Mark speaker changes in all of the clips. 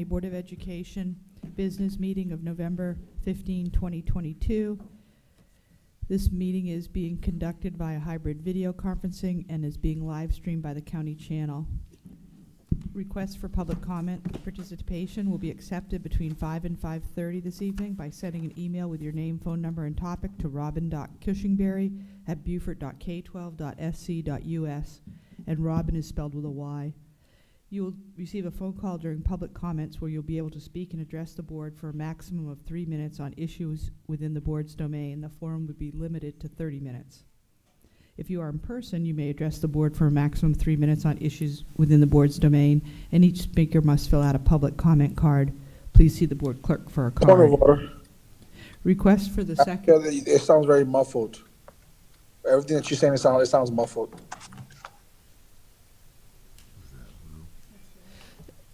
Speaker 1: Board of Education business meeting of November 15, 2022. This meeting is being conducted via hybrid video conferencing and is being live streamed by the county channel. Requests for public comment participation will be accepted between 5 and 5:30 this evening by sending an email with your name, phone number, and topic to robin.cushingberry@beaufort.k12.sc.us, and Robin is spelled with a Y. You will receive a phone call during public comments where you'll be able to speak and address the board for a maximum of 3 minutes on issues within the board's domain. The forum would be limited to 30 minutes. If you are in person, you may address the board for a maximum of 3 minutes on issues within the board's domain, and each speaker must fill out a public comment card. Please see the board clerk for a
Speaker 2: Point of
Speaker 1: card.
Speaker 2: order.
Speaker 1: Request for the second.
Speaker 2: It sounds very muffled. Everything that you're saying, it sounds muffled.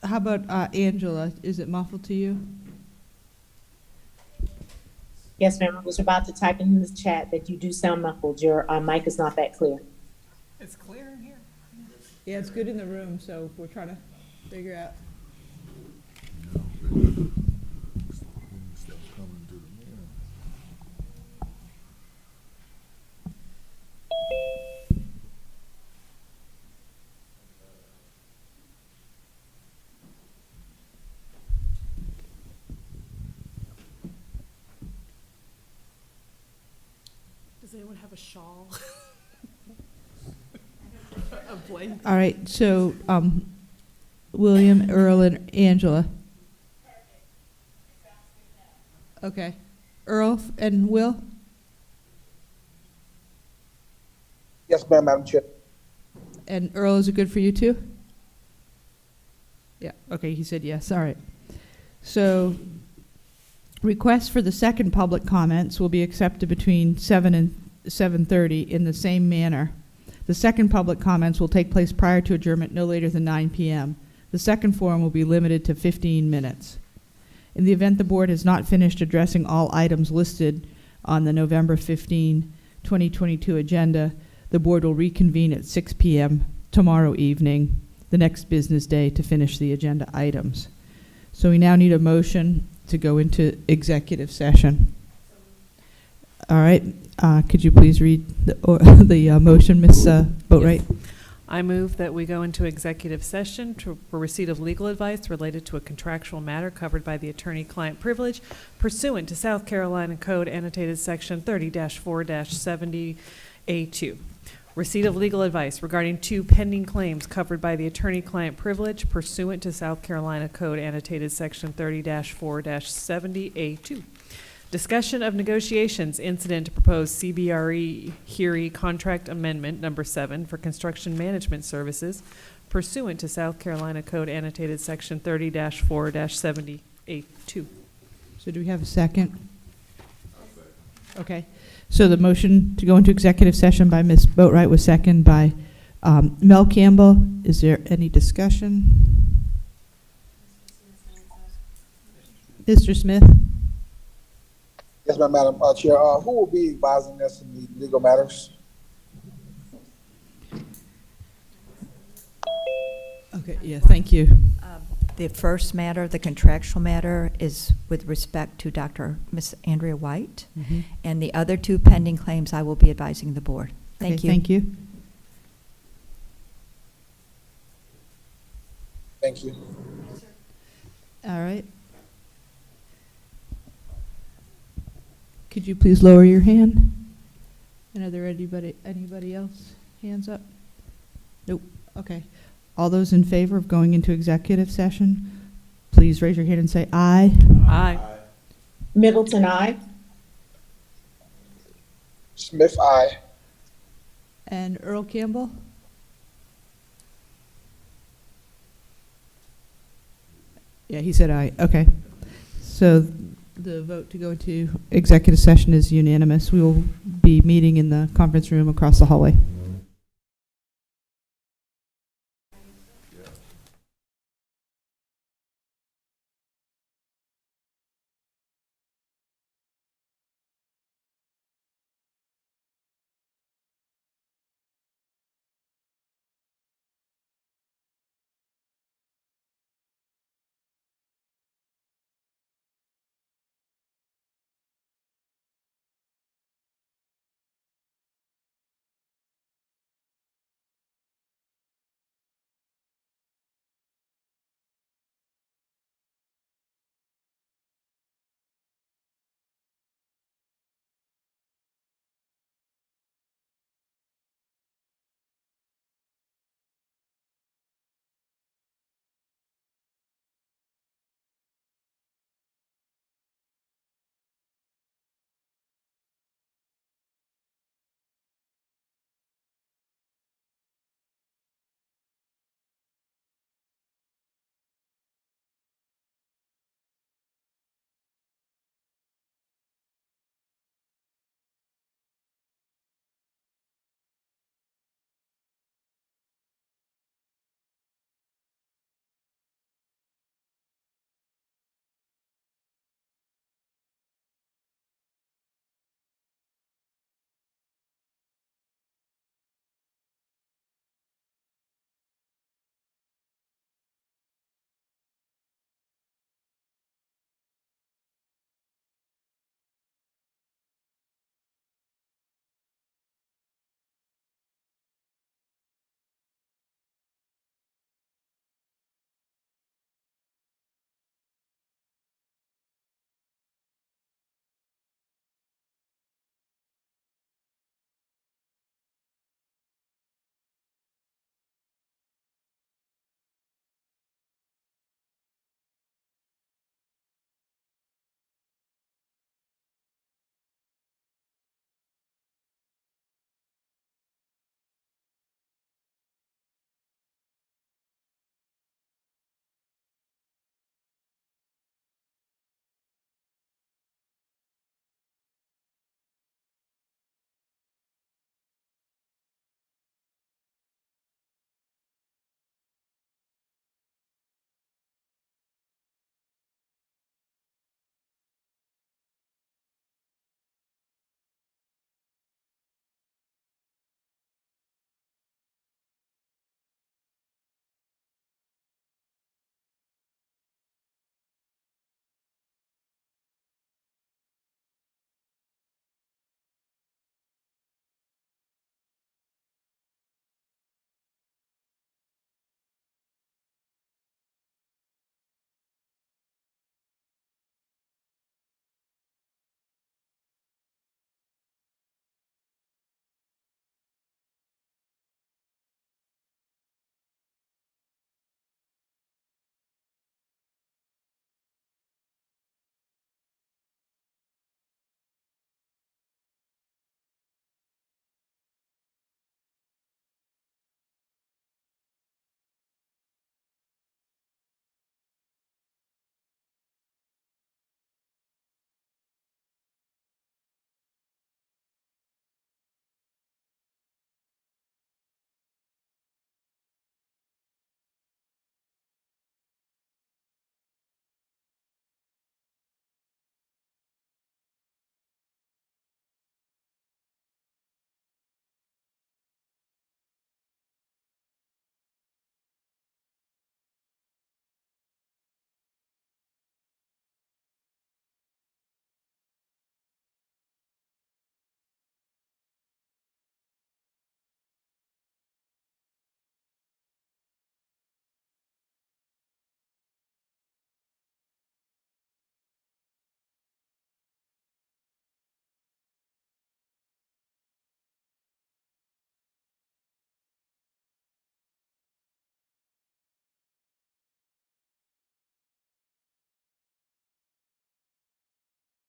Speaker 1: How about Angela? Is it muffled to you?
Speaker 3: Yes, ma'am. I was about to type in the chat that you do sound muffled. Your mic is not that clear.
Speaker 4: It's clear in here.
Speaker 1: Yeah, it's good in the room, so we're trying to figure out.
Speaker 4: Does anyone have a shawl? A blanket?
Speaker 1: All right, so William, Earl, and Angela. Okay. Earl and Will?
Speaker 2: Yes, ma'am, Madam Chair.
Speaker 1: And Earl, is it good for you too? Yeah, okay, he said yes, all right. So requests for the second public comments will be accepted between 7 and 7:30 in the same manner. The second public comments will take place prior to adjournment no later than 9 p.m. The second forum will be limited to 15 minutes. In the event the board has not finished addressing all items listed on the November 15, 2022 agenda, the board will reconvene at 6 p.m. tomorrow evening, the next business day, to finish the agenda items. So we now need a motion to go into executive session. All right, could you please read the motion, Ms. Boatwright?
Speaker 4: Yes. I move that we go into executive session for receipt of legal advice related to a contractual matter covered by the attorney-client privilege pursuant to South Carolina Code annotated section 30-4-70A2. Receipt of legal advice regarding 2 pending claims covered by the attorney-client privilege pursuant to South Carolina Code annotated section 30-4-70A2. Discussion of negotiations incident to proposed CBRE HERE contract amendment number 7 for construction management services pursuant to South Carolina Code annotated section 30-4-70A2.
Speaker 1: So do we have a second? Okay. So the motion to go into executive session by Ms. Boatwright was seconded by Mel Campbell. Is there any discussion? Mr. Smith?
Speaker 2: Yes, ma'am, Madam Chair. Who will be advising us in the legal matters?
Speaker 1: Okay, yeah, thank you.
Speaker 5: The first matter, the contractual matter, is with respect to Miss Andrea White.
Speaker 1: Mm-hmm.
Speaker 5: And the other 2 pending claims, I will be advising the board. Thank you.
Speaker 1: Thank you.
Speaker 2: Thank you.
Speaker 1: All right. Could you please lower your hand? And are there anybody else? Hands up? Nope. Okay. All those in favor of going into executive session, please raise your hand and say aye.
Speaker 4: Aye.
Speaker 3: Middleton, aye.
Speaker 2: Smith, aye.
Speaker 1: And Earl Campbell? Yeah, he said aye. Okay. So the vote to go into executive session is unanimous. We will be meeting in the conference room across the hallway.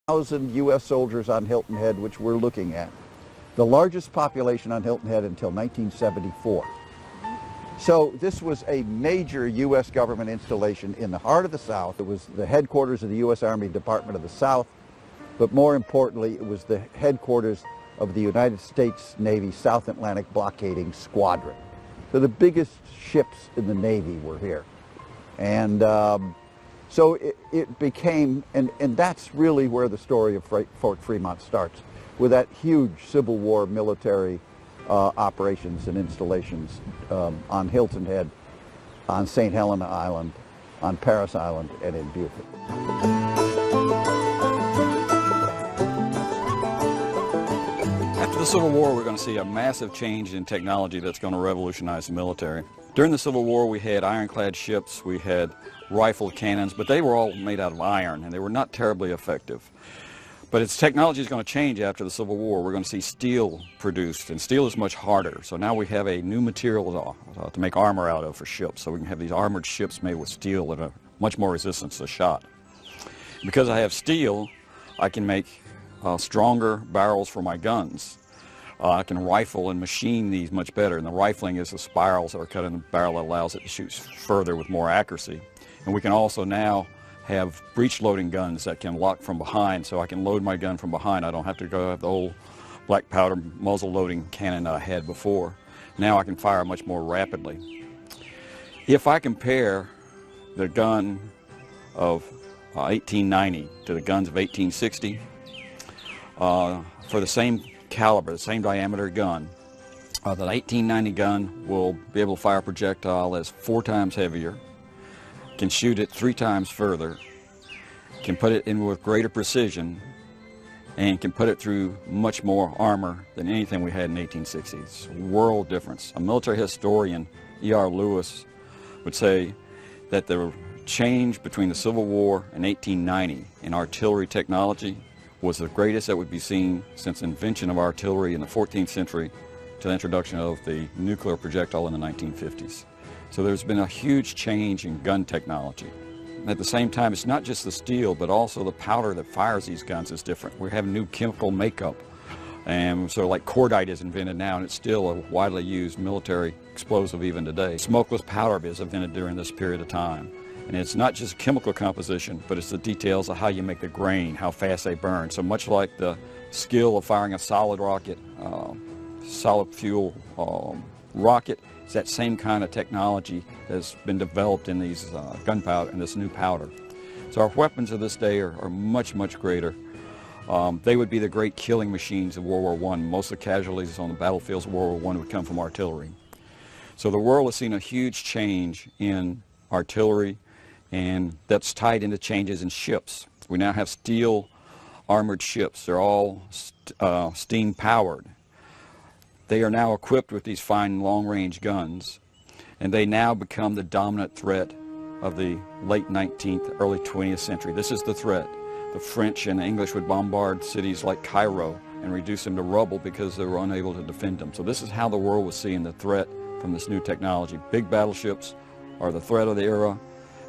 Speaker 6: 1,000 U.S. soldiers on Hilton Head, which we're looking at. The largest population on Hilton Head until 1974. So this was a major U.S. government installation in the heart of the South. It was the headquarters of the U.S. Army Department of the South, but more importantly, it was the headquarters of the United States Navy South Atlantic Blockading Squadron. So the biggest ships in the Navy were here. And so it became, and that's really where the story of Fort Fremont starts, with that huge Civil War military operations and installations on Hilton Head, on St. Helena Island, on Parris Island, and in Beaufort.
Speaker 7: After the Civil War, we're going to see a massive change in technology that's going to revolutionize the military. During the Civil War, we had ironclad ships, we had rifled cannons, but they were all made out of iron, and they were not terribly effective. But its technology is going to change after the Civil War. We're going to see steel produced, and steel is much harder. So now we have a new material to make armor out of for ships. So we can have these armored ships made with steel that are much more resistant to shot. Because I have steel, I can make stronger barrels for my guns. I can rifle and machine these much better, and the rifling is the spirals that are cut in the barrel that allows it to shoot further with more accuracy. And we can also now have breech loading guns that can lock from behind, so I can load my gun from behind. I don't have to go have the old black powder muzzle loading cannon that I had before. Now I can fire much more rapidly. If I compare the gun of 1890 to the guns of 1860, for the same caliber, the same diameter gun, the 1890 gun will be able to fire a projectile that's 4 times heavier, can shoot it 3 times further, can put it in with greater precision, and can put it through much more armor than anything we had in 1860. It's a world difference. A military historian, E.R. Lewis, would say that the change between the Civil War and 1890 in artillery technology was the greatest that would be seen since the invention of artillery in the 14th century to the introduction of the nuclear projectile in the 1950s. So there's been a huge change in gun technology. At the same time, it's not just the steel, but also the powder that fires these guns is different. We have new chemical makeup, and sort of like cordite is invented now, and it's still a widely used military explosive even today. Smokeless powder is invented during this period of time. And it's not just chemical composition, but it's the details of how you make the grain, how fast they burn. So much like the skill of firing a solid rocket, solid fuel rocket, it's that same kind of technology that's been developed in these gunpowder and this new powder. So our weapons of this day are much, much greater. They would be the great killing machines of World War I. Most of the casualties on the battlefields of World War I would come from artillery. So the world has seen a huge change in artillery, and that's tied into changes in ships. We now have steel armored ships. They're all steam powered. They are now equipped with these fine long-range guns, and they now become the dominant threat of the late 19th, early 20th century. This is the threat. The French and the English would bombard cities like Cairo and reduce them to rubble because they were unable to defend them. So this is how the world was seeing the threat from this new technology. Big battleships are the threat of the era,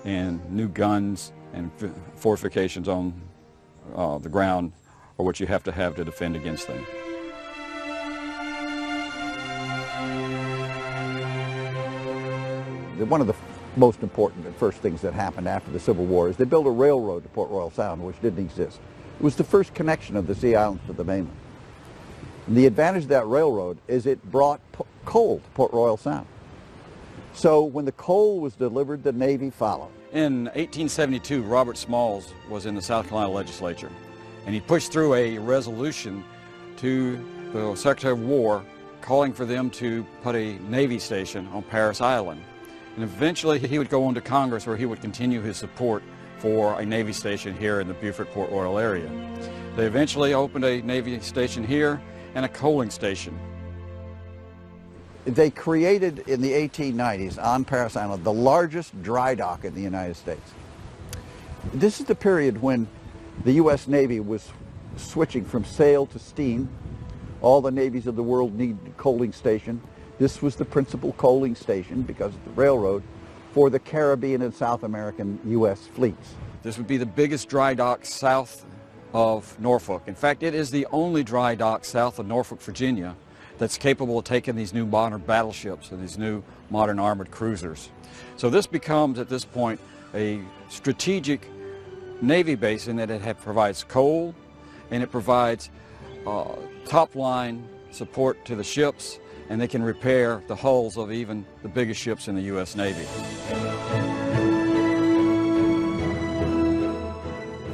Speaker 7: and new guns and fortifications on the ground are what you have to defend against them.
Speaker 6: One of the most important and first things that happened after the Civil War is they built a railroad to Port Royal Sound, which didn't exist. It was the first connection of the Sea Islands to the mainland. And the advantage of that railroad is it brought coal to Port Royal Sound. So when the coal was delivered, the Navy followed.
Speaker 7: In 1872, Robert Smalls was in the South Carolina legislature, and he pushed through a resolution to the Secretary of War calling for them to put a Navy station on Parris Island. And eventually he would go on to Congress, where he would continue his support for a Navy station here in the Beaufort Port Royal area. They eventually opened a Navy station here and a coaling station.
Speaker 6: They created in the 1890s on Parris Island the largest dry dock in the United States. This is the period when the U.S. Navy was switching from sail to steam. All the navies of the world needed a coaling station. This was the principal coaling station, because of the railroad, for the Caribbean and South American U.S. fleets.
Speaker 7: This would be the biggest dry dock south of Norfolk. In fact, it is the only dry dock south of Norfolk, Virginia, that's capable of taking these new modern battleships and these new modern armored cruisers. So this becomes, at this point, a strategic Navy base in that it provides coal and it provides top-line support to the ships, and they can repair the hulls of even the biggest ships in the U.S. Navy.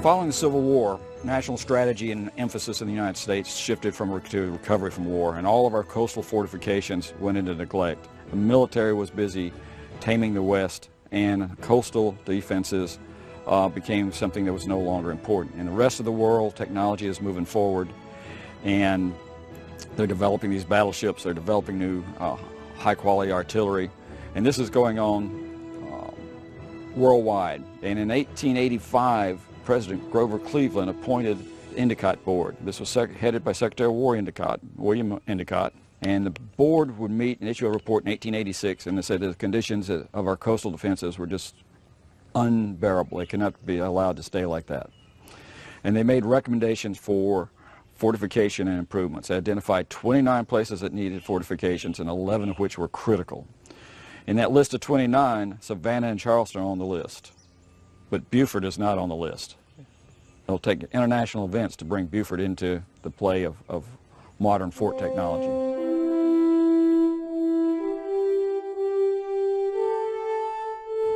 Speaker 7: Following the Civil War, national strategy and emphasis in the United States shifted to recovery from war, and all of our coastal fortifications went into neglect. The military was busy taming the West, and coastal defenses became something that was no longer important. In the rest of the world, technology is moving forward, and they're developing these battleships, they're developing new high-quality artillery, and this is going on worldwide. And in 1885, President Grover Cleveland appointed the Endicott Board. This was headed by Secretary of War Endicott, William Endicott, and the board would meet and issue a report in 1886, and they said the conditions of our coastal defenses were just unbearable. They cannot be allowed to stay like that. And they made recommendations for fortification and improvements. They identified 29 places that needed fortifications, and 11 of which were critical. In that list of 29, Savannah and Charleston are on the list, but Beaufort is not on the list. It'll take international events to bring Beaufort into the play of modern fort technology.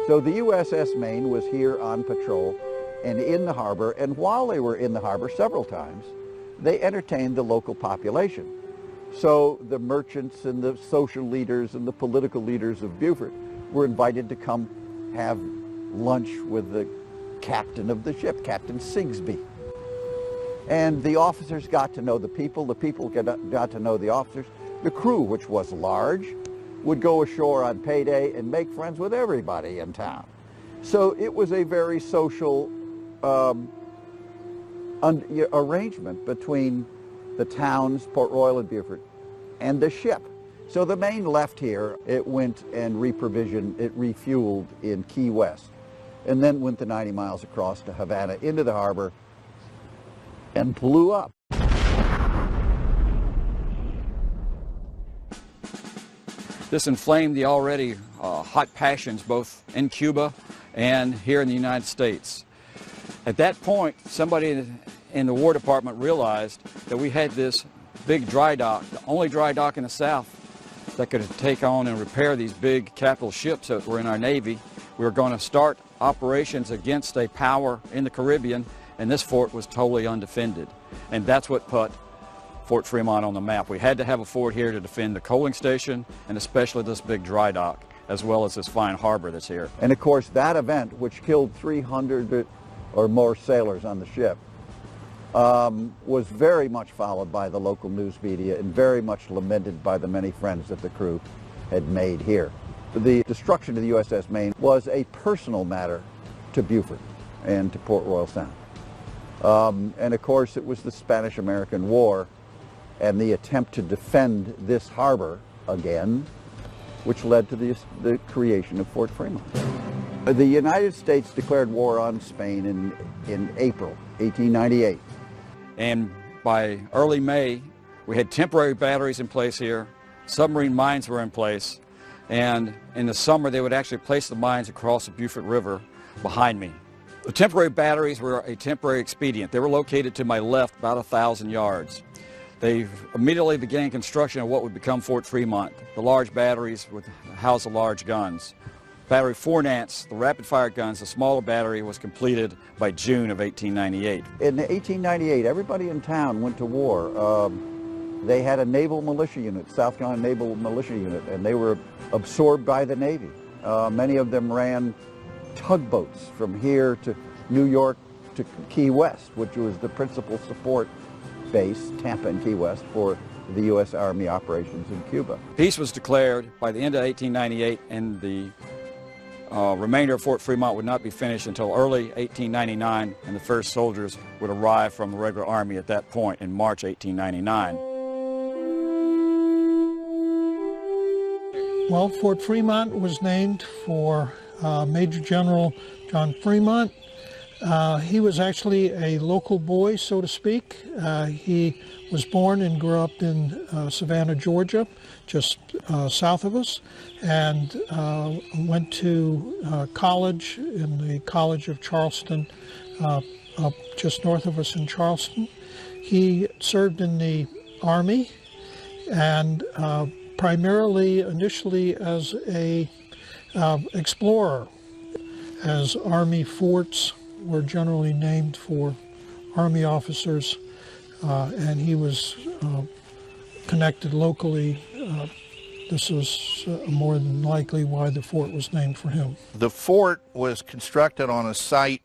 Speaker 6: So the USS Maine was here on patrol and in the harbor, and while they were in the harbor several times, they entertained the local population. So the merchants and the social leaders and the political leaders of Beaufort were invited to come have lunch with the captain of the ship, Captain Sigsbee. And the officers got to know the people got to know the officers. The crew, which was large, would go ashore on payday and make friends with everybody in town. So it was a very social arrangement between the towns, Port Royal and Beaufort, and the ship. So the Maine left here, it went and reprovisioned, it refueled in Key West, and then went the 90 miles across to Havana into the harbor and blew up.
Speaker 7: This inflamed the already hot passions both in Cuba and here in the United States. At that point, somebody in the War Department realized that we had this big dry dock, the only dry dock in the South that could take on and repair these big capital ships that were in our Navy. We were going to start operations against a power in the Caribbean, and this fort was totally undefended. And that's what put Fort Fremont on the map. We had to have a fort here to defend the coaling station and especially this big dry dock, as well as this fine harbor that's here.
Speaker 6: And of course, that event, which killed 300 or more sailors on the ship, was very much followed by the local news media and very much lamented by the many friends that the crew had made here. The destruction of the USS Maine was a personal matter to Beaufort and to Port Royal Sound. And of course, it was the Spanish-American War and the attempt to defend this harbor again, which led to the creation of Fort Fremont. The United States declared war on Spain in April 1898.
Speaker 7: And by early May, we had temporary batteries in place here, submarine mines were in place, and in the summer they would actually place the mines across the Beaufort River behind me. The temporary batteries were a temporary expedient. They were located to my left about 1,000 yards. They immediately began construction of what would become Fort Fremont. The large batteries would house the large guns. Battery 4 Nance, the rapid-fire guns, the smaller battery was completed by June of 1898.
Speaker 6: In 1898, everybody in town went to war. They had a naval militia unit, South Carolina Naval Militia Unit, and they were absorbed by the Navy. Many of them ran tugboats from here to New York to Key West, which was the principal support base, Tampa and Key West, for the U.S. Army operations in Cuba.
Speaker 7: Peace was declared by the end of 1898, and the remainder of Fort Fremont would not be finished until early 1899, and the first soldiers would arrive from the regular Army at that point in March 1899.
Speaker 8: Well, Fort Fremont was named for Major General John Fremont, He was actually a local boy, so to speak. He was born and grew up in Savannah, Georgia, just south of us, and went to college in the College of Charleston, up just north of us in Charleston. He served in the Army, and primarily initially as a explorer, as Army forts were generally named for Army officers, and he was connected locally. This was more than likely why the fort was named for him.
Speaker 6: The fort was constructed on a site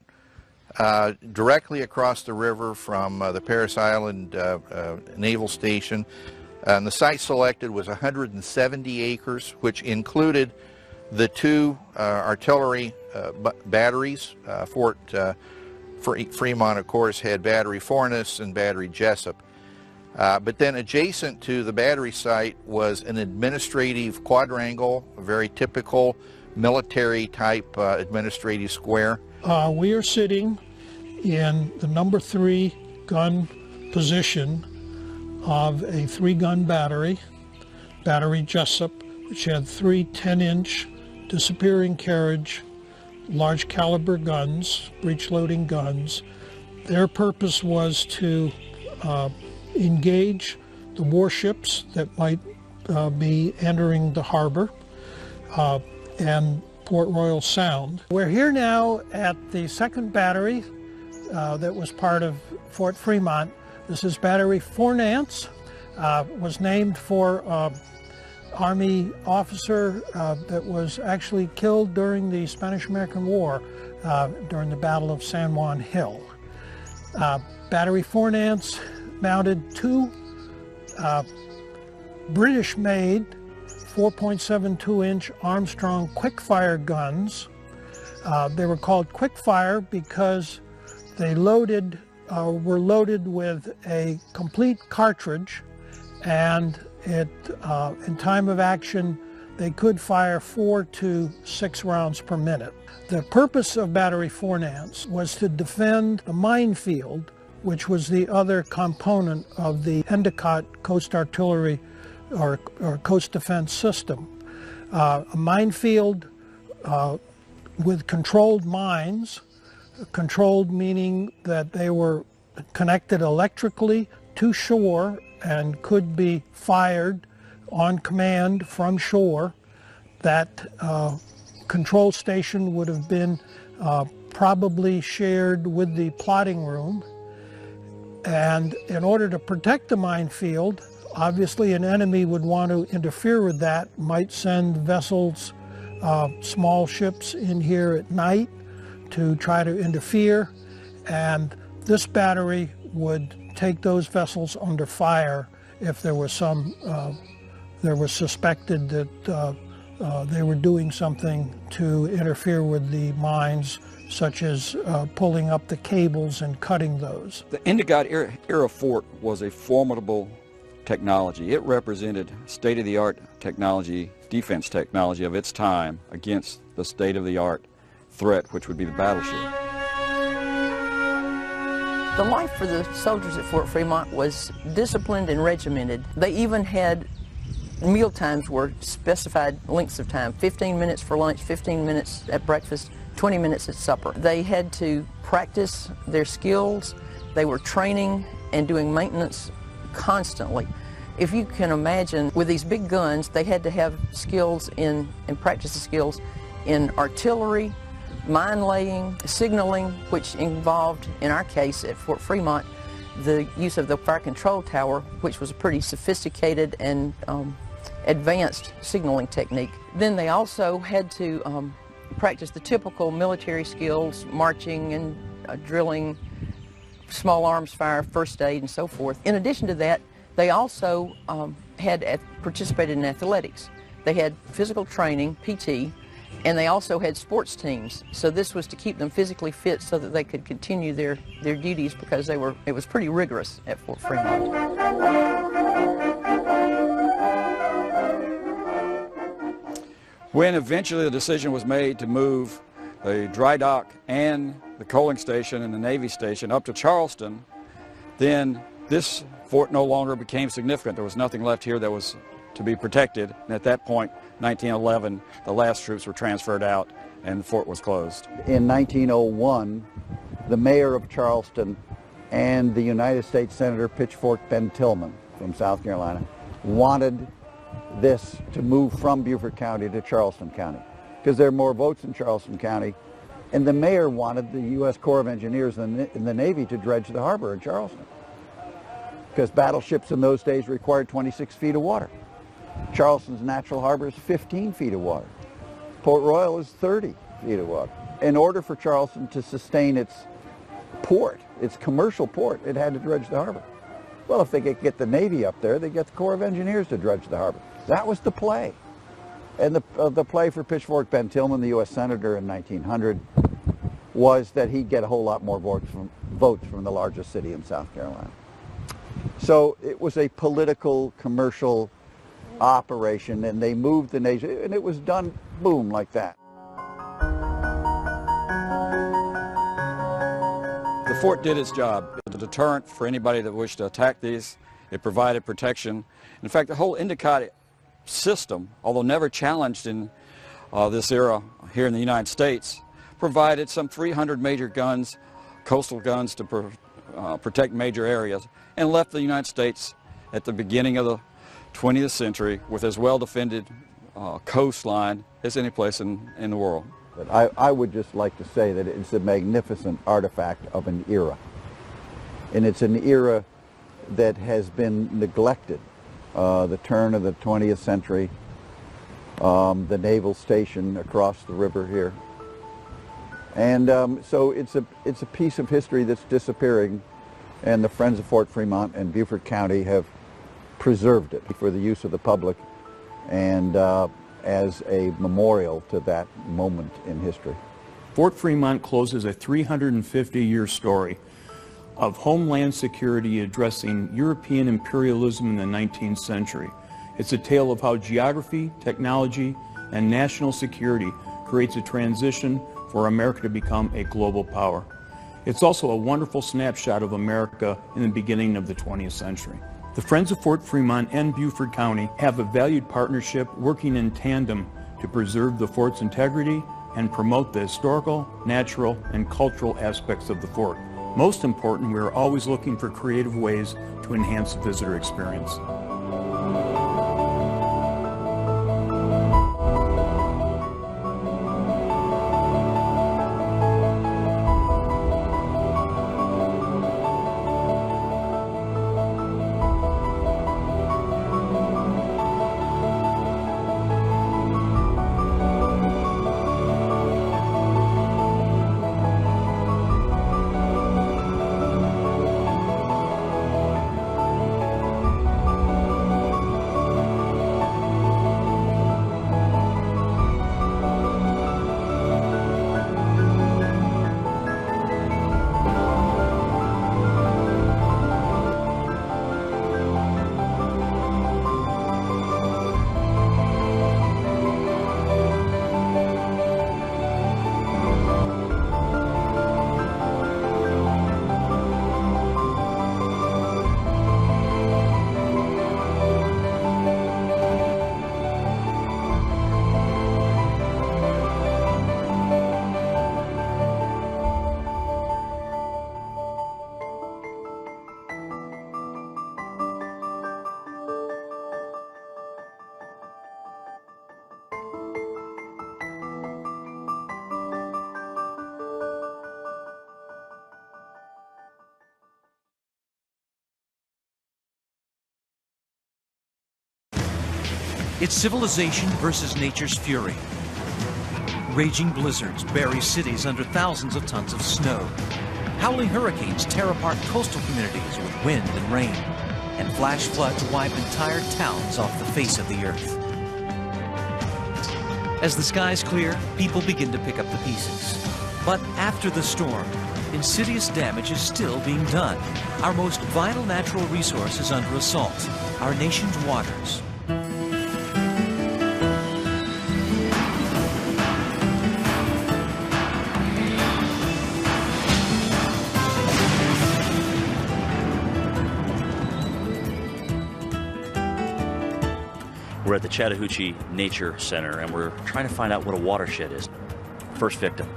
Speaker 6: directly across the river from the Parris Island Naval Station, and the site selected was 170 acres, which included the two artillery batteries. Fort Fremont, of course, had Battery Fornes and Battery Jessup. But then adjacent to the battery site was an administrative quadrangle, a very typical military type administrative square.
Speaker 8: We are sitting in the number 3 gun position of a 3-gun battery, Battery Jessup, which had 3 10-inch disappearing carriage, large caliber guns, breech loading guns. Their purpose was to engage the warships that might be entering the harbor and Port Royal Sound. We're here now at the 2nd battery that was part of Fort Fremont. This is Battery Fornance, was named for Army officer that was actually killed during the Spanish-American War during the Battle of San Juan Hill. Battery Fornance mounted 2 British-made 4.72-inch Armstrong quick-fire guns. They were called quick-fire because they were loaded with a complete cartridge, and in time of action, they could fire 4 to 6 rounds per minute. The purpose of Battery Fornance was to defend the minefield, which was the other component of the Endicott Coast Artillery or Coast Defense System. A minefield with controlled mines, controlled meaning that they were connected electrically to shore and could be fired on command from shore. That control station would have been probably shared with the plotting room. And in order to protect the minefield, obviously an enemy would want to interfere with that, might send vessels, small ships in here at night to try to interfere, and this battery would take those vessels under fire if there was suspected that they were doing something to interfere with the mines, such as pulling up the cables and cutting those.
Speaker 7: The Endicott era fort was a formidable technology. It represented state-of-the-art technology, defense technology of its time against the state-of-the-art threat, which would be the battleship.
Speaker 9: The life for the soldiers at Fort Fremont was disciplined and regimented. They even had meal times were specified lengths of time, 15 minutes for lunch, 15 minutes at breakfast, 20 minutes at supper. They had to practice their skills. They were training and doing maintenance constantly. If you can imagine, with these big guns, they had to have skills and practice the skills in artillery, mine laying, signaling, which involved, in our case at Fort Fremont, the use of the fire control tower, which was a pretty sophisticated and advanced signaling technique. Then they also had to practice the typical military skills, marching and drilling, small arms fire, first aid, and so forth. In addition to that, they also had participated in athletics. They had physical training, PT, and they also had sports teams. So this was to keep them physically fit so that they could continue their duties, because it was pretty rigorous at Fort Fremont.
Speaker 7: When eventually the decision was made to move the dry dock and the coaling station and the Navy station up to Charleston, then this fort no longer became significant. There was nothing left here that was to be protected. And at that point, 1911, the last troops were transferred out and the fort was closed.
Speaker 6: In 1901, the mayor of Charleston and the United States Senator Pitchfork Ben Tillman from South Carolina wanted this to move from Beaufort County to Charleston County because there are more votes in Charleston County, and the mayor wanted the U.S. Corps of Engineers and the Navy to dredge the harbor in Charleston because battleships in those days required 26 feet of water. Charleston's natural harbor is 15 feet of water. Port Royal is 30 feet of water. In order for Charleston to sustain its port, its commercial port, it had to dredge the harbor. Well, if they could get the Navy up there, they get the Corps of Engineers to dredge the harbor. That was the play. And the play for Pitchfork Ben Tillman, the U.S. Senator in 1900, was that he'd get a whole lot more votes from the largest city in South Carolina. So it was a political, commercial operation, and they moved the nation, and it was done, boom, like that.
Speaker 7: The fort did its job. It was a deterrent for anybody that wished to attack these. It provided protection. In fact, the whole Endicott system, although never challenged in this era here in the United States, provided some 300 major guns, coastal guns, to protect major areas, and left the United States at the beginning of the 20th century with as well-defended coastline as any place in the world.
Speaker 6: But I would just like to say that it's a magnificent artifact of an era. And it's an era that has been neglected. The turn of the 20th century, the naval station across the river here. And so it's a piece of history that's disappearing, and the Friends of Fort Fremont and Beaufort County have preserved it for the use of the public and as a memorial to that moment in history.
Speaker 10: Fort Fremont closes a 350-year story of homeland security addressing European imperialism in the 19th century. It's a tale of how geography, technology, and national security creates a transition for America to become a global power. It's also a wonderful snapshot of America in the beginning of the 20th century. The Friends of Fort Fremont and Beaufort County have a valued partnership working in tandem to preserve the fort's integrity and promote the historical, natural, and cultural aspects of the fort. Most important, we are always looking for creative ways to enhance the visitor experience.
Speaker 11: It's civilization versus nature's fury. Raging blizzards bury cities under thousands of tons of snow. Howling hurricanes tear apart coastal communities with wind and rain. And flash floods wipe entire towns off the face of the earth. As the skies clear, people begin to pick up the pieces. But after the storm, insidious damage is still being done. Our most vital natural resource is under assault, our nation's waters.
Speaker 12: We're at the Chattahoochee Nature Center, and we're trying to find out what a watershed is. First victim.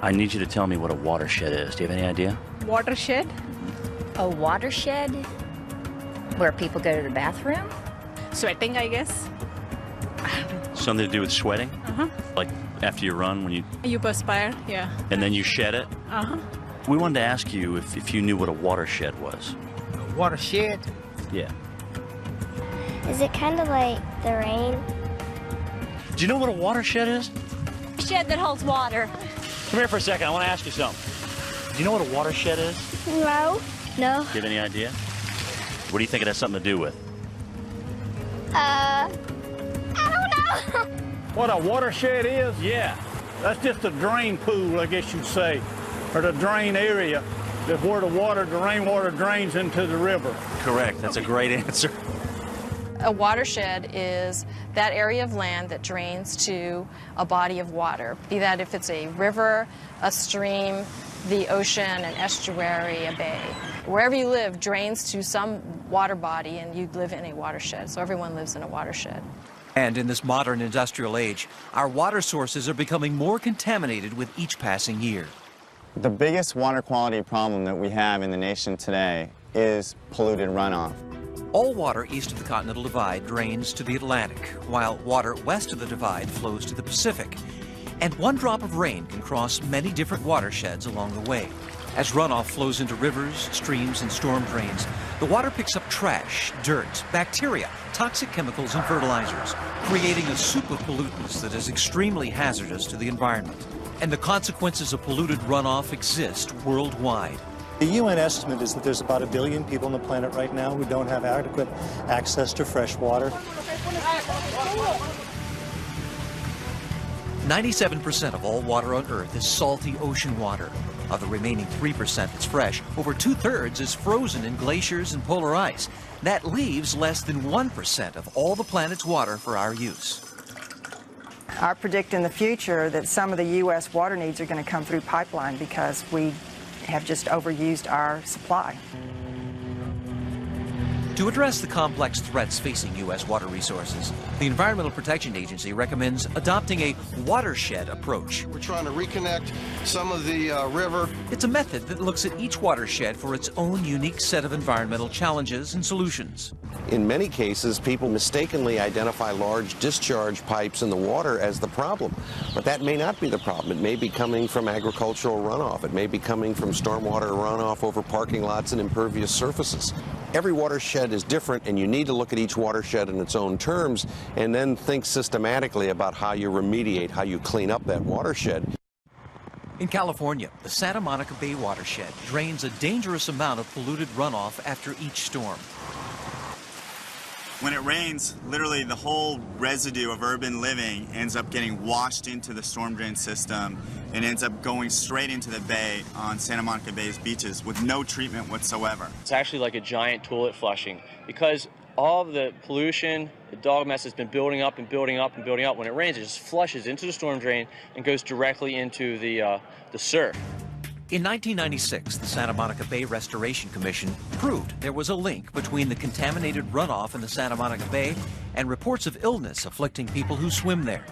Speaker 12: I need you to tell me what a watershed is. Do you have any idea?
Speaker 13: Watershed? A watershed? Where people go to the bathroom? Sweating, I guess.
Speaker 12: Something to do with sweating?
Speaker 13: Uh-huh.
Speaker 12: Like after you run, when
Speaker 13: You perspire, yeah.
Speaker 12: and then you shed it?
Speaker 13: Uh-huh.
Speaker 12: We wanted to ask you if you knew what a watershed was.
Speaker 14: A watershed?
Speaker 12: Yeah.
Speaker 15: Is it kind of like the rain?
Speaker 12: Do you know what a watershed is?
Speaker 15: A shed that holds water.
Speaker 12: Come here for a second. I want to ask you something. Do you know what a watershed is?
Speaker 15: No. No.
Speaker 12: Do you have any idea? What do you think it has something to do with?
Speaker 15: I don't know.
Speaker 16: What a watershed is?
Speaker 12: Yeah.
Speaker 16: That's just a drain pool, I guess you'd say, or the drain area that where the rainwater drains into the river.
Speaker 12: Correct. That's a great answer.
Speaker 17: A watershed is that area of land that drains to a body of water, be that if it's a river, a stream, the ocean, an estuary, a bay. Wherever you live drains to some water body, and you live in a watershed. So everyone lives in a watershed.
Speaker 11: And in this modern industrial age, our water sources are becoming more contaminated with each passing year.
Speaker 18: The biggest water quality problem that we have in the nation today is polluted runoff.
Speaker 11: All water east of the Continental Divide drains to the Atlantic, while water west of the divide flows to the Pacific. And one drop of rain can cross many different watersheds along the way. As runoff flows into rivers, streams, and storm drains, the water picks up trash, dirt, bacteria, toxic chemicals, and fertilizers, creating a soup of pollutants that is extremely hazardous to the environment. And the consequences of polluted runoff exist worldwide.
Speaker 19: The UN estimate is that there's about 1 billion people on the planet right now who don't have adequate access to fresh water.
Speaker 11: 97% of all water on Earth is salty ocean water. Of the remaining 3% that's fresh, over 2/3 is frozen in glaciers and polar ice. That leaves less than 1% of all the planet's water for our use.
Speaker 20: I predict in the future that some of the U.S. water needs are going to come through pipeline because we have just overused our supply.
Speaker 11: To address the complex threats facing U.S. water resources, the Environmental Protection Agency recommends adopting a watershed approach.
Speaker 21: We're trying to reconnect some of the river.
Speaker 11: It's a method that looks at each watershed for its own unique set of environmental challenges and solutions.
Speaker 22: In many cases, people mistakenly identify large discharge pipes in the water as the problem. But that may not be the problem. It may be coming from agricultural runoff. It may be coming from stormwater runoff over parking lots and impervious surfaces. Every watershed is different, and you need to look at each watershed in its own terms and then think systematically about how you remediate, how you clean up that watershed.
Speaker 11: In California, the Santa Monica Bay watershed drains a dangerous amount of polluted runoff after each storm.
Speaker 23: When it rains, literally the whole residue of urban living ends up getting washed into the storm drain system and ends up going straight into the bay on Santa Monica Bay's beaches with no treatment whatsoever.
Speaker 24: It's actually like a giant toilet flushing because all of the pollution, the dog mess has been building up and building up and building up. When it rains, it just flushes into the storm drain and goes directly into the surf.
Speaker 11: In 1996, the Santa Monica Bay Restoration Commission proved there was a link between the contaminated runoff in the Santa Monica Bay and reports of illness afflicting people who swim there.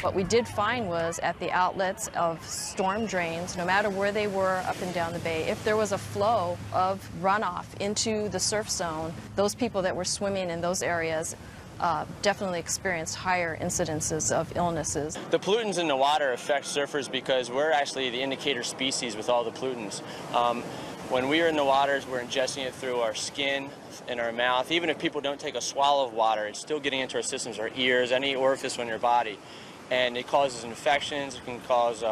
Speaker 17: What we did find was at the outlets of storm drains, no matter where they were up and down the bay, if there was a flow of runoff into the surf zone, those people that were swimming in those areas definitely experienced higher incidences of illnesses.
Speaker 24: The pollutants in the water affect surfers because we're actually the indicator species with all the pollutants. When we are in the waters, we're ingesting it through our skin and our mouth. Even if people don't take a swallow of water, it's still getting into our systems, our ears, any orifice on your body. And it causes infections, it can cause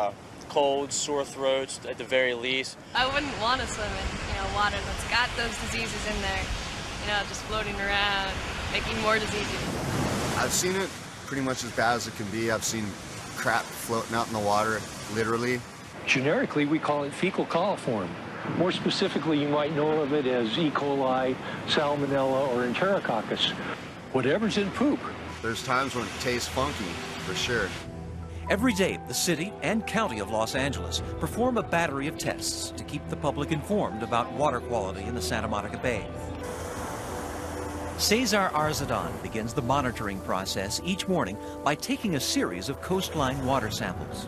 Speaker 24: colds, sore throats at the very least.
Speaker 25: I wouldn't want to swim in, water that's got those diseases in there, just floating around, making more diseases.
Speaker 26: I've seen it pretty much as bad as it can be. I've seen crap floating out in the water, literally.
Speaker 27: Generically, we call it fecal coliform. More specifically, you might know of it as E. coli, salmonella, or enterococcus. Whatever's in poop.
Speaker 26: There's times when it tastes funky, for sure.
Speaker 11: Every day, the city and county of Los Angeles perform a battery of tests to keep the public informed about water quality in the Santa Monica Bay. Cesar Arzadan begins the monitoring process each morning by taking a series of coastline water samples.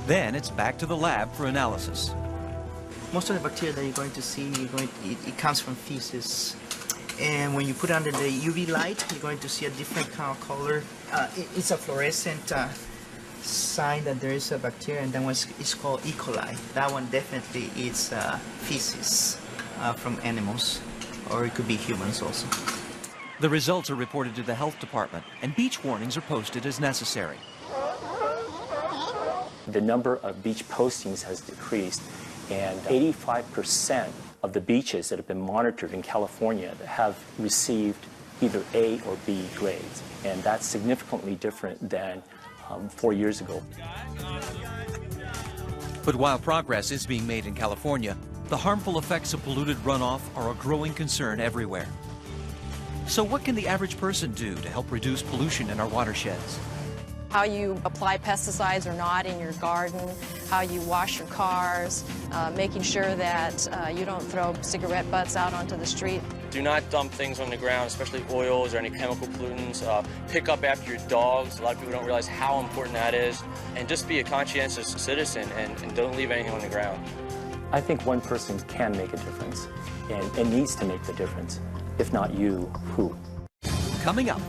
Speaker 11: Then it's back to the lab for analysis.
Speaker 1: Most of the bacteria that you're going to see, it comes from feces. And when you put it under the UV light, you're going to see a different kind of color. It's a fluorescent sign that there is a bacteria, and that one is called E. coli. That one definitely is feces from animals, or it could be humans also.
Speaker 11: The results are reported to the health department, and beach warnings are posted as necessary.
Speaker 2: The number of beach postings has decreased, and 85% of the beaches that have been monitored in California have received either A or B grades, and that's significantly different than 4 years ago.
Speaker 11: But while progress is being made in California, the harmful effects of polluted runoff are a growing concern everywhere. So what can the average person do to help reduce pollution in our watersheds?
Speaker 17: How you apply pesticides or not in your garden, how you wash your cars, making sure that you don't throw cigarette butts out onto the street.
Speaker 24: Do not dump things on the ground, especially oils or any chemical pollutants. Pick up after your dogs. A lot of people don't realize how important that is. And just be a conscientious citizen and don't leave anything on the ground.
Speaker 2: I think one person can make a difference, and needs to make the difference. If not you, who?
Speaker 11: Coming up.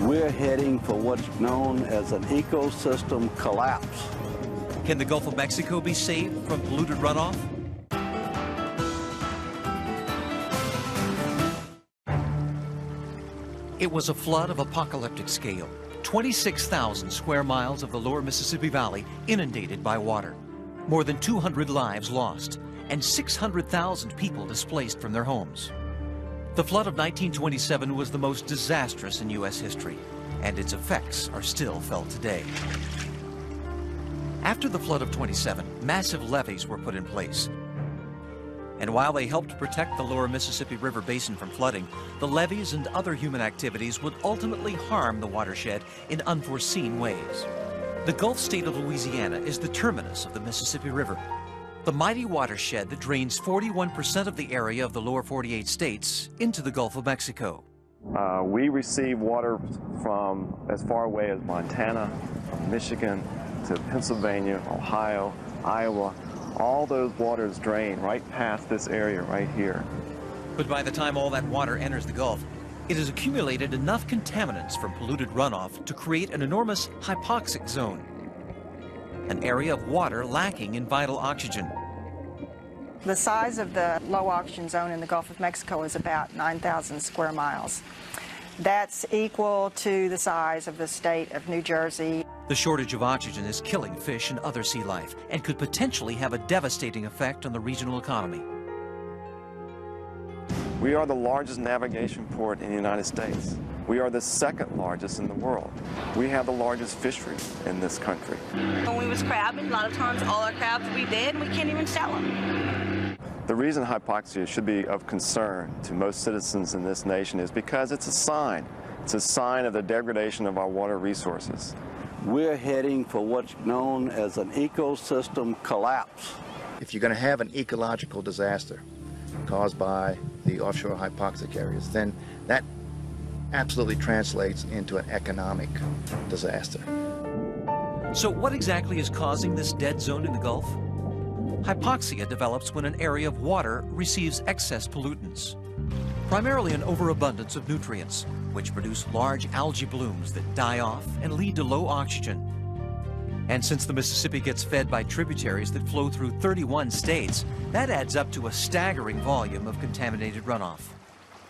Speaker 3: We're heading for what's known as an ecosystem collapse.
Speaker 11: Can the Gulf of Mexico be saved from polluted runoff? It was a flood of apocalyptic scale. 26,000 square miles of the lower Mississippi Valley inundated by water. More than 200 lives lost, and 600,000 people displaced from their homes. The flood of 1927 was the most disastrous in U.S. history, and its effects are still felt today. After the flood of 27, massive levees were put in place. And while they helped protect the lower Mississippi River basin from flooding, the levees and other human activities would ultimately harm the watershed in unforeseen ways. The Gulf state of Louisiana is the terminus of the Mississippi River, the mighty watershed that drains 41% of the area of the lower 48 states into the Gulf of Mexico.
Speaker 4: We receive water from as far away as Montana, from Michigan to Pennsylvania, Ohio, Iowa. All those waters drain right past this area right here.
Speaker 11: But by the time all that water enters the Gulf, it has accumulated enough contaminants from polluted runoff to create an enormous hypoxic zone, an area of water lacking in vital oxygen.
Speaker 20: The size of the low oxygen zone in the Gulf of Mexico is about 9,000 square miles. That's equal to the size of the state of New Jersey.
Speaker 11: The shortage of oxygen is killing fish and other sea life and could potentially have a devastating effect on the regional economy.
Speaker 4: We are the largest navigation port in the United States. We are the second largest in the world. We have the largest fishery in this country.
Speaker 5: When we was crabbing, a lot of times all our crabs will be dead and we can't even sell them.
Speaker 4: The reason hypoxia should be of concern to most citizens in this nation is because it's a sign. It's a sign of the degradation of our water resources.
Speaker 3: We're heading for what's known as an ecosystem collapse.
Speaker 8: If you're going to have an ecological disaster caused by the offshore hypoxic areas, then that absolutely translates into an economic disaster.
Speaker 11: So what exactly is causing this dead zone in the Gulf? Hypoxia develops when an area of water receives excess pollutants, primarily an overabundance of nutrients, which produce large algae blooms that die off and lead to low oxygen. And since the Mississippi gets fed by tributaries that flow through 31 states, that adds up to a staggering volume of contaminated runoff.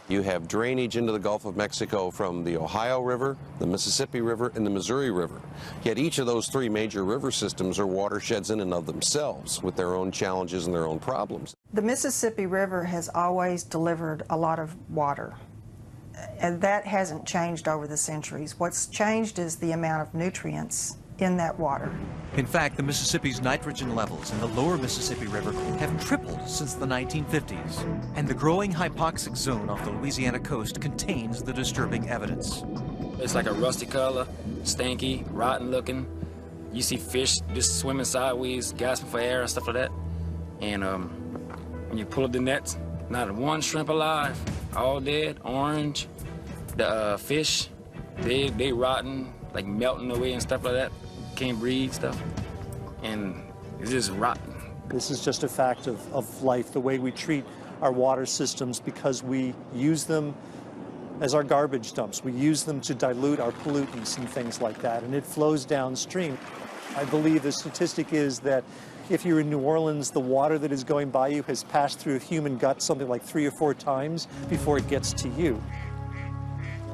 Speaker 22: You have drainage into the Gulf of Mexico from the Ohio River, the Mississippi River, and the Missouri River. Yet each of those three major river systems are watersheds in and of themselves with their own challenges and their own problems.
Speaker 20: The Mississippi River has always delivered a lot of water, and that hasn't changed over the centuries. What's changed is the amount of nutrients in that water.
Speaker 11: In fact, the Mississippi's nitrogen levels in the lower Mississippi River have tripled since the 1950s, and the growing hypoxic zone off the Louisiana coast contains the disturbing evidence.
Speaker 14: It's like a rusty color, stinky, rotten looking. You see fish just swimming sideways, gasping for air and stuff like that. And when you pull up the nets, not one shrimp alive. all dead. Orange, the fish, they rotten, like melting away and stuff like that. Can't breathe stuff, and it's just rotten.
Speaker 19: This is just a fact of life, the way we treat our water systems, because we use them as our garbage dumps. We use them to dilute our pollutants and things like that, and it flows downstream. I believe the statistic is that if you're in New Orleans, the water that is going by you has passed through a human gut something like 3 or 4 times before it gets to you.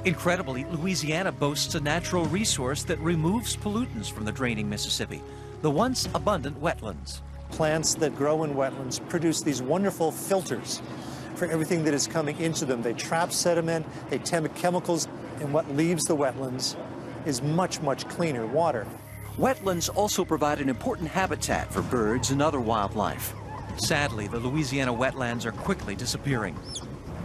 Speaker 11: Incredibly, Louisiana boasts a natural resource that removes pollutants from the draining Mississippi, the once abundant wetlands.
Speaker 19: Plants that grow in wetlands produce these wonderful filters for everything that is coming into them. They trap sediment, they tempt chemicals, and what leaves the wetlands is much, much cleaner water.
Speaker 11: Wetlands also provide an important habitat for birds and other wildlife. Sadly, the Louisiana wetlands are quickly disappearing.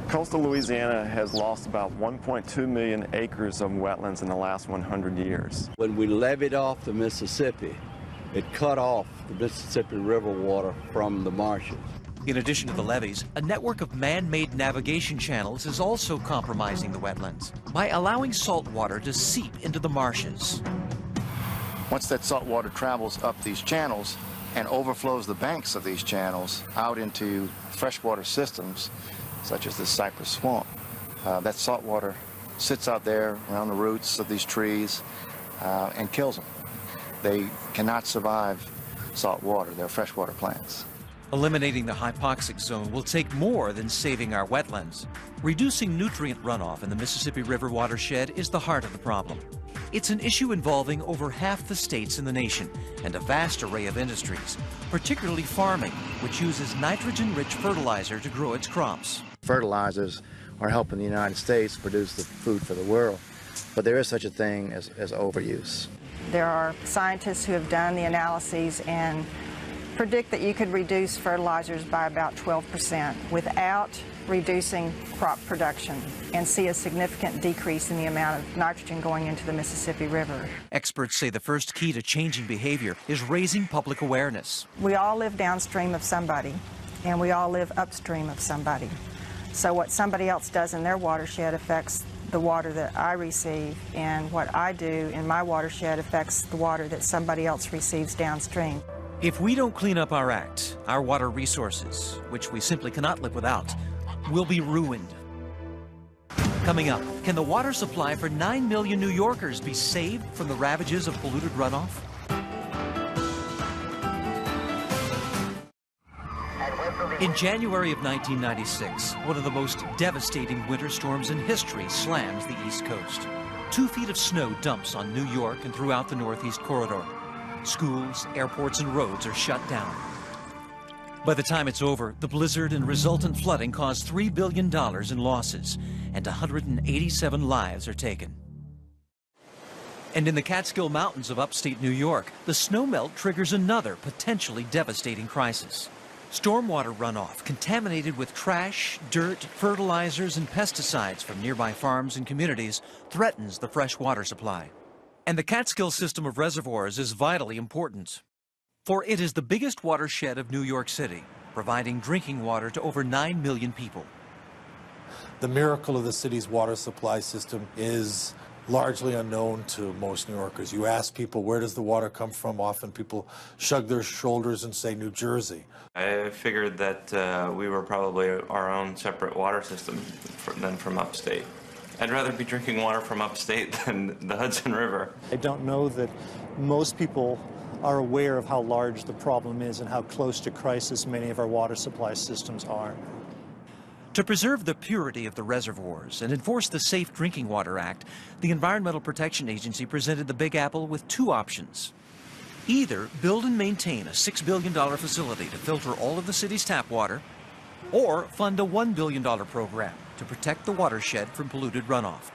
Speaker 4: Coastal Louisiana has lost about 1.2 million acres of wetlands in the last 100 years.
Speaker 3: When we levied off the Mississippi, it cut off the Mississippi River water from the marshes.
Speaker 11: In addition to the levees, a network of man-made navigation channels is also compromising the wetlands by allowing salt water to seep into the marshes.
Speaker 8: Once that salt water travels up these channels and overflows the banks of these channels out into freshwater systems, such as the cypress swamp, that salt water sits out there around the roots of these trees and kills them. They cannot survive salt water. They're freshwater plants.
Speaker 11: Eliminating the hypoxic zone will take more than saving our wetlands. Reducing nutrient runoff in the Mississippi River watershed is the heart of the problem. It's an issue involving over half the states in the nation and a vast array of industries, particularly farming, which uses nitrogen-rich fertilizer to grow its crops.
Speaker 8: Fertilizers are helping the United States produce the food for the world, but there is such a thing as overuse.
Speaker 20: There are scientists who have done the analyses and predict that you could reduce fertilizers by about 12% without reducing crop production and see a significant decrease in the amount of nitrogen going into the Mississippi River.
Speaker 11: Experts say the first key to changing behavior is raising public awareness.
Speaker 20: We all live downstream of somebody, and we all live upstream of somebody. So what somebody else does in their watershed affects the water that I receive, and what I do in my watershed affects the water that somebody else receives downstream.
Speaker 11: If we don't clean up our act, our water resources, which we simply cannot live without, will be ruined. Coming up, can the water supply for 9 million New Yorkers be saved from the ravages of polluted runoff? In January of 1996, one of the most devastating winter storms in history slams the East Coast. 2 feet of snow dumps on New York and throughout the Northeast Corridor. Schools, airports, and roads are shut down. By the time it's over, the blizzard and resultant flooding caused $3 billion in losses, and 187 lives are taken. And in the Catskill Mountains of upstate New York, the snowmelt triggers another potentially devastating crisis. Stormwater runoff, contaminated with trash, dirt, fertilizers, and pesticides from nearby farms and communities, threatens the fresh water supply. And the Catskill system of reservoirs is vitally important, for it is the biggest watershed of New York City, providing drinking water to over 9 million people.
Speaker 6: The miracle of the city's water supply system is largely unknown to most New Yorkers. You ask people, where does the water come from? Often people shrug their shoulders and say New Jersey.
Speaker 7: I figured that we were probably our own separate water system than from upstate. I'd rather be drinking water from upstate than the Hudson River.
Speaker 19: I don't know that most people are aware of how large the problem is and how close to crisis many of our water supply systems are.
Speaker 11: To preserve the purity of the reservoirs and enforce the Safe Drinking Water Act, the Environmental Protection Agency presented the Big Apple with 2 options. Either build and maintain a $6 billion facility to filter all of the city's tap water, or fund a $1 billion program to protect the watershed from polluted runoff.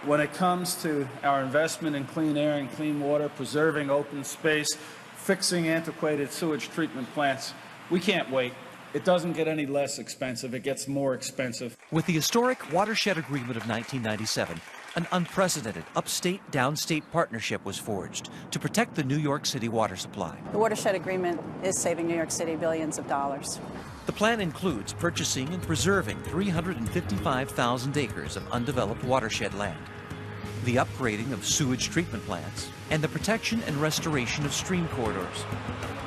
Speaker 9: When it comes to our investment in clean air and clean water, preserving open space, fixing antiquated sewage treatment plants, we can't wait. It doesn't get any less expensive, it gets more expensive.
Speaker 11: With the historic Watershed Agreement of 1997, an unprecedented upstate-downstate partnership was forged to protect the New York City water supply.
Speaker 10: The Watershed Agreement is saving New York City billions of dollars.
Speaker 11: The plan includes purchasing and preserving 355,000 acres of undeveloped watershed land, the upgrading of sewage treatment plants, and the protection and restoration of stream corridors.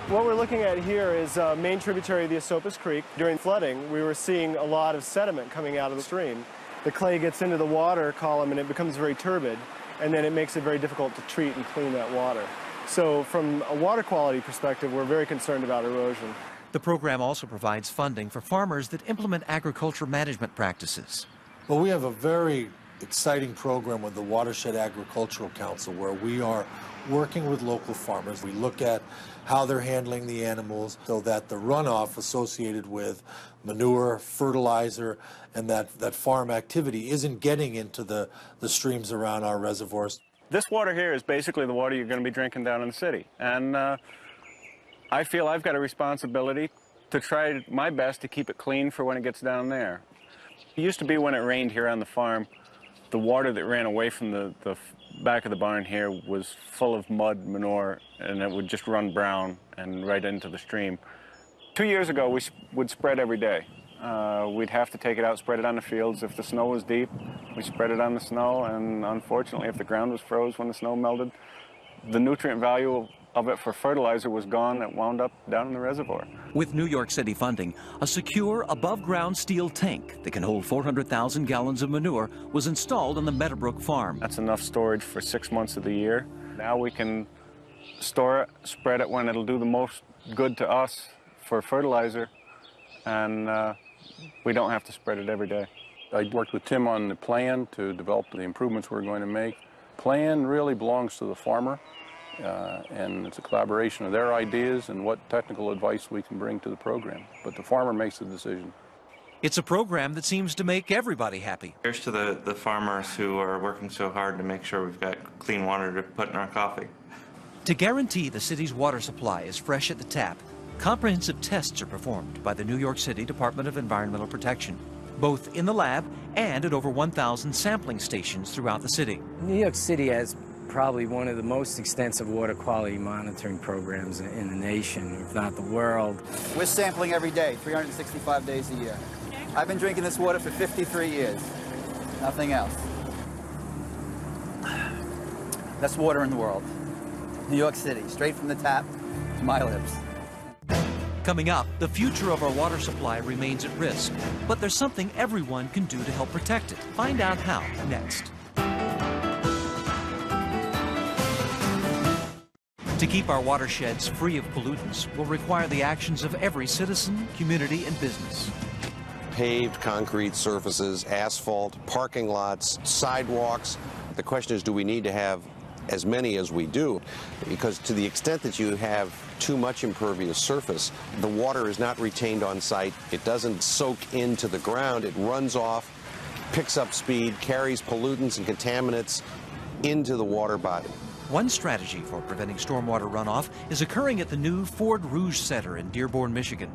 Speaker 10: What we're looking at here is a main tributary of the Esopus Creek. During flooding, we were seeing a lot of sediment coming out of the stream. The clay gets into the water column and it becomes very turbid, and then it makes it very difficult to treat and clean that water. So from a water quality perspective, we're very concerned about erosion.
Speaker 11: The program also provides funding for farmers that implement agriculture management practices.
Speaker 6: Well, we have a very exciting program with the Watershed Agricultural Council where we are working with local farmers. We look at how they're handling the animals so that the runoff associated with manure, fertilizer, and that farm activity isn't getting into the streams around our reservoirs.
Speaker 12: This water here is basically the water you're going to be drinking down in the city. And I feel I've got a responsibility to try my best to keep it clean for when it gets down there. It used to be when it rained here on the farm, the water that ran away from the back of the barn here was full of mud, manure, and it would just run brown and right into the stream. 2 years ago, we would spread every day. We'd have to take it out, spread it on the fields. If the snow was deep, we spread it on the snow, and unfortunately, if the ground was froze when the snow melted, the nutrient value of it for fertilizer was gone. It wound up down in the reservoir.
Speaker 11: With New York City funding, a secure above-ground steel tank that can hold 400,000 gallons of manure was installed on the Meadowbrook farm.
Speaker 12: That's enough storage for 6 months of the year. Now we can store it, spread it when it'll do the most good to us for fertilizer, and we don't have to spread it every day.
Speaker 13: I worked with Tim on the plan to develop the improvements we're going to make. Plan really belongs to the farmer. And it's a collaboration of their ideas and what technical advice we can bring to the program. But the farmer makes the decision.
Speaker 11: It's a program that seems to make everybody happy.
Speaker 7: Here's to the farmers who are working so hard to make sure we've got clean water to put in our coffee.
Speaker 11: To guarantee the city's water supply is fresh at the tap, comprehensive tests are performed by the New York City Department of Environmental Protection, both in the lab and at over 1,000 sampling stations throughout the city.
Speaker 15: New York City has probably one of the most extensive water quality monitoring programs in the nation, if not the world.
Speaker 16: We're sampling every day, 365 days a year. I've been drinking this water for 53 years. Nothing else. Best water in the world. New York City, straight from the tap to my lips.
Speaker 11: Coming up, the future of our water supply remains at risk, but there's something everyone can do to help protect it. Find out how next. To keep our watersheds free of pollutants will require the actions of every citizen, community, and business.
Speaker 22: Paved concrete surfaces, asphalt, parking lots, sidewalks. The question is, do we need to have as many as we do? Because to the extent that you have too much impervious surface, the water is not retained on site. It doesn't soak into the ground. It runs off, picks up speed, carries pollutants and contaminants into the water body.
Speaker 11: One strategy for preventing stormwater runoff is occurring at the new Ford Rouge Center in Dearborn, Michigan.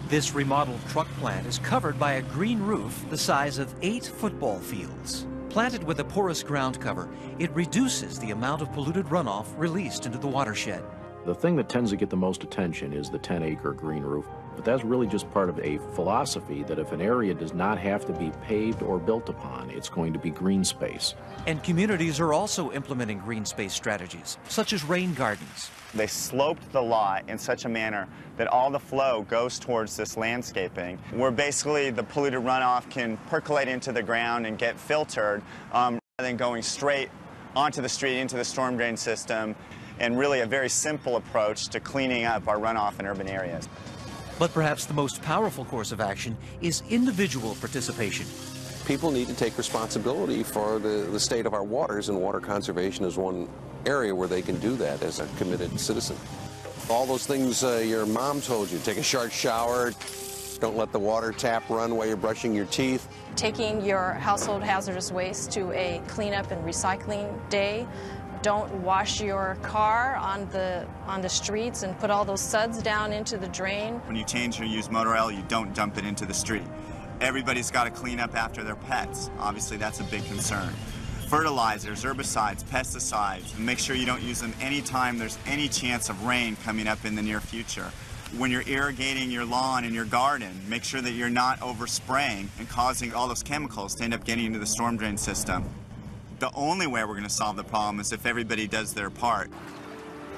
Speaker 11: This remodeled truck plant is covered by a green roof the size of 8 football fields. Planted with a porous ground cover, it reduces the amount of polluted runoff released into the watershed.
Speaker 18: The thing that tends to get the most attention is the 10-acre green roof. But that's really just part of a philosophy that if an area does not have to be paved or built upon, it's going to be green space.
Speaker 11: And communities are also implementing green space strategies, such as rain gardens.
Speaker 23: They sloped the lot in such a manner that all the flow goes towards this landscaping, where basically the polluted runoff can percolate into the ground and get filtered rather than going straight onto the street, into the storm drain system, and really a very simple approach to cleaning up our runoff in urban areas.
Speaker 11: But perhaps the most powerful course of action is individual participation.
Speaker 22: People need to take responsibility for the state of our waters, and water conservation is one area where they can do that as a committed citizen. All those things your mom told you, take a short shower, don't let the water tap run while you're brushing your teeth.
Speaker 17: Taking your household hazardous waste to a cleanup and recycling day. Don't wash your car on the streets and put all those suds down into the drain.
Speaker 23: When you change or use motor oil, you don't dump it into the street. Everybody's got to clean up after their pets. Obviously, that's a big concern. Fertilizers, herbicides, pesticides, and make sure you don't use them anytime there's any chance of rain coming up in the near future. when you're irrigating your lawn and your garden, make sure that you're not overspraying and causing all those chemicals to end up getting into the storm drain system. The only way we're going to solve the problem is if everybody does their part.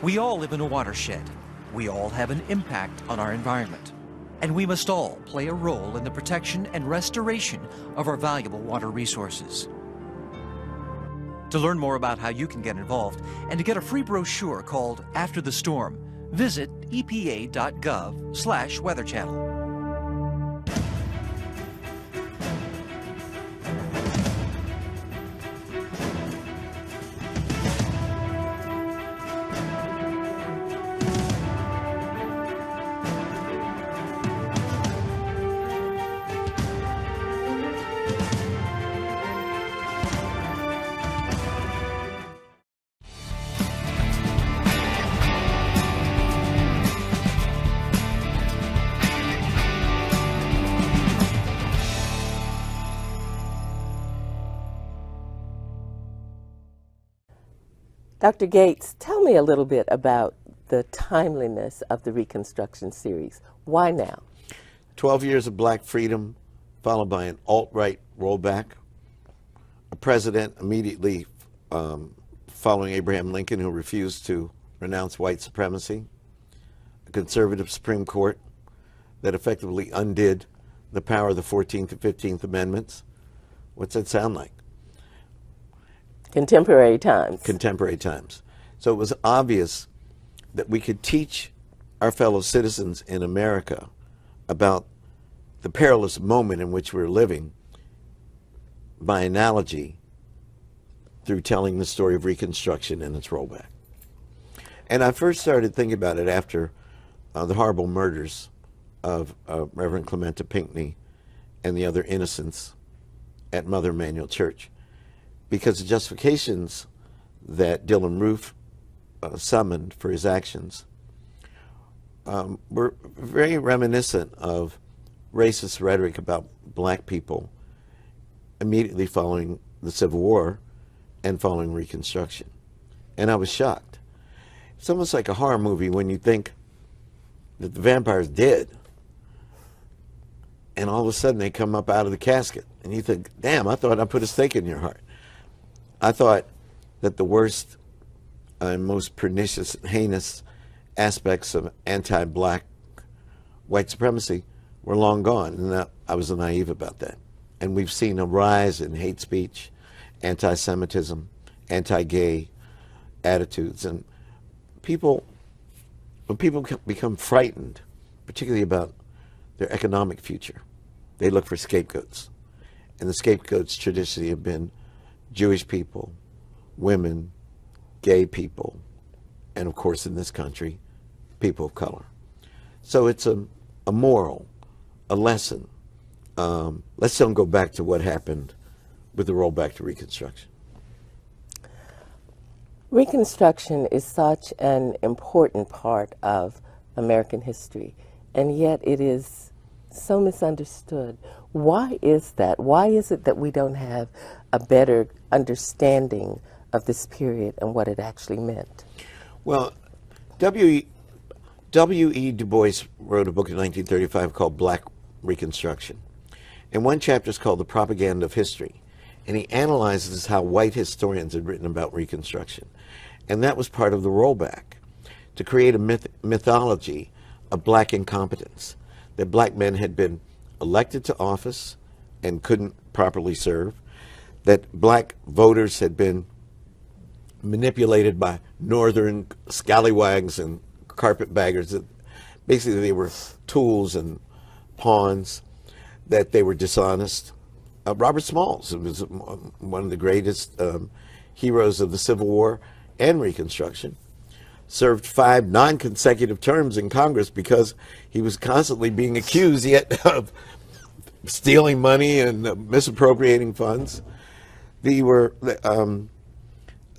Speaker 11: We all live in a watershed. We all have an impact on our environment. And we must all play a role in the protection and restoration of our valuable water resources. To learn more about how you can get involved and to get a free brochure called After the Storm, visit epa.gov/Weather Channel.
Speaker 1: Dr. Gates, tell me a little bit about the timeliness of the Reconstruction series. Why now?
Speaker 22: 12 years of black freedom, followed by an alt-right rollback. A president immediately following Abraham Lincoln who refused to renounce white supremacy. A conservative Supreme Court that effectively undid the power of the 14th and 15th Amendments. What's that sound like?
Speaker 1: Contemporary times.
Speaker 22: Contemporary times. So it was obvious that we could teach our fellow citizens in America about the perilous moment in which we're living by analogy through telling the story of Reconstruction and its rollback. And I first started thinking about it after the horrible murders of Reverend Clementa Pinckney and the other innocents at Mother Emanuel Church, because the justifications that Dylann Roof summoned for his actions were very reminiscent of racist rhetoric about black people immediately following the Civil War and following Reconstruction. And I was shocked. It's almost like a horror movie when you think that the vampire's dead and all of a sudden they come up out of the casket and you think, damn, I thought I put a stake in your heart. I thought that the worst and most pernicious and heinous aspects of anti-black white supremacy were long gone, and I was naive about that. And we've seen a rise in hate speech, anti-Semitism, anti-gay attitudes, and when people become frightened, particularly about their economic future, they look for scapegoats. And the scapegoats traditionally have been Jewish people, women, gay people, and of course in this country, people of color. So it's a moral, a lesson. Let's don't go back to what happened with the rollback to Reconstruction.
Speaker 1: Reconstruction is such an important part of American history, and yet it is so misunderstood. Why is that? Why is it that we don't have a better understanding of this period and what it actually meant?
Speaker 22: Well, W.E. Du Bois wrote a book in 1935 called Black Reconstruction. And one chapter is called The Propaganda of History. And he analyzes how white historians had written about Reconstruction. And that was part of the rollback, to create a mythology of black incompetence, that black men had been elected to office and couldn't properly serve, that black voters had been manipulated by northern scallywags and carpetbaggers, that basically they were tools and pawns, that they were dishonest. Robert Smalls, who was one of the greatest heroes of the Civil War and Reconstruction, served 5 non-consecutive terms in Congress because he was constantly being accused yet of stealing money and misappropriating funds. There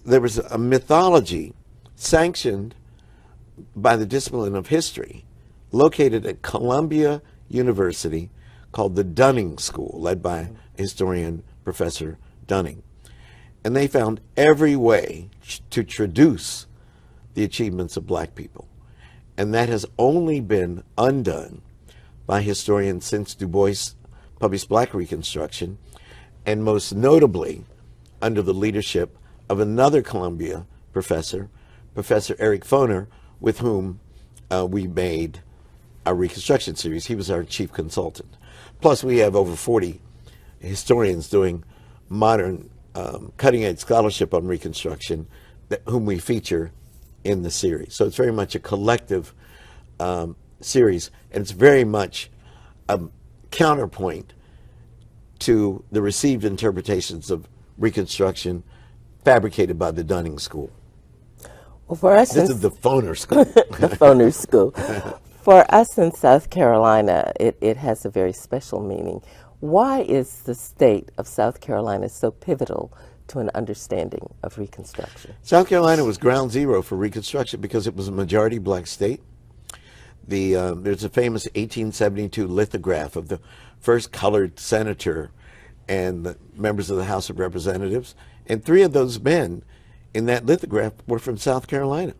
Speaker 22: was a mythology sanctioned by the discipline of history located at Columbia University called the Dunning School, led by historian Professor Dunning. And they found every way to traduce the achievements of black people. And that has only been undone by historians since Du Bois published Black Reconstruction, and most notably under the leadership of another Columbia professor, Professor Eric Foner, with whom we made our Reconstruction series. He was our chief consultant. Plus, we have over 40 historians doing modern, cutting-edge scholarship on Reconstruction, whom we feature in the series. So it's very much a collective series, and it's very much a counterpoint to the received interpretations of Reconstruction fabricated by the Dunning School.
Speaker 1: Well, for us,
Speaker 22: this is the Foner School.
Speaker 1: The Foner School. For us in South Carolina, it has a very special meaning. Why is the state of South Carolina so pivotal to an understanding of Reconstruction?
Speaker 22: South Carolina was ground zero for Reconstruction because it was a majority black state. There's a famous 1872 lithograph of the first colored senator and the members of the House of Representatives, and 3 of those men in that lithograph were from South Carolina.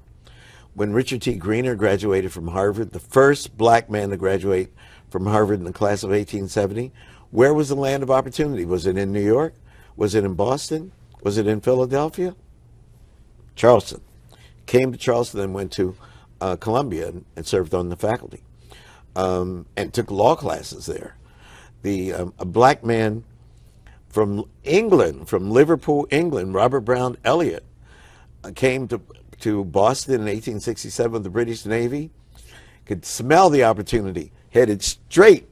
Speaker 22: When Richard T. Greener graduated from Harvard, the first black man to graduate from Harvard in the class of 1870, where was the land of opportunity? Was it in New York? Was it in Boston? Was it in Philadelphia? Charleston. Came to Charleston and went to Columbia and served on the faculty and took law classes there. A black man from England, from Liverpool, England, Robert Brown Elliott, came to Boston in 1867 with the British Navy, could smell the opportunity, headed straight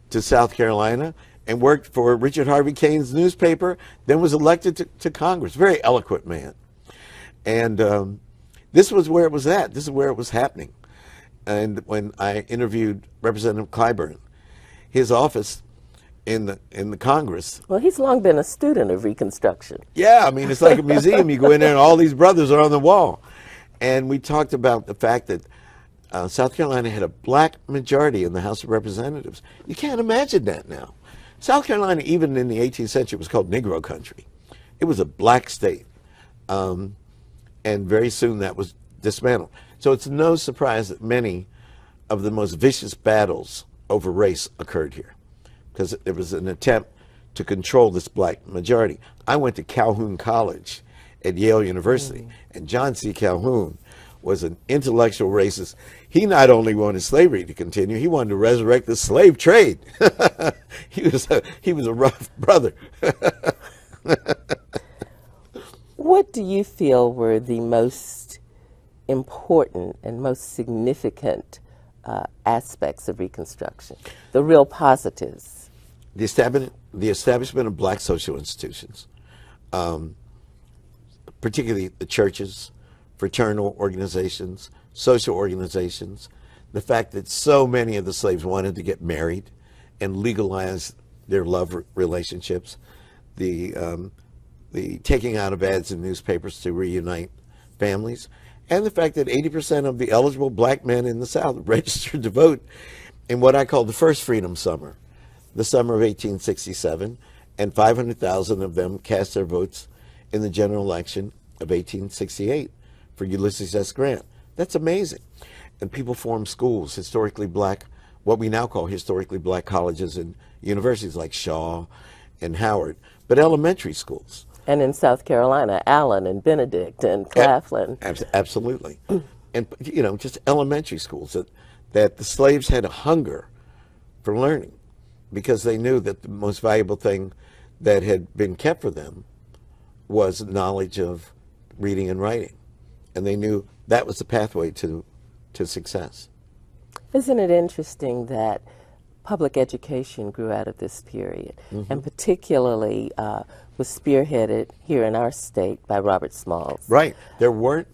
Speaker 22: to South Carolina and worked for Richard Harvey Kane's newspaper, then was elected to Congress. Very eloquent man. And this was where it was at. This is where it was happening. And when I interviewed Representative Clyburn, his office in the Congress.
Speaker 1: Well, he's long been a student of Reconstruction.
Speaker 22: Yeah, I mean, it's like a museum. You go in there and all these brothers are on the wall. And we talked about the fact that South Carolina had a black majority in the House of Representatives. You can't imagine that now. South Carolina, even in the 18th century, was called Negro country. It was a black state. And very soon that was dismantled. So it's no surprise that many of the most vicious battles over race occurred here, because there was an attempt to control this black majority. I went to Calhoun College at Yale University, and John C. Calhoun was an intellectual racist. He not only wanted slavery to continue, he wanted to resurrect the slave trade. He was a rough brother.
Speaker 1: What do you feel were the most important and most significant aspects of Reconstruction, the real positives?
Speaker 22: The establishment of black social institutions, particularly the churches, fraternal organizations, social organizations, the fact that so many of the slaves wanted to get married and legalize their love relationships, the taking out of ads in newspapers to reunite families, and the fact that 80% of the eligible black men in the South registered to vote in what I call the first Freedom Summer, the summer of 1867, and 500,000 of them cast their votes in the general election of 1868 for Ulysses S. Grant. That's amazing. And people formed schools, historically black, what we now call historically black colleges and universities like Shaw and Howard, but elementary schools.
Speaker 1: And in South Carolina, Allen and Benedict and Claflin.
Speaker 22: Absolutely. And, you know, just elementary schools that the slaves had a hunger for learning, because they knew that the most valuable thing that had been kept for them was knowledge of reading and writing. And they knew that was the pathway to success.
Speaker 1: Isn't it interesting that public education grew out of this period, and particularly was spearheaded here in our state by Robert Smalls?
Speaker 22: Right. There weren't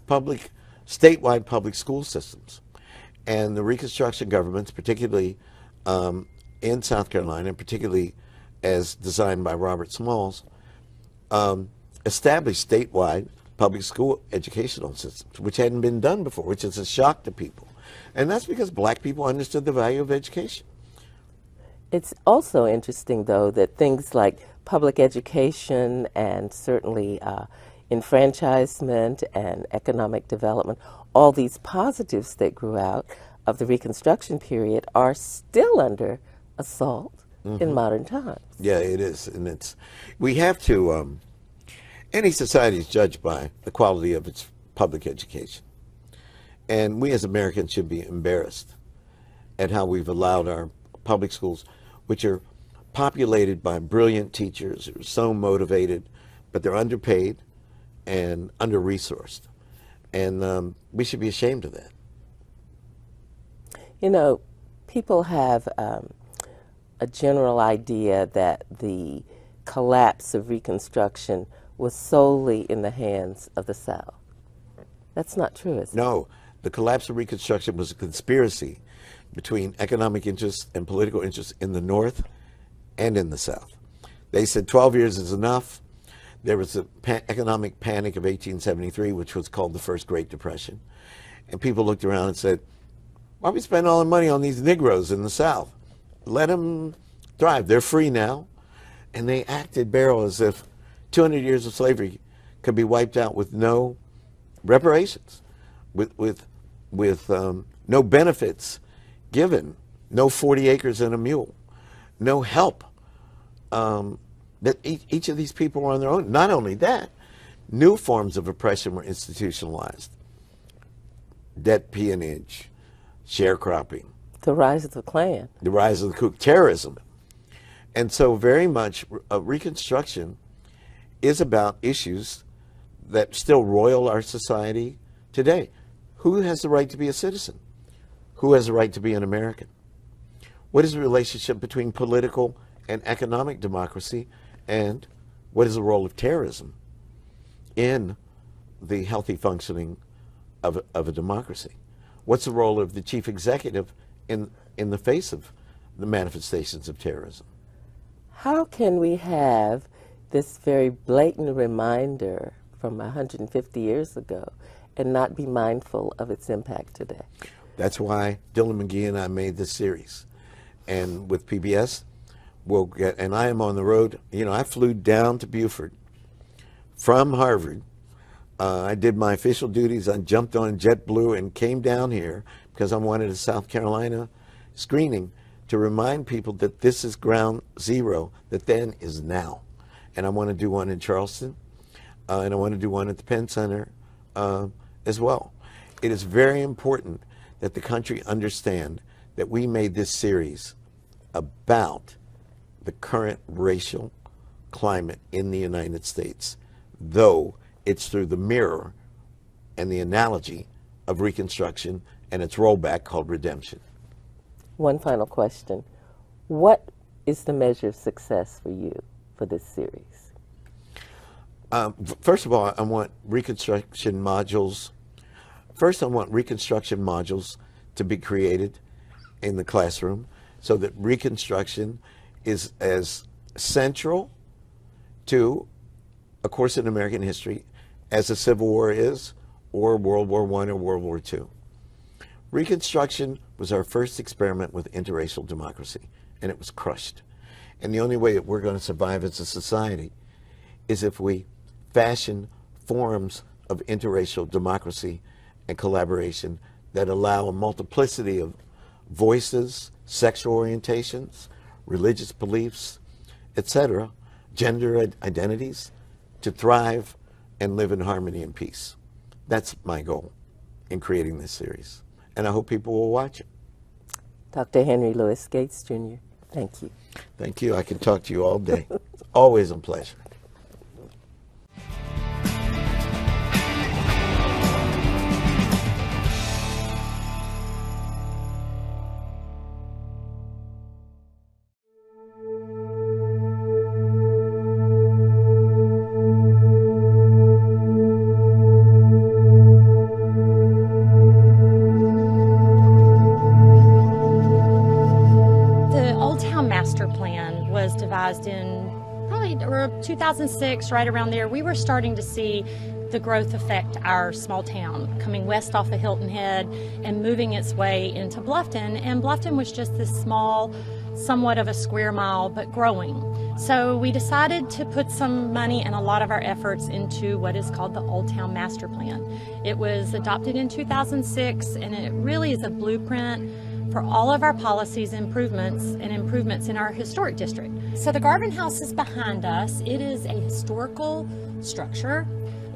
Speaker 22: statewide public school systems. And the Reconstruction governments, particularly in South Carolina, and particularly as designed by Robert Smalls, established statewide public school educational systems, which hadn't been done before, which is a shock to people. And that's because black people understood the value of education.
Speaker 1: It's also interesting, though, that things like public education and certainly enfranchisement and economic development all these positives that grew out of the Reconstruction period are still under assault in modern times.
Speaker 2: Yeah, it is. And we have to, any society is judged by the quality of its public education. And we as Americans should be embarrassed at how we've allowed our public schools, which are populated by brilliant teachers who are so motivated, but they're underpaid and under-resourced. And we should be ashamed of that.
Speaker 1: You know, people have a general idea that the collapse of Reconstruction was solely in the hands of the South. That's not true, is it?
Speaker 2: No, the collapse of Reconstruction was a conspiracy between economic interests and political interests in the North and in the South. They said 12 years is enough. There was the economic panic of 1873, which was called the First Great Depression. And people looked around and said, why we spend all the money on these Negroes in the South? Let them thrive. They're free now. And they acted barrel as if 200 years of slavery could be wiped out with no reparations, with no benefits given, no 40 acres and a mule, no help. That each of these people were on their own. Not only that, new forms of oppression were institutionalized. Debt peonage, sharecropping.
Speaker 1: The rise of the Klan.
Speaker 2: The rise of the coup, terrorism. And so very much Reconstruction is about issues that still roil our society today. Who has the right to be a citizen? Who has the right to be an American? What is the relationship between political and economic democracy? And what is the role of terrorism in the healthy functioning of a democracy? What's the role of the chief executive in the face of the manifestations of terrorism?
Speaker 1: How can we have this very blatant reminder from 150 years ago and not be mindful of its impact today?
Speaker 2: That's why Dylan McGee and I made this series. And with PBS, we'll get, and I am on the road. You know, I flew down to Beaufort from Harvard. I did my official duties. I jumped on JetBlue and came down here because I wanted a South Carolina screening to remind people that this is ground zero, that then is now. And I want to do one in Charleston, and I want to do one at the Penn Center as well. It is very important that the country understand that we made this series about the current racial climate in the United States, though it's through the mirror and the analogy of Reconstruction and its rollback called redemption.
Speaker 1: One final question. What is the measure of success for you for this series?
Speaker 2: First of all, I want Reconstruction modules. First, I want Reconstruction modules to be created in the classroom so that Reconstruction is as central to a course in American history as the Civil War is, or World War I or World War II. Reconstruction was our first experiment with interracial democracy, and it was crushed. And the only way that we're going to survive as a society is if we fashion forms of interracial democracy and collaboration that allow a multiplicity of voices, sexual orientations, religious beliefs, etc., gender identities, to thrive and live in harmony and peace. That's my goal in creating this series. And I hope people will watch it.
Speaker 1: Dr. Henry Louis Gates, Jr., thank you.
Speaker 2: Thank you. I can talk to you all day. It's always a pleasure.
Speaker 5: In probably 2006, right around there, we were starting to see the growth affect our small town, coming west off of Hilton Head and moving its way into Bluffton. And Bluffton was just this small somewhat of a square mile, but growing. So we decided to put some money and a lot of our efforts into what is called the Old Town Master Plan. It was adopted in 2006, and it really is a blueprint for all of our policies, improvements in our historic district. So the Garvin House is behind us. It is a historical structure.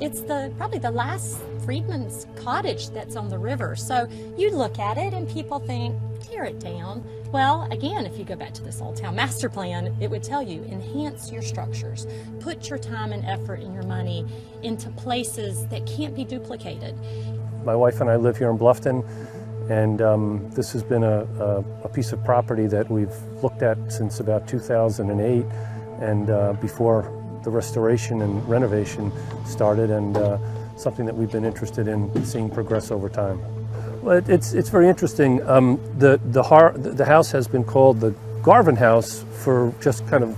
Speaker 5: It's probably the last freedman's cottage that's on the river. So you look at it and people think, tear it down. Well, again, if you go back to this Old Town Master Plan, it would tell you, enhance your structures. Put your time and effort and your money into places that can't be duplicated.
Speaker 4: My wife and I live here in Bluffton, and this has been a piece of property that we've looked at since about 2008, and before the restoration and renovation started, and something that we've been interested in seeing progress over time. Well, it's very interesting. The house has been called the Garvin House for just kind of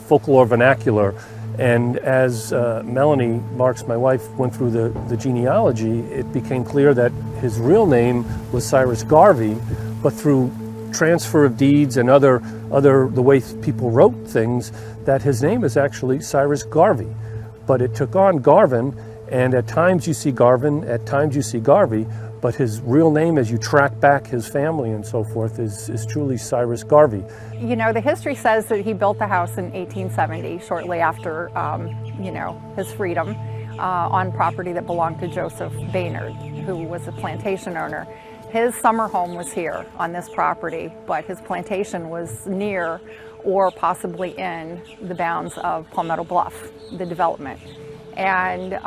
Speaker 4: folklore vernacular, and as Melanie Marks, my wife, went through the genealogy, it became clear that his real name was Cyrus Garvey, but through transfer of deeds and the way people wrote things, that his name is actually Cyrus Garvey. But it took on Garvin, and at times you see Garvin, at times you see Garvey, but his real name, as you track back his family and so forth, is truly Cyrus Garvey.
Speaker 14: You know, the history says that he built the house in 1870, shortly after, you know, his freedom, on property that belonged to Joseph Baynard, who was a plantation owner. His summer home was here on this property, but his plantation was near or possibly in the bounds of Palmetto Bluff, the development. And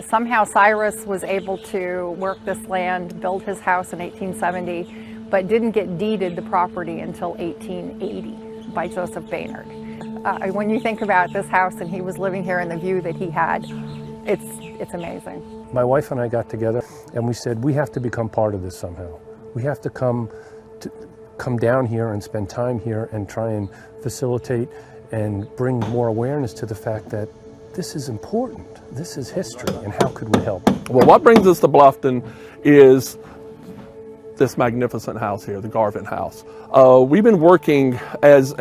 Speaker 14: somehow Cyrus was able to work this land, build his house in 1870, but didn't get deeded the property until 1880 by Joseph Baynard. When you think about this house and he was living here and the view that he had, it's amazing.
Speaker 4: My wife and I got together and we said, we have to become part of this somehow. We have to come down here and spend time here and try and facilitate and bring more awareness to the fact that this is important. This is history, and how could we help?
Speaker 21: Well, what brings us to Bluffton is this magnificent house here, the Garvin House. We've been working as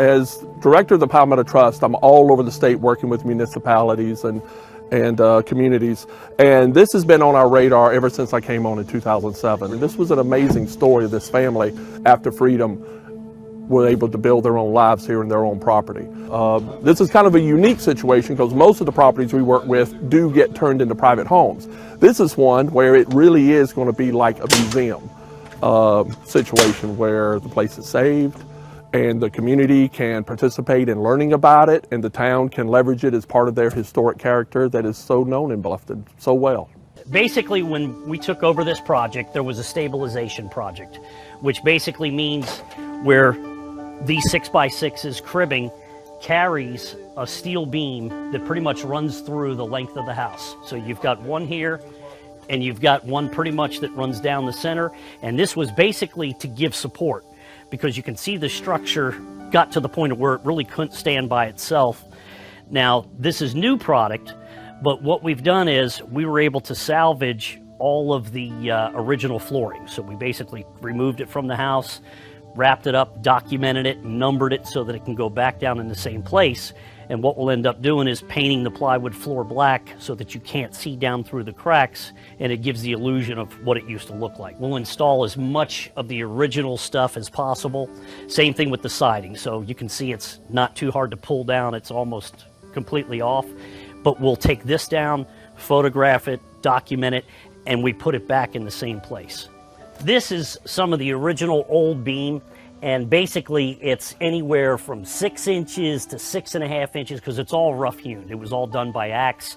Speaker 21: director of the Palmetto Trust. I'm all over the state working with municipalities and communities, and this has been on our radar ever since I came on in 2007. And this was an amazing story of this family after freedom were able to build their own lives here in their own property. This is kind of a unique situation because most of the properties we work with do get turned into private homes. This is one where it really is going to be like a museum situation where the place is saved and the community can participate in learning about it, and the town can leverage it as part of their historic character that is so known in Bluffton so well.
Speaker 24: Basically, when we took over this project, there was a stabilization project, which basically means where these 6x6s cribbing carries a steel beam that pretty much runs through the length of the house. So you've got one here, and you've got one pretty much that runs down the center, and this was basically to give support, because you can see the structure got to the point of where it really couldn't stand by itself. Now, this is new product, but what we've done is we were able to salvage all of the original flooring. So we basically removed it from the house, wrapped it up, documented it, numbered it so that it can go back down in the same place. And what we'll end up doing is painting the plywood floor black so that you can't see down through the cracks, and it gives the illusion of what it used to look like. We'll install as much of the original stuff as possible. Same thing with the siding. So you can see it's not too hard to pull down. It's almost completely off. But we'll take this down, photograph it, document it, and we put it back in the same place. This is some of the original old beam. And basically, it's anywhere from 6 inches to 6.5 inches because it's all rough hewn. It was all done by axe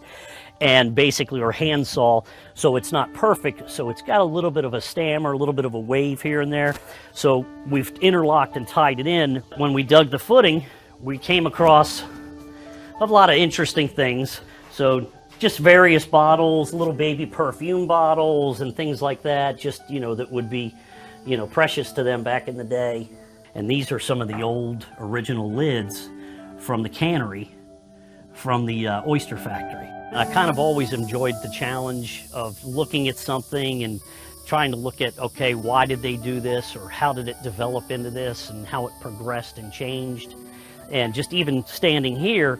Speaker 24: and basically, or hand saw. So it's not perfect. So it's got a little bit of a stam or a little bit of a wave here and there. So we've interlocked and tied it in. When we dug the footing, we came across a lot of interesting things. So just various bottles, little baby perfume bottles and things like that, just, you know, that would be, you know, precious to them back in the day. And these are some of the old original lids from the cannery, from the oyster factory. I kind of always enjoyed the challenge of looking at something and trying to look at, okay, why did they do this, or how did it develop into this, and how it progressed and changed. And just even standing here,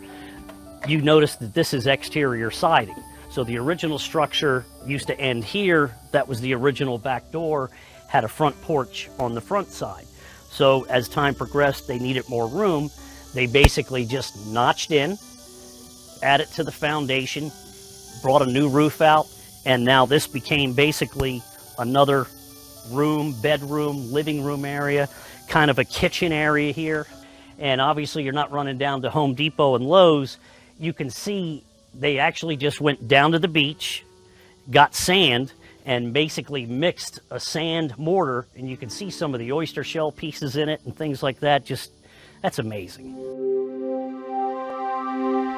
Speaker 24: you notice that this is exterior siding. So the original structure used to end here. That was the original back door, had a front porch on the front side. So as time progressed, they needed more room. They basically just notched in, added to the foundation, brought a new roof out, and now this became basically another room, bedroom, living room area, kind of a kitchen area here. And obviously you're not running down to Home Depot and Lowe's. You can see they actually just went down to the beach, got sand, and basically mixed a sand mortar, and you can see some of the oyster shell pieces in it and things like that. Just, that's amazing.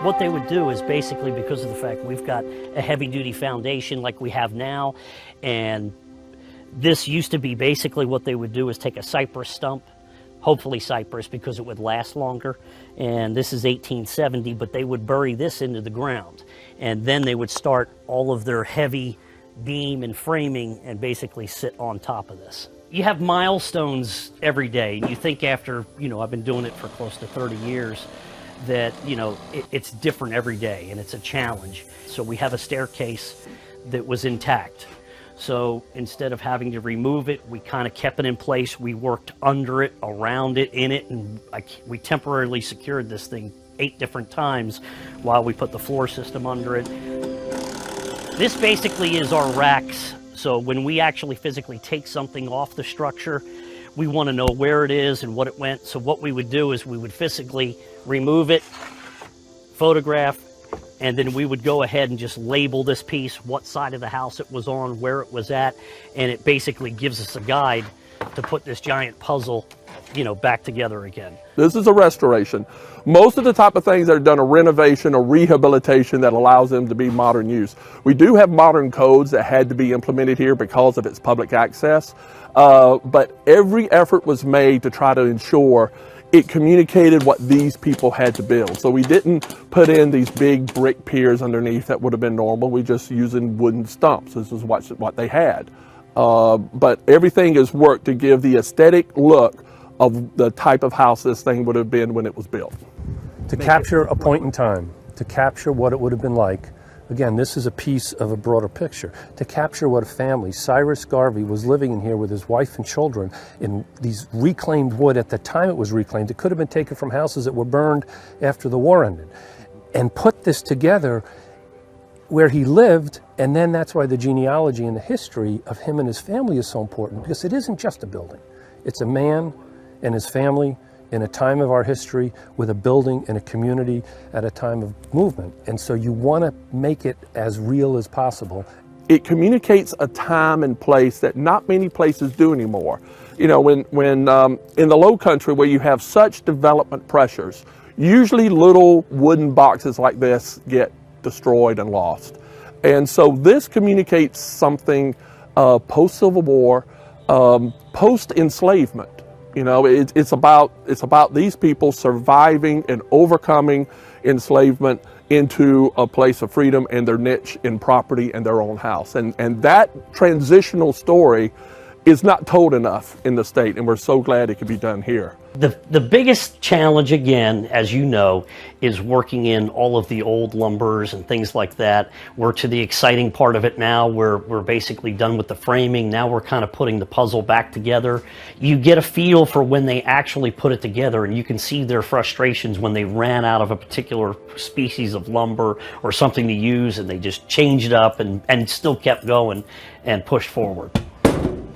Speaker 24: What they would do is basically, because of the fact we've got a heavy-duty foundation like we have now, and this used to be basically what they would do is take a cypress stump, hopefully cypress because it would last longer, and this is 1870, but they would bury this into the ground, and then they would start all of their heavy beam and framing and basically sit on top of this. You have milestones every day. You think after, I've been doing it for close to 30 years, that, it's different every day and it's a challenge. So we have a staircase that was intact. So instead of having to remove it, we kind of kept it in place. We worked under it, around it, in it, and we temporarily secured this thing 8 different times while we put the floor system under it. This basically is our racks. So when we actually physically take something off the structure, we want to know where it is and what it went. So what we would do is we would physically remove it, photograph, and then we would go ahead and just label this piece, what side of the house it was on, where it was at, and it basically gives us a guide to put this giant puzzle, back together again.
Speaker 21: This is a restoration. Most of the type of things that are done a renovation or rehabilitation that allows them to be modern use. We do have modern codes that had to be implemented here because of its public access, but every effort was made to try to ensure it communicated what these people had to build. So we didn't put in these big brick piers underneath that would have been normal. We just using wooden stumps. This is what they had. But everything is worked to give the aesthetic look of the type of house this thing would have been when it was built.
Speaker 4: To capture a point in time, to capture what it would have been like. Again, this is a piece of a broader picture. To capture what a family, Cyrus Garvey was living in here with his wife and children in these reclaimed wood. At the time it was reclaimed, it could have been taken from houses that were burned after the war ended. And put this together where he lived, and then that's why the genealogy and the history of him and his family is so important, because it isn't just a building. It's a man and his family in a time of our history with a building and a community at a time of movement. And so you want to make it as real as possible.
Speaker 21: It communicates a time and place that not many places do anymore. When in the Low Country where you have such development pressures, usually little wooden boxes like this get destroyed and lost. And so this communicates something post-Civil War, post-enslavement. It's about these people surviving and overcoming enslavement into a place of freedom and their niche in property and their own house. And that transitional story is not told enough in the state, and we're so glad it could be done here.
Speaker 24: The biggest challenge, again, as you know, is working in all of the old lumbers and things like that. We're to the exciting part of it now. We're basically done with the framing. Now we're kind of putting the puzzle back together. You get a feel for when they actually put it together, and you can see their frustrations when they ran out of a particular species of lumber or something to use, and they just changed up and still kept going and pushed forward.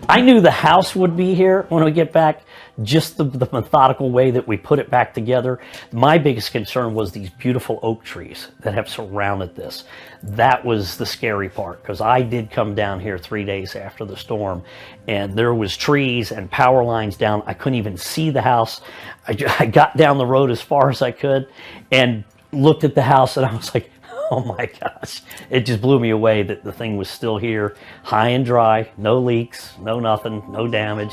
Speaker 24: I knew the house would be here when we get back, just the methodical way that we put it back together. My biggest concern was these beautiful oak trees that have surrounded this. That was the scary part, because I did come down here 3 days after the storm, and there was trees and power lines down. I couldn't even see the house. I got down the road as far as I could and looked at the house, and I was like, oh my gosh, it just blew me away that the thing was still here, high and dry, no leaks, no nothing, no damage.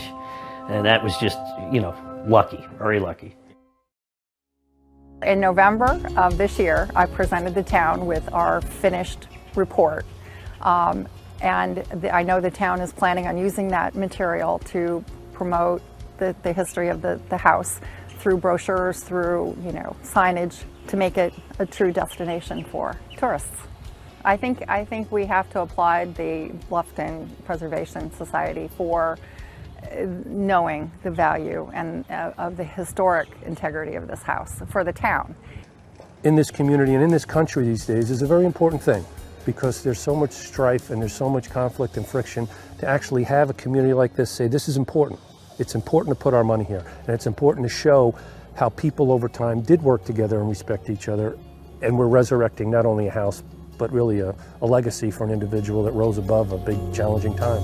Speaker 24: And that was just, lucky, very lucky.
Speaker 14: In November of this year, I presented the town with our finished report. And I know the town is planning on using that material to promote the history of the house through brochures, through signage, to make it a true destination for tourists. I think we have to applaud the Bluffton Preservation Society for knowing the value and of the historic integrity of this house for the town.
Speaker 4: In this community and in this country these days is a very important thing, because there's so much strife and there's so much conflict and friction. To actually have a community like this say, this is important. It's important to put our money here, and it's important to show how people over time did work together and respect each other, and we're resurrecting not only a house, but really a legacy for an individual that rose above a big, challenging time.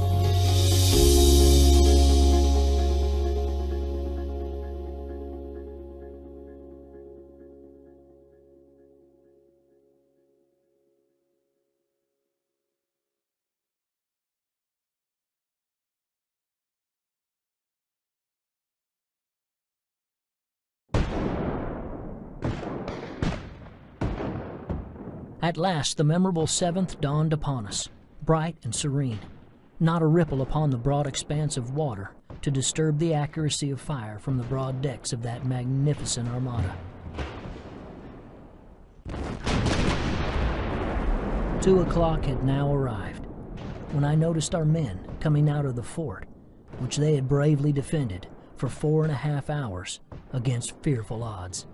Speaker 3: At last, the memorable 7th dawned upon us, bright and serene. Not a ripple upon the broad expanse of water to disturb the accuracy of fire from the broad decks of that magnificent armada. 2 o'clock had now arrived, when I noticed our men coming out of the fort, which they had bravely defended for 4.5 hours against fearful odds.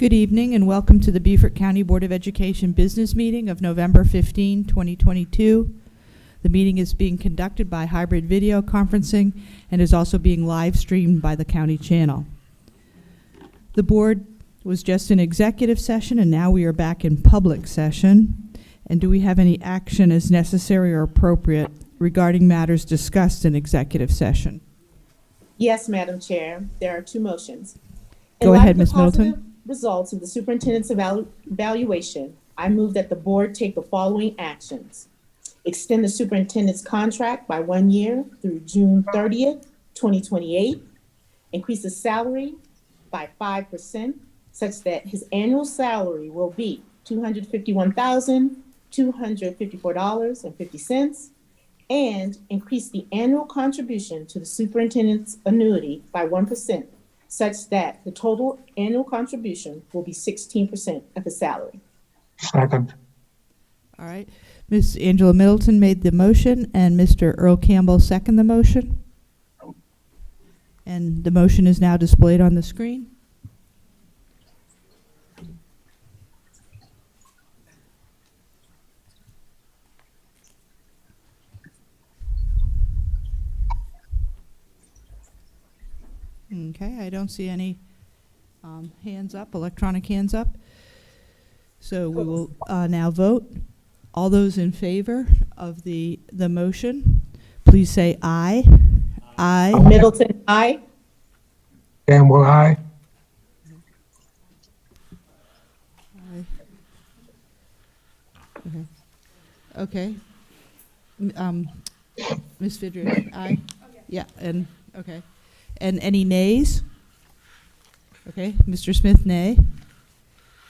Speaker 8: Good evening and welcome to the Beaufort County Board of Education business meeting of November 15, 2022. The meeting is being conducted by hybrid video conferencing and is also being live streamed by the county channel. The board was just in executive session and now we are back in public session. And do we have any action as necessary or appropriate regarding matters discussed in executive session?
Speaker 9: Yes, Madam Chair. There are two motions.
Speaker 8: Go ahead, Ms. Middleton.
Speaker 9: Results of the superintendent's evaluation, I move that the board take the following actions. Extend the superintendent's contract by 1 year through June 30th, 2028. Increase the salary by 5% such that his annual salary will be $251,254.50, and increase the annual contribution to the superintendent's annuity by 1%, such that the total annual contribution will be 16% of his salary.
Speaker 19: Second.
Speaker 8: All right. Ms. Angela Middleton made the motion and Mr. Earl Campbell seconded the motion. And the motion is now displayed on the screen. Okay, I don't see any hands up, electronic hands up. So we will now vote. All those in favor of the motion, please say aye. Aye.
Speaker 9: Middleton, aye.
Speaker 19: Campbell, aye.
Speaker 8: Okay. Ms. Fidrich, aye. Yeah, and okay. And any nays? Okay, Mr. Smith, nay.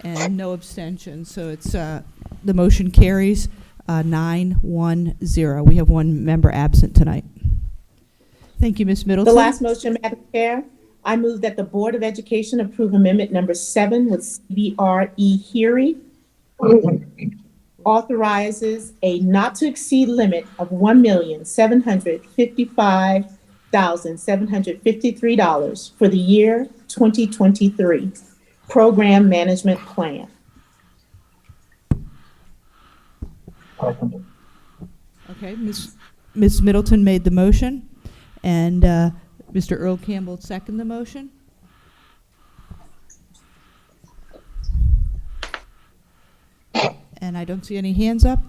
Speaker 8: And no abstentions. So it's the motion carries 9-1-0. We have one member absent tonight. Thank you, Ms. Middleton.
Speaker 9: The last motion, Madam Chair, I move that the Board of Education approve amendment number 7 with CBRE Heary. Authorizes a not to exceed limit of $1,755,753 for the year 2023 program management plan.
Speaker 8: Okay, Ms. Middleton made the motion, and Mr. Earl Campbell seconded the motion. And I don't see any hands up.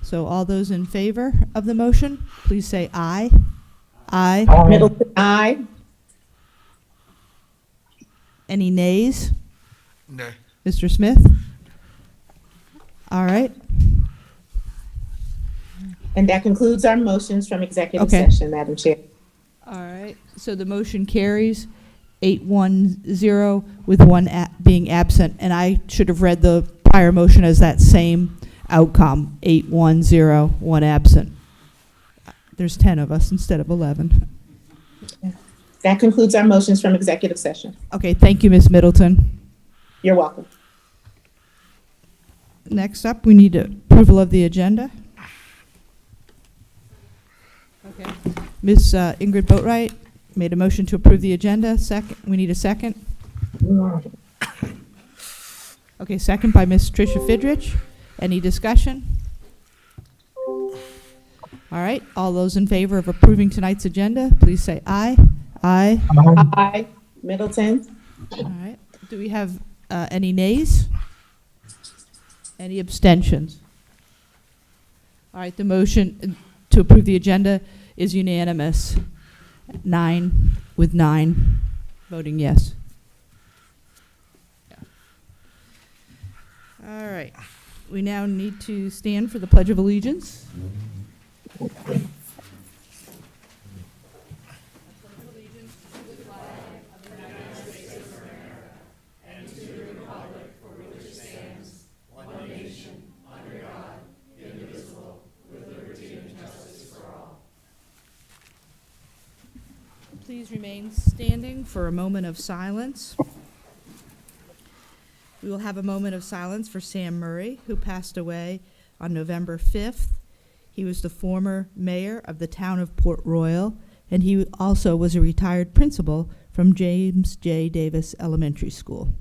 Speaker 8: So all those in favor of the motion, please say aye. Aye.
Speaker 9: Middleton, aye.
Speaker 8: Any nays?
Speaker 19: No.
Speaker 8: Mr. Smith? All right.
Speaker 9: And that concludes our motions from executive session, Madam Chair.
Speaker 8: All right. So the motion carries 8-1-0 with one being absent. And I should have read the prior motion as that same outcome, 8-1-0, one absent. There's 10 of us instead of 11.
Speaker 9: That concludes our motions from executive session.
Speaker 8: Okay, thank you, Ms. Middleton.
Speaker 9: You're welcome.
Speaker 8: Next up, we need approval of the agenda. Okay. Ms. Ingrid Boatwright made a motion to approve the agenda. Second, we need a second. Okay, second by Ms. Tricia Fidrich. Any discussion? All right, all those in favor of approving tonight's agenda, please say aye. Aye.
Speaker 9: Aye. Middleton.
Speaker 8: All right, do we have any nays? Any abstentions? All right, the motion to approve the agenda is unanimous. 9 voting yes. All right, we now need to stand for the Pledge of Allegiance. Please remain standing for a moment of silence. We will have a moment of silence for Sam Murray, who passed away on November 5th. He was the former mayor of the town of Port Royal, and he also was a retired principal from James J. Davis Elementary School.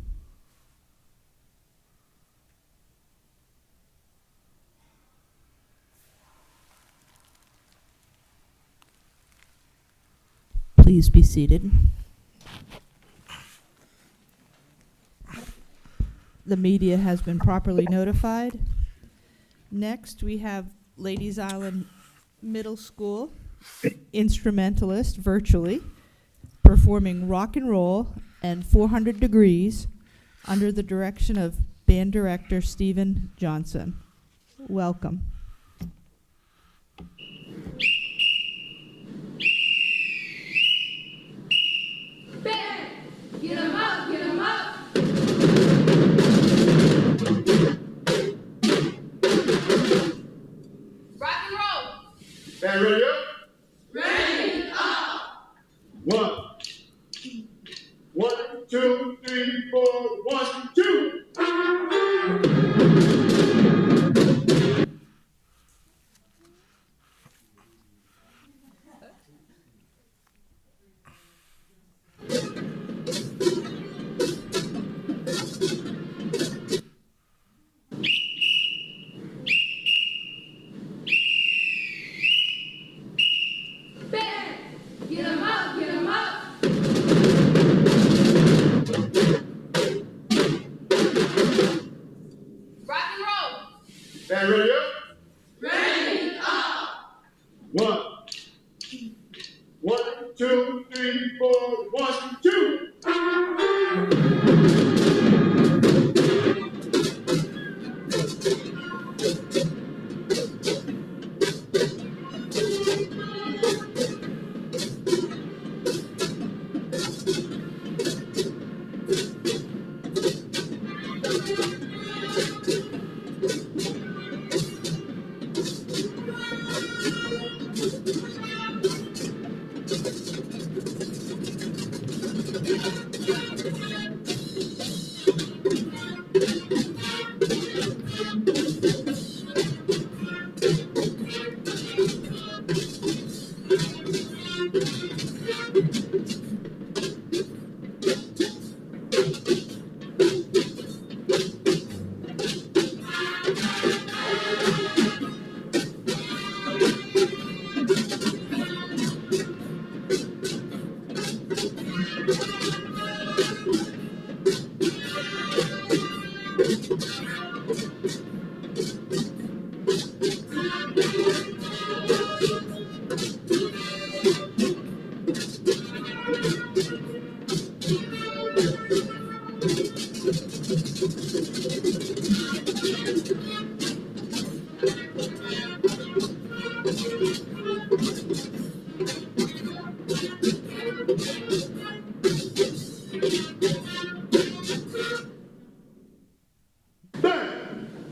Speaker 8: please be seated. The media has been properly notified. Next, we have Ladies Island Middle School instrumentalist virtually performing Rock and Roll and 400 Degrees under the direction of band director Stephen Johnson. Welcome.
Speaker 6: Band, get 'em up, get 'em up. Rock and roll.
Speaker 10: Band ready up?
Speaker 6: Ready up.
Speaker 10: 1, 2, 3, 4, 1, 2.
Speaker 6: Band, get 'em up, get 'em up. Rock and roll.
Speaker 10: Band ready up?
Speaker 6: Ready up.
Speaker 10: 1, 2, 3, 4, 1, 2.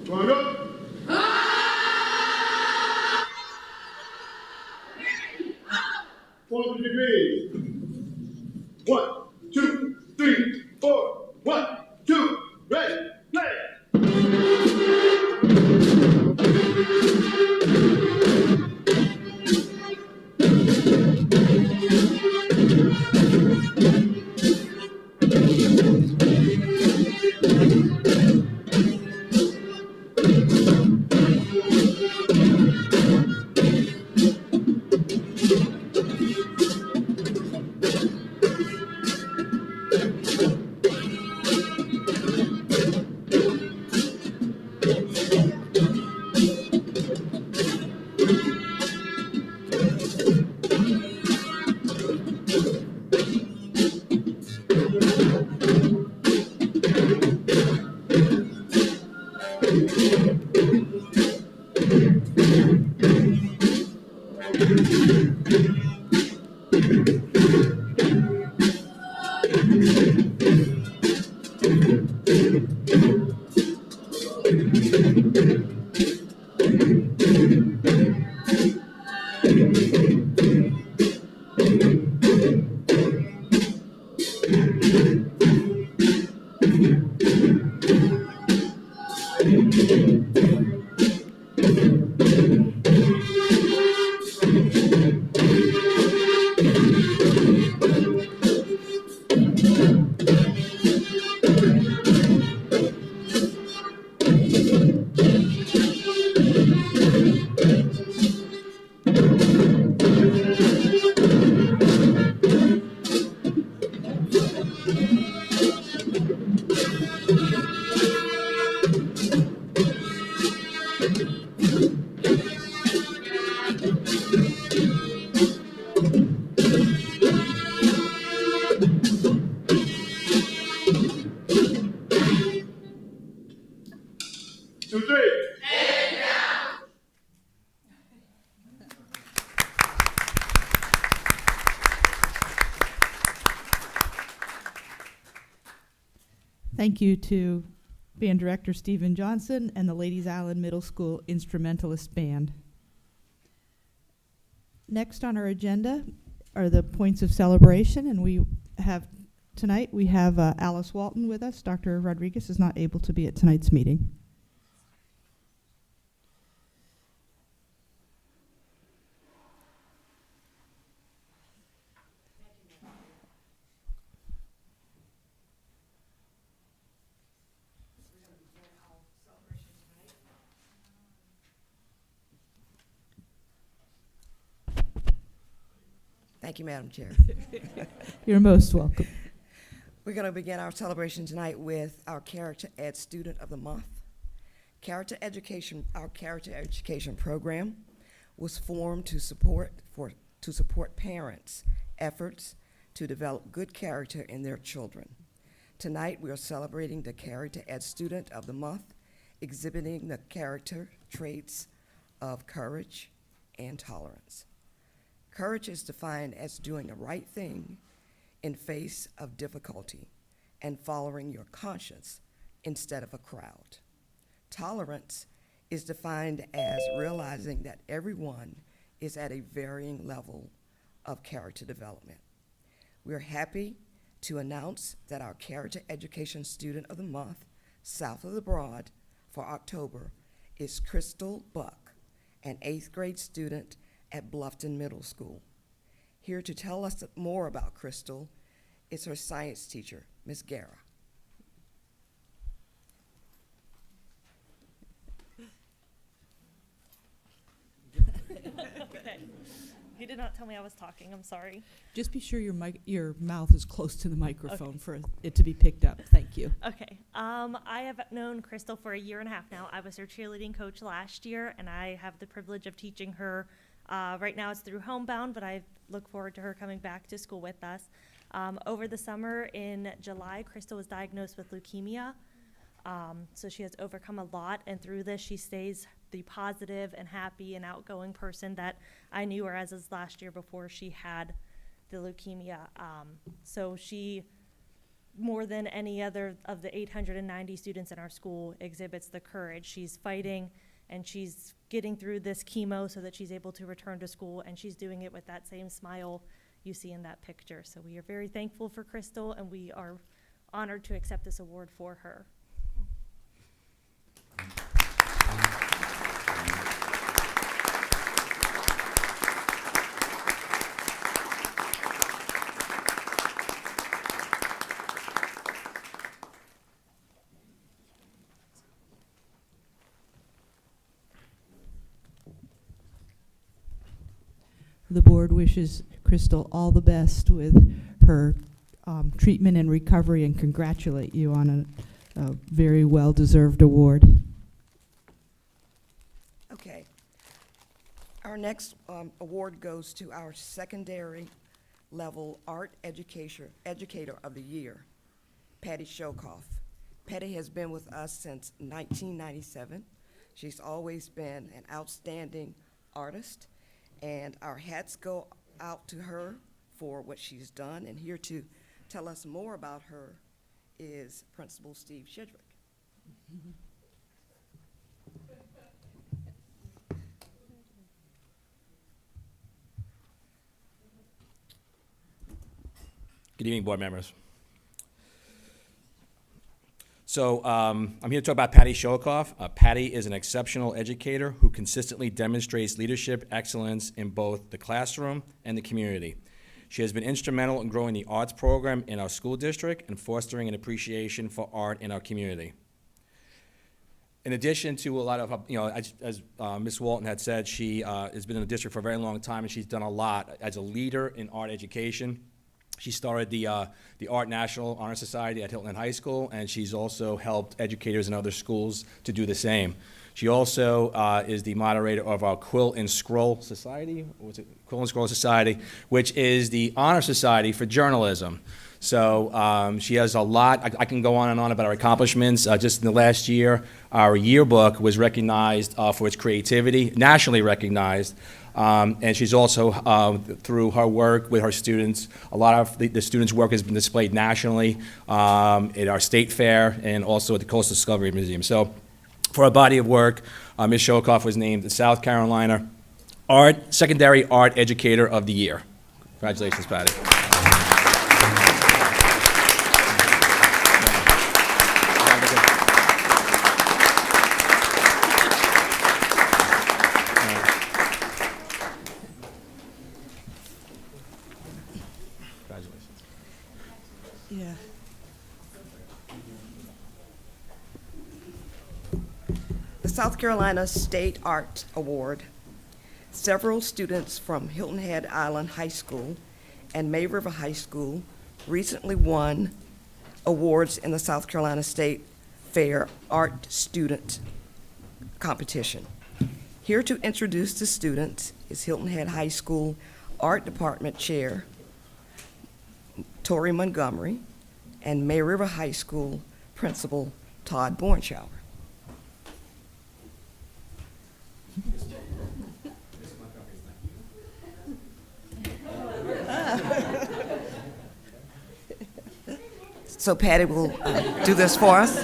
Speaker 10: Join up. 400 degrees. 1, 2, 3, 4. 1, 2, ready, play. Two, three.
Speaker 8: Thank you to Band Director Stephen Johnson and the Ladies Island Middle School Instrumentalist Band. Next on our agenda are the points of celebration, and we have Alice Walton with us. Dr. Rodriguez is not able to be at tonight's meeting.
Speaker 7: Thank you, Madam Chair.
Speaker 8: You're most welcome.
Speaker 7: We're going to begin our celebration tonight with our Character Ed Student of the Month. Our Character Education program was formed to support parents' efforts to develop good character in their children. Tonight, we are celebrating the Character Ed Student of the Month, exhibiting the character traits of courage and tolerance. Courage is defined as doing the right thing in face of difficulty and following your conscience instead of a crowd. Tolerance is defined as realizing that everyone is at a varying level of character development. We're happy to announce that our Character Education Student of the Month, south of the Broad, for October is Crystal Buck, an 8th grade student at Bluffton Middle School. Here to tell us more about Crystal is her science teacher, Ms. Guerra.
Speaker 12: Okay. He did not tell me I was talking. I'm sorry.
Speaker 8: Just be sure your mouth is close to the microphone for it to be picked up. Thank you.
Speaker 12: Okay. I have known Crystal for a year and a half now. I was her cheerleading coach last year, and I have the privilege of teaching her. Right now it's through Homebound, but I look forward to her coming back to school with us. Over the summer in July, Crystal was diagnosed with leukemia. So she has overcome a lot, and through this she stays the positive and happy and outgoing person that I knew her as last year before she had the leukemia. So she, more than any other of the 890 students in our school, exhibits the courage. She's fighting and she's getting through this chemo so that she's able to return to school, and she's doing it with that same smile you see in that picture. So we are very thankful for Crystal, and we are honored to accept this award for her.
Speaker 8: The board wishes Crystal all the best with her treatment and recovery, and congratulate you on a very well-deserved award.
Speaker 7: Okay. Our next award goes to our secondary level art educator of the year, Patty Shokoff. Patty has been with us since 1997. She's always been an outstanding artist, and our hats go out to her for what she's done. And here to tell us more about her is Principal Steve Shedrick.
Speaker 13: Good evening, board members. So I'm here to talk about Patty Shokoff. Patty is an exceptional educator who consistently demonstrates leadership excellence in both the classroom and the community. She has been instrumental in growing the arts program in our school district and fostering an appreciation for art in our community. In addition to a lot of, as Ms. Walton had said, she has been in the district for a very long time, and she's done a lot as a leader in art education. She started the Art National Honor Society at Hilton High School, and she's also helped educators in other schools to do the same. She also is the moderator of our Quill and Scroll Society, Quill and Scroll Society, which is the honor society for journalism. So she has a lot. I can go on and on about her accomplishments. Just in the last year, our yearbook was recognized for its creativity, nationally recognized. And she's also, through her work with her students, a lot of the students' work has been displayed nationally at our state fair and also at the Coastal Discovery Museum. So for her body of work, Ms. Shokoff was named the South Carolina Secondary Art Educator of the Year. Congratulations, Patty.
Speaker 7: Yeah. The South Carolina State Art Award. Several students from Hilton Head Island High School and May River High School recently won awards in the South Carolina State Fair Art Student Competition. Here to introduce the students is Hilton Head High School Art Department Chair Tori Montgomery, and May River High School Principal Todd Bornshower. So Patty will do this for us.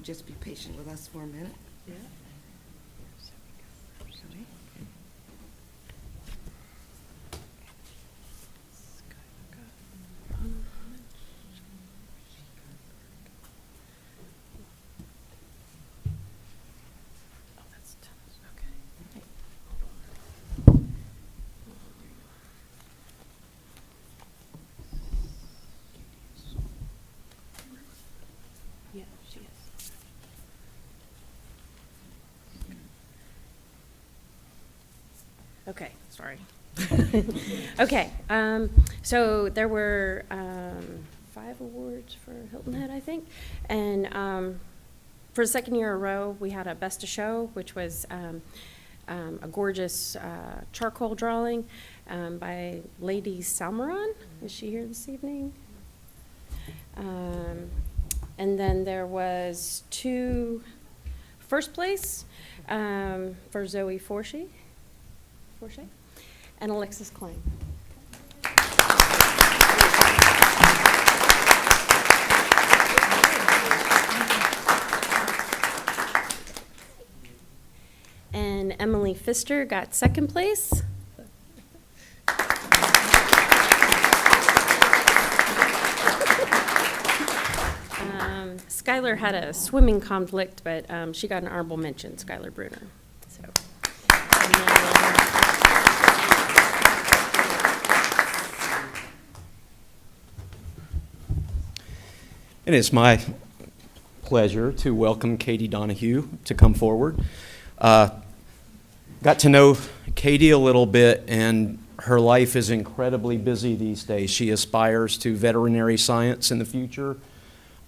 Speaker 7: Just be patient with us for a minute. Yeah.
Speaker 15: Okay, sorry. Okay, so there were 5 awards for Hilton Head, I think, and for the second year in a row, we had a Best of Show, which was a gorgeous charcoal drawing by Lady Salmeron. Is she here this evening? And then there was 2 first place for Zoe Forshey and Alexis Klein. And Emily Pfister got second place. Skylar had a swimming conflict, but she got an honorable mention, Skylar Bruner. So.
Speaker 16: It is my pleasure to welcome Katie Donahue to come forward. Got to know Katie a little bit, and her life is incredibly busy these days. She aspires to veterinary science in the future,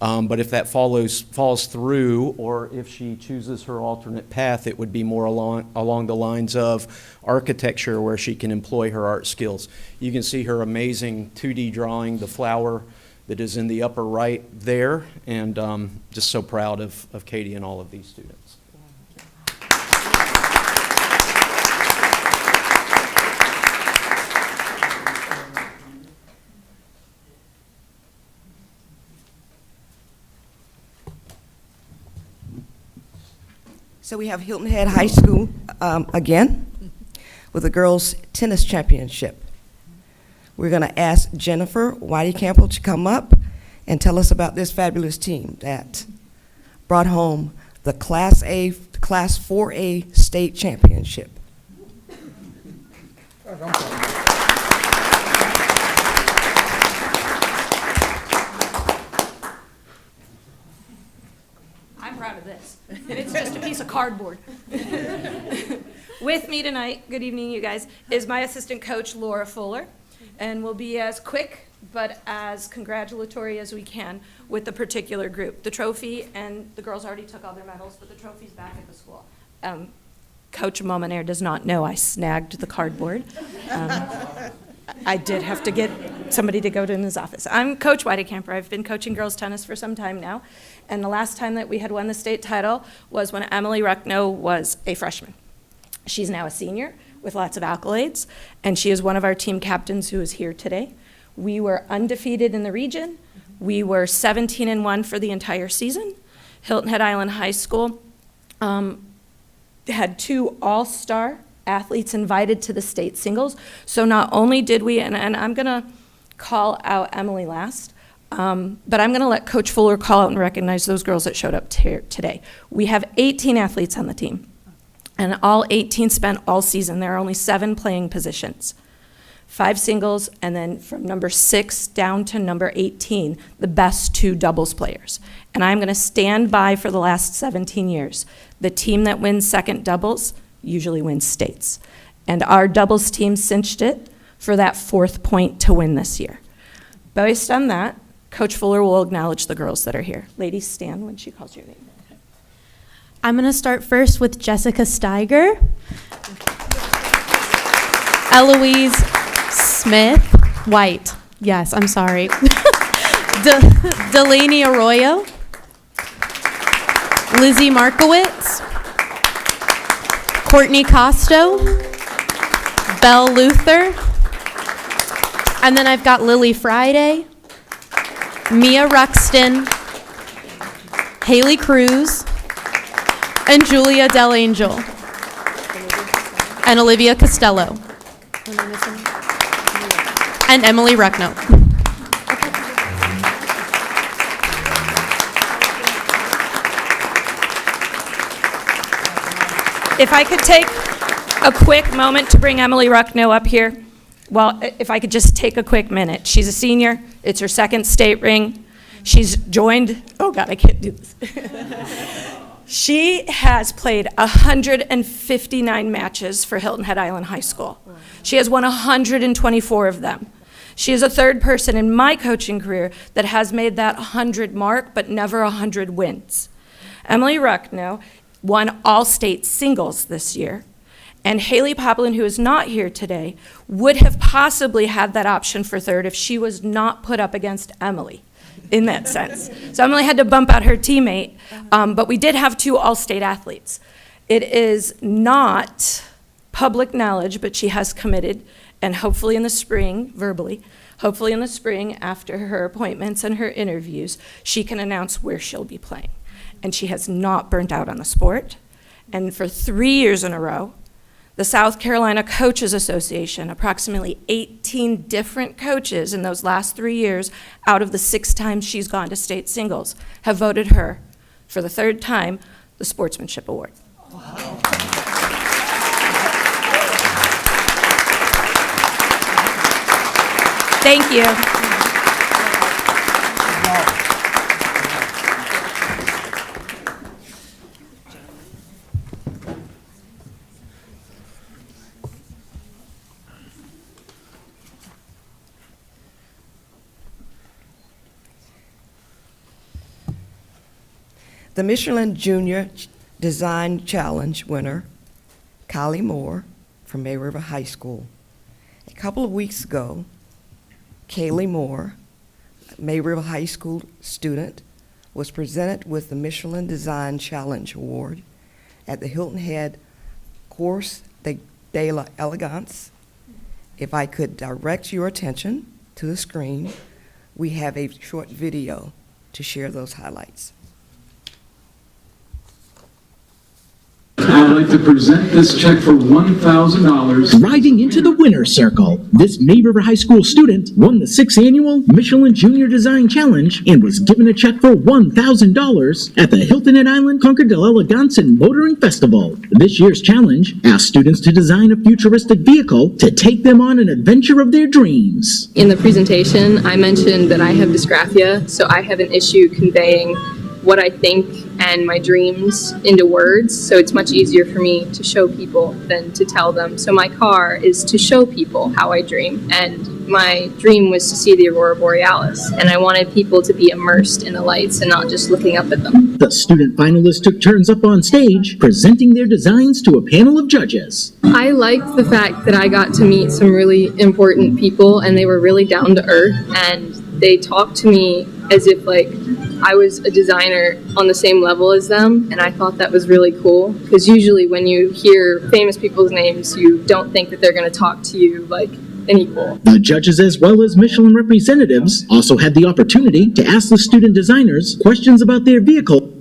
Speaker 16: but if that falls through, or if she chooses her alternate path, it would be more along the lines of architecture, where she can employ her art skills. You can see her amazing 2D drawing, the flower that is in the upper right there, and just so proud of Katie and all of these students.
Speaker 7: So we have Hilton Head High School again with the girls' tennis championship. We're going to ask Jennifer Whitey Campbell to come up and tell us about this fabulous team that brought home the Class 4A state championship.
Speaker 17: I'm proud of this. It's just a piece of cardboard. With me tonight, good evening, you guys, is my assistant coach, Laura Fuller, and we'll be as quick but as congratulatory as we can with the particular group. The trophy, and the girls already took all their medals, but the trophy's back at the school. Coach Mominair does not know I snagged the cardboard. I did have to get somebody to go to his office. I'm Coach Weidecamper. I've been coaching girls tennis for some time now, and the last time that we had won the state title was when Emily Ruckno was a freshman. She's now a senior with lots of accolades, and she is one of our team captains who is here today. We were undefeated in the region. We were 17-1 for the entire season. Hilton Head Island High School had 2 all-star athletes invited to the state singles. So not only did we, and I'm gonna call out Emily last, but I'm gonna let Coach Fuller call out and recognize those girls that showed up today. We have 18 athletes on the team, and all 18 spent all season. There are only 7 playing positions. 5 singles, and then from number 6 down to number 18, the best 2 doubles players. And I'm gonna stand by for the last 17 years. The team that wins second doubles usually wins states. And our doubles team cinched it for that 4th point to win this year. Based on that, Coach Fuller will acknowledge the girls that are here. Ladies, stand when she calls your name.
Speaker 18: I'm gonna start first with Jessica Steiger, Eloise Smith, White, yes, I'm sorry. Delaney Arroyo, Lizzie Markowitz, Courtney Costo, Belle Luther, and then I've got Lily Friday, Mia Ruxton, Haley Cruz, and Julia Del Angel, and Olivia Costello, and Emily Ruckno.
Speaker 17: If I could take a quick moment to bring Emily Ruckno up here. Well, if I could just take a quick minute. She's a senior. It's her 2nd state ring. She's joined, oh God, I can't do this. She has played 159 matches for Hilton Head Island High School. She has won 124 of them. She is a 3rd person in my coaching career that has made that 100 mark, but never 100 wins. Emily Ruckno won all-state singles this year, and Haley Poplin, who is not here today, would have possibly had that option for 3rd if she was not put up against Emily in that sense. So Emily had to bump out her teammate, but we did have 2 all-state athletes. It is not public knowledge, but she has committed, and hopefully in the spring, verbally, hopefully in the spring after her appointments and her interviews, she can announce where she'll be playing. And she has not burnt out on the sport. And for 3 years in a row, the South Carolina Coaches Association, approximately 18 different coaches in those last 3 years, out of the 6 times she's gone to state singles, have voted her, for the 3rd time, the Sportsmanship Award. Wow. Thank you.
Speaker 7: The Michelin Junior Design Challenge winner, Kylie Moore from May River High School. A couple of weeks ago, Kaylee Moore, May River High School student, was presented with the Michelin Design Challenge Award at the Hilton Head Course de l'Elegance. If I could direct your attention to the screen, we have a short video to share those highlights.
Speaker 20: I'd like to present this check for $1,000.
Speaker 23: Riding into the winner's circle, this May River High School student won the 6th annual Michelin Junior Design Challenge and was given a check for $1,000 at the Hilton Head Island Concord de l'Elegance and Motoring Festival. This year's challenge asked students to design a futuristic vehicle to take them on an adventure of their dreams.
Speaker 25: In the presentation, I mentioned that I have dysgraphia, so I have an issue conveying
Speaker 1: what I think and my dreams into words, so it's much easier for me to show people than to tell them. So my car is to show people how I dream, and my dream was to see the aurora borealis, and I wanted people to be immersed in the lights and not just looking up at them.
Speaker 23: The student finalists took turns up on stage, presenting their designs to a panel of judges.
Speaker 1: I liked the fact that I got to meet some really important people, and they were really down to earth, and they talked to me as if like I was a designer on the same level as them, and I thought that was really cool, because usually when you hear famous people's names, you don't think that they're going to talk to you like an equal.
Speaker 23: The judges, as well as Michelin representatives, also had the opportunity to ask the student designers questions about their vehicle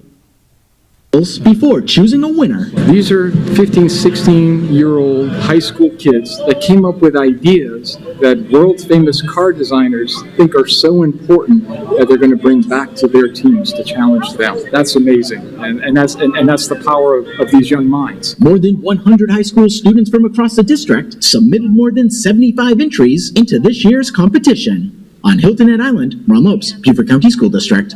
Speaker 23: before choosing a winner.
Speaker 2: These are 15, 16-year-old high school kids that came up with ideas that world-famous car designers think are so important that they're going to bring back to their teams to challenge them. That's amazing, and that's the power of these young minds.
Speaker 23: More than 100 high school students from across the district submitted more than 75 entries into this year's competition. On Hilton Head Island, Ron Lopes, Beaufort County School District.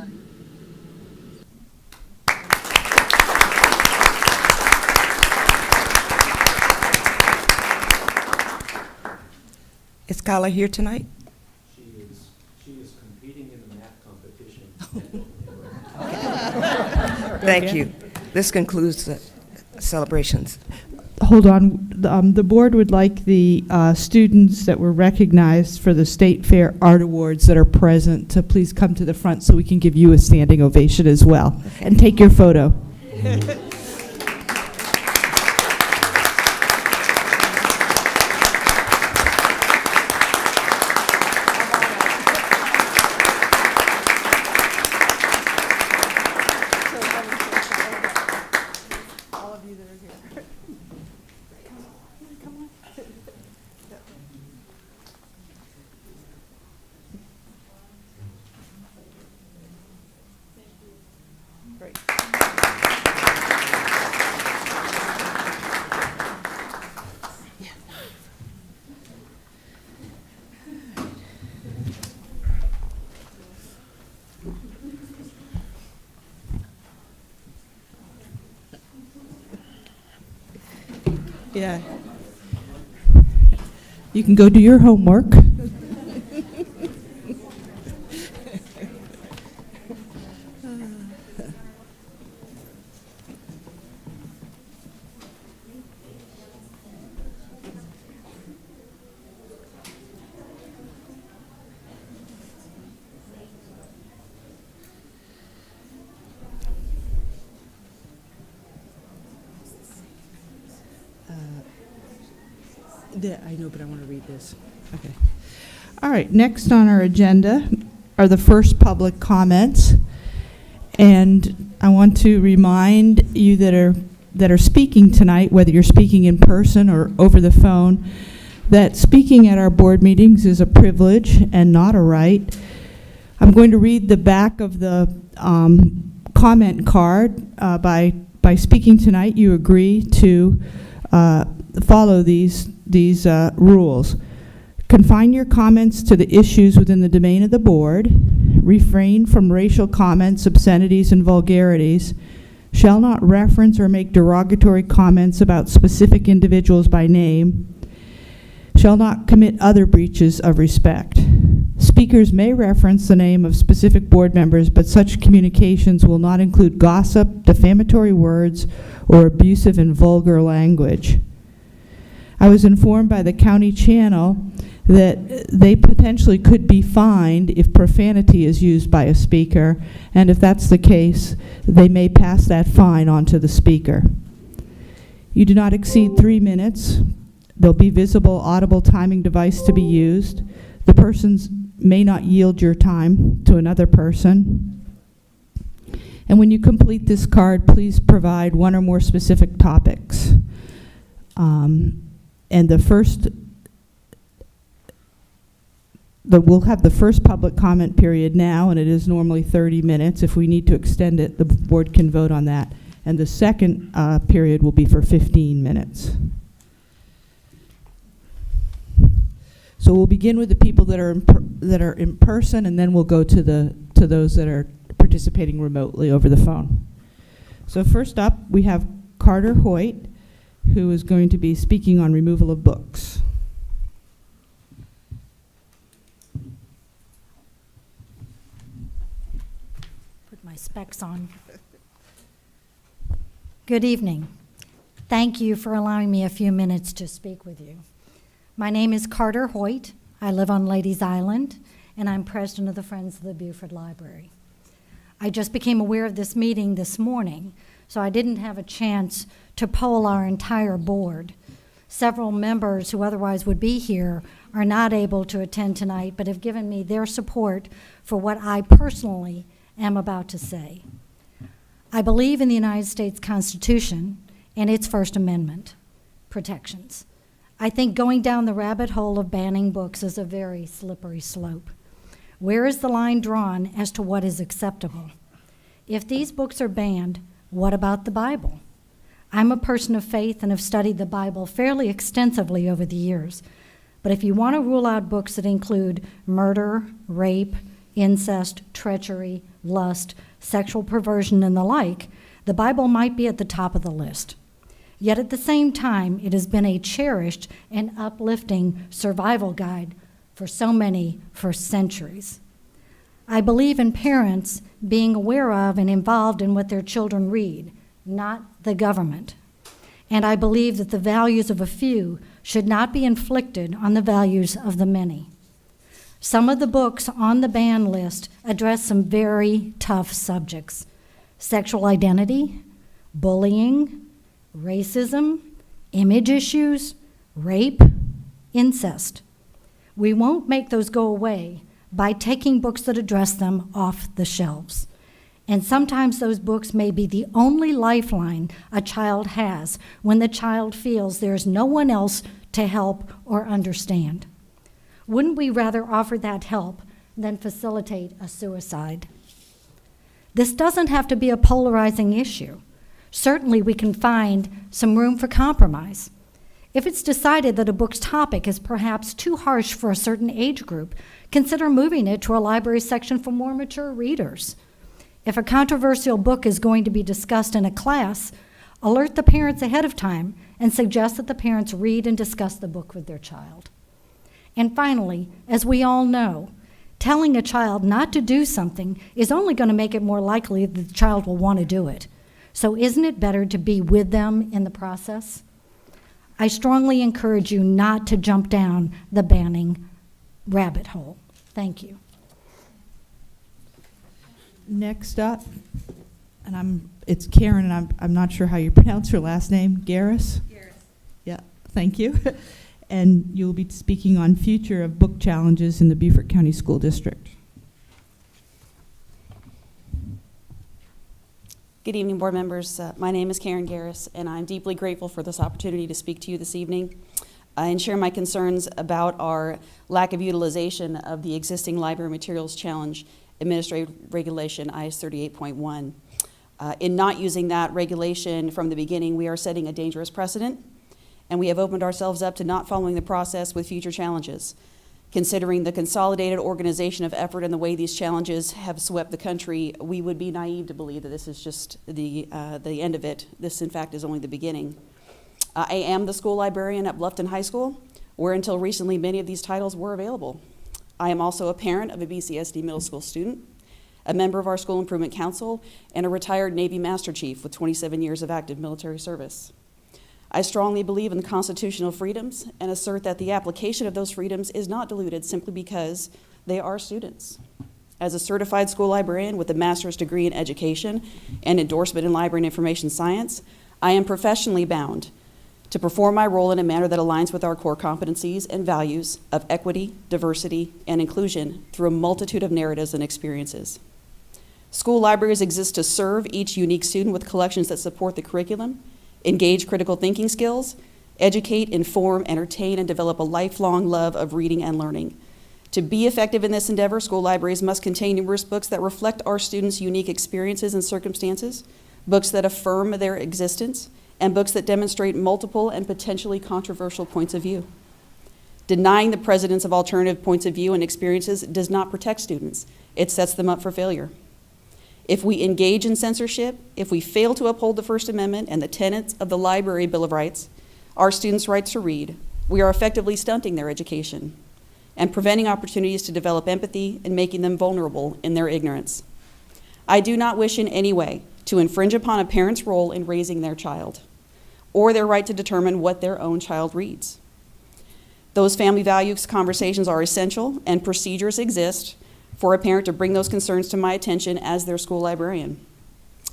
Speaker 7: Is Kyla here tonight?
Speaker 16: She is competing in the math competition.
Speaker 7: Thank you. This concludes the celebrations.
Speaker 8: Hold on. The board would like the students that were recognized for the State Fair Art Awards that are present to please come to the front so we can give you a standing ovation as well. Okay. And take your photo. Yeah. You can go do your homework. I know, but I want to read this. Okay. All right, next on our agenda are the first public comments. And I want to remind you that are speaking tonight, whether you're speaking in person or over the phone, that speaking at our board meetings is a privilege and not a right. I'm going to read the back of the comment card. By speaking tonight, you agree to follow these rules. Confine your comments to the issues within the domain of the board. Refrain from racial comments, obscenities, and vulgarities. Shall not reference or make derogatory comments about specific individuals by name. Shall not commit other breaches of respect. Speakers may reference the name of specific board members, but such communications will not include gossip, defamatory words, or abusive and vulgar language. I was informed by the county channel that they potentially could be fined if profanity is used by a speaker, and if that's the case, they may pass that fine on to the speaker. You do not exceed 3 minutes. There'll be visible, audible timing device to be used. The persons may not yield your time to another person. And when you complete this card, please provide one or more specific topics. And we'll have the first public comment period now, and it is normally 30 minutes. If we need to extend it, the board can vote on that. And the second period will be for 15 minutes. So we'll begin with the people that are in person, and then we'll go to those that are participating participating remotely over the phone. So first up, we have Carter Hoyt, who is going to be speaking on removal of books.
Speaker 5: Put my specs on. Good evening. Thank you for allowing me a few minutes to speak with you. My name is Carter Hoyt. I live on Ladies Island, and I'm president of the Friends of the Beaufort Library. I just became aware of this meeting this morning, so I didn't have a chance to poll our entire board. Several members who otherwise would be here are not able to attend tonight, but have given me their support for what I personally am about to say. I believe in the United States Constitution and its First Amendment protections. I think going down the rabbit hole of banning books is a very slippery slope. Where is the line drawn as to what is acceptable? If these books are banned, what about the Bible? I'm a person of faith and have studied the Bible fairly extensively over the years. But if you want to rule out books that include murder, rape, incest, treachery, lust, sexual perversion, and the like, the Bible might be at the top of the list. Yet at the same time, it has been a cherished and uplifting survival guide for so many for centuries. I believe in parents being aware of and involved in what their children read, not the government. And I believe that the values of a few should not be inflicted on the values of the many. Some of the books on the ban list address some very tough subjects: sexual identity, bullying, racism, image issues, rape, incest. We won't make those go away by taking books that address them off the shelves. And sometimes those books may be the only lifeline a child has when the child feels there's no one else to help or understand. Wouldn't we rather offer that help than facilitate a suicide? This doesn't have to be a polarizing issue. Certainly we can find some room for compromise. If it's decided that a book's topic is perhaps too harsh for a certain age group, consider moving it to a library section for more mature readers. If a controversial book is going to be discussed in a class, alert the parents ahead of time and suggest that the parents read and discuss the book with their child. And finally, as we all know, telling a child not to do something is only going to make it more likely that the child will want to do it. So isn't it better to be with them in the process? I strongly encourage you not to jump down the banning rabbit hole. Thank you.
Speaker 8: Next up, and it's Karen, and I'm not sure how you pronounce her last name. Garris? Garris. Yeah, thank you. And you'll be speaking on future of book challenges in the Beaufort County School District.
Speaker 11: Good evening, board members. My name is Karen Garris, and I'm deeply grateful for this opportunity to speak to you this evening and share my concerns about our lack of utilization of the existing library materials challenge administrative regulation IS 38.1. In not using that regulation from the beginning, we are setting a dangerous precedent, and we have opened ourselves up to not following the process with future challenges. Considering the consolidated organization of effort and the way these challenges have swept the country, we would be naive to believe that this is just the end of it. This, in fact, is only the beginning. I am the school librarian at Bluffton High School, where until recently many of these titles were available. I am also a parent of a BCSD middle school student, a member of our School Improvement Council, and a retired Navy Master Chief with 27 years of active military service. I strongly believe in the constitutional freedoms and assert that the application of those freedoms is not diluted simply because they are students. As a certified school librarian with a master's degree in education and endorsement in library and information science, I am professionally bound to perform my role in a manner that aligns with our core competencies and values of equity, diversity, and inclusion through a multitude of narratives and experiences. School libraries exist to serve each unique student with collections that support the curriculum, engage critical thinking skills, educate, inform, entertain, and develop a lifelong love of reading and learning. To be effective in this endeavor, school libraries must contain numerous books that reflect our students' unique experiences and circumstances, books that affirm their existence, and books that demonstrate multiple and potentially controversial points of view. Denying the presence of alternative points of view and experiences does not protect students. It sets them up for failure. If we engage in censorship, if we fail to uphold the First Amendment and the tenets of the Library Bill of Rights, our students' rights to read, we are effectively stunting their education and preventing opportunities to develop empathy and making them vulnerable in their ignorance. I do not wish in any way to infringe upon a parent's role in raising their child or their right to determine what their own child reads. Those family values conversations are essential, and procedures exist for a parent to bring those concerns to my attention as their school librarian.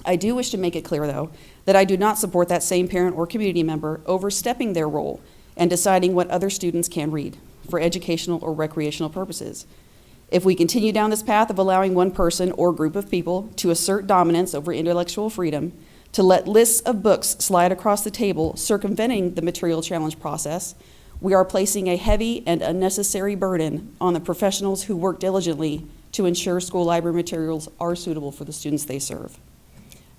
Speaker 11: I do wish to make it clear, though, that I do not support that same parent or community member overstepping their role and deciding what other students can read for educational or recreational purposes. If we continue down this path of allowing one person or group of people to assert dominance over intellectual freedom, to let lists of books slide across the table, circumventing the material challenge process, we are placing a heavy and unnecessary burden on the professionals who work diligently to ensure school library materials are suitable for the students they serve.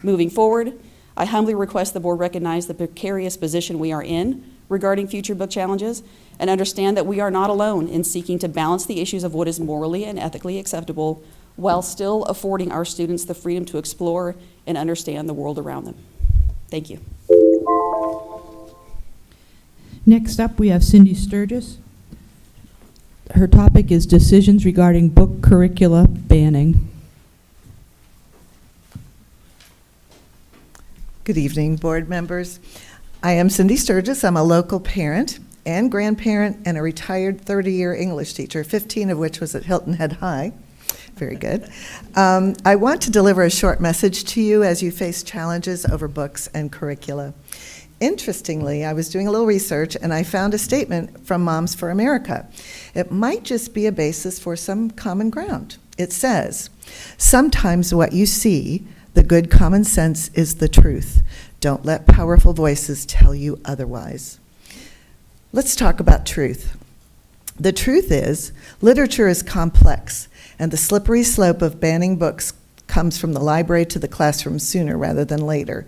Speaker 11: Moving forward, I humbly request the board recognize the precarious position we are in regarding future book challenges and understand that we are not alone in seeking to balance the issues of what is morally and ethically acceptable while still affording our students the freedom to explore and understand the world around them. Thank you.
Speaker 8: Next up, we have Cindy Sturgis. Her topic is decisions regarding book curricula banning.
Speaker 14: Good evening, board members. I am Cindy Sturgis. I'm a local parent and grandparent and a retired 30-year English teacher, 15 of which was at Hilton Head High. Very good. I want to deliver a short message to you as you face challenges over books and curricula. Interestingly, I was doing a little research and I found a statement from Moms for America. It might just be a basis for some common ground. It says, "Sometimes what you see, the good common sense, is the truth. Don't let powerful voices tell you otherwise." Let's talk about truth. The truth is, literature is complex, and the slippery slope of banning books comes from the library to the classroom sooner rather than later.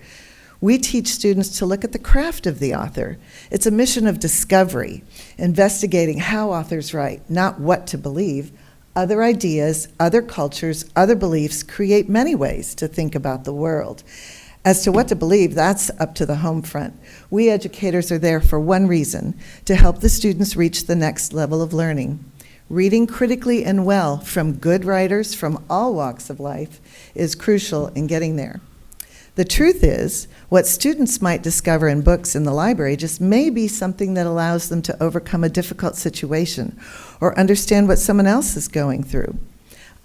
Speaker 14: We teach students to look at the craft of the author. It's a mission of discovery, investigating how authors write, not what to believe. Other ideas, other cultures, other beliefs create many ways to think about the world. As to what to believe, that's up to the home front. We educators are there for one reason, to help the students reach the next level of learning. Reading critically and well from good writers from all walks of life is crucial in getting there. The truth is, what students might discover in books in the library just may be something that allows them to overcome a difficult situation or understand what someone else is going through.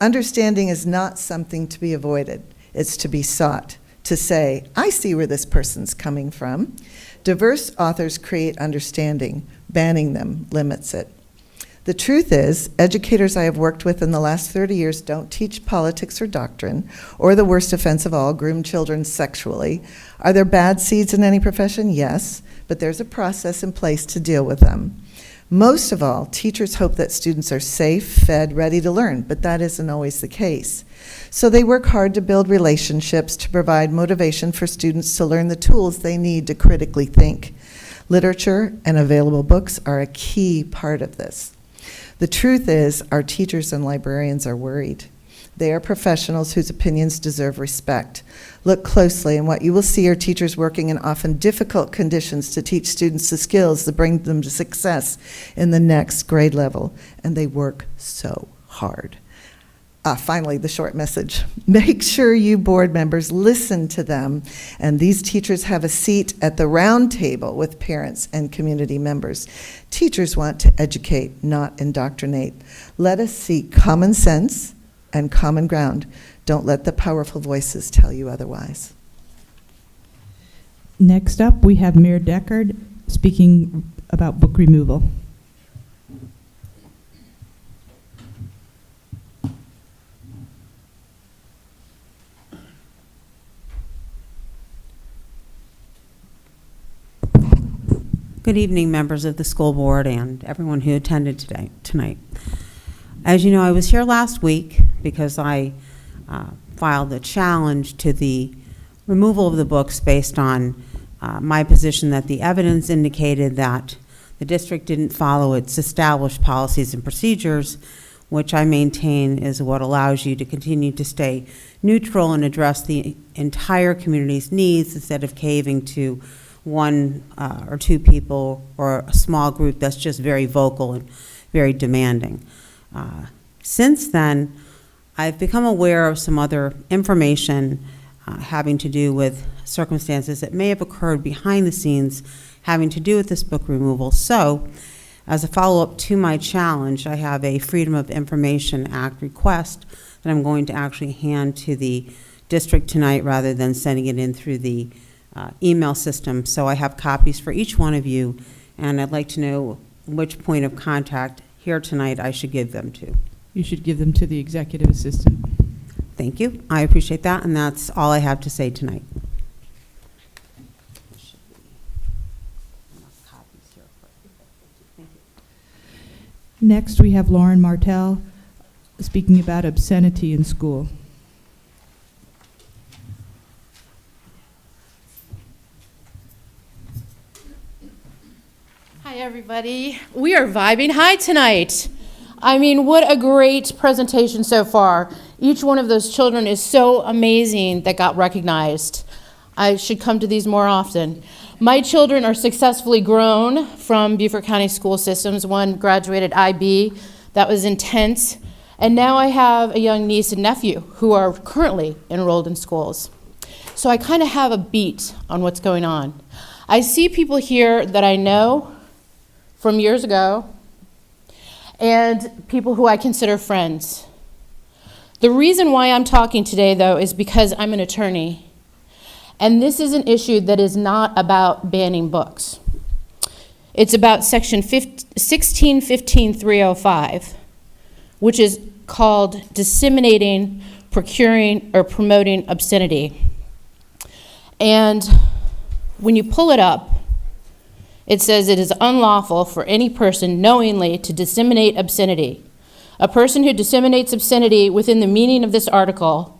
Speaker 14: Understanding is not something to be avoided. It's to be sought, to say, I see where this person's coming from. Diverse authors create understanding. Banning them limits it. The truth is, educators I have worked with in the last 30 years don't teach politics or doctrine, or the worst offense of all, groom children sexually. Are there bad seeds in any profession? Yes, but there's a process in place to deal with them. Most of all, teachers hope that students are safe, fed, ready to learn, but that isn't always the case. So they work hard to build relationships to provide motivation for students to learn the tools they need to critically think. Literature and available books are a key part of this. The truth is, our teachers and librarians are worried. They are professionals whose opinions deserve respect. Look closely, and what you will see are teachers working in often difficult conditions to teach students the skills that bring them to success in the next grade level, and they work so hard. Finally, the short message. Make sure you board members listen to them, and these teachers have a seat at the round table with parents and community members. Teachers want to educate, not indoctrinate. Let us seek common sense and common ground. Don't let the powerful voices tell you otherwise.
Speaker 8: Next up, we have Mayor Deckard speaking about book removal.
Speaker 21: Good evening, members of the school board and everyone who attended tonight. As you know, I was here last week because I filed a challenge to the removal of the books based on my position that the evidence indicated that the district didn't follow its established policies and procedures which I maintain is what allows you to continue to stay neutral and address the entire community's needs instead of caving to one or two people or a small group that's just very vocal and very demanding. Since then, I've become aware of some other information having to do with circumstances that may have occurred behind the scenes having to do with this book removal. So, as a follow-up to my challenge, I have a Freedom of Information Act request that I'm going to actually hand to the district tonight rather than sending it in through the email system. So I have copies for each one of you, and I'd like to know which point of contact here tonight I should give them to.
Speaker 8: You should give them to the executive assistant.
Speaker 21: Thank you. I appreciate that, and that's all I have to say tonight.
Speaker 8: Next, we have Lauren Martell speaking about obscenity in school.
Speaker 3: Hi, everybody. We are vibing high tonight. I mean, what a great presentation so far. Each one of those children is so amazing that got recognized. I should come to these more often. My children are successfully grown from Beaufort County School Systems. One graduated IB. That was intense. And now I have a young niece and nephew who are currently enrolled in schools. So I kind of have a beat on what's going on. I see people here that I know from years ago and people who I consider friends. The reason why I'm talking today, though, is because I'm an attorney. And this is an issue that is not about banning books. It's about section 1615.305, which is called disseminating, procuring, or promoting obscenity. And when you pull it up, it says it is unlawful for any person knowingly to disseminate obscenity. A person who disseminates obscenity within the meaning of this article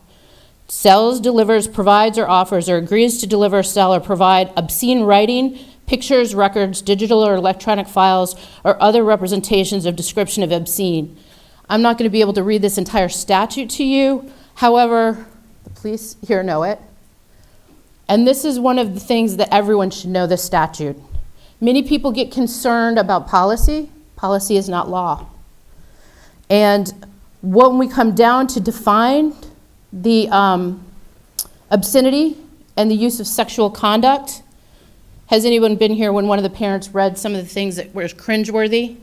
Speaker 3: sells, delivers, provides, or offers, or agrees to deliver, sell, or provide obscene writing, pictures, records, digital or electronic files, or other representations of description of obscene. I'm not going to be able to read this entire statute to you. However, the police here know it. And this is one of the things that everyone should know, this statute. Many people get concerned about policy. Policy is not law. And when we come down to define the obscenity and the use of sexual conduct, has anyone been here when one of the parents read some of the things that were cringeworthy?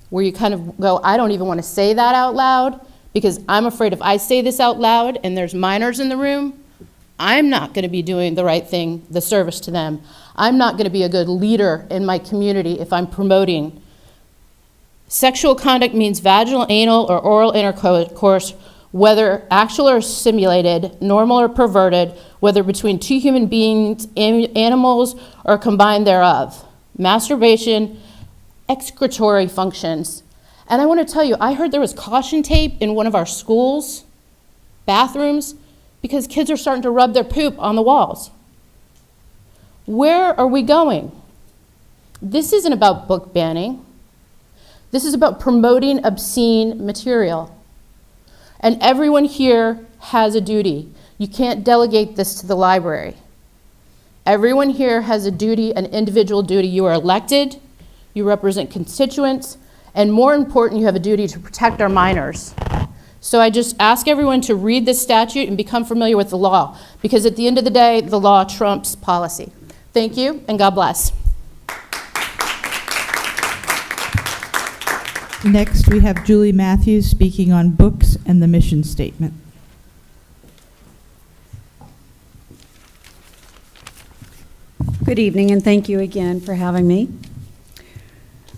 Speaker 3: Where you kind of go, I don't even want to say that out loud because I'm afraid if I say this out loud and there's minors in the room, I'm not going to be doing the right thing, the service to them. I'm not going to be a good leader in my community if I'm promoting. Sexual conduct means vaginal, anal, or oral intercourse, whether actual or simulated, normal or perverted, whether between two human beings, animals, or combined thereof. Masturbation, excretory functions. And I want to tell you, I heard there was caution tape in one of our schools' bathrooms because kids are starting to rub their poop on the walls. Where are we going? This isn't about book banning. This is about promoting obscene material. And everyone here has a duty. You can't delegate this to the library. Everyone here has a duty, an individual duty. You are elected, you represent constituents, and more important, you have a duty to protect our minors. So I just ask everyone to read this statute and become familiar with the law, because at the end of the day, the law trumps policy. Thank you, and God bless.
Speaker 8: Next, we have Julie Matthews speaking on books and the mission statement.
Speaker 4: Good evening, and thank you again for having me.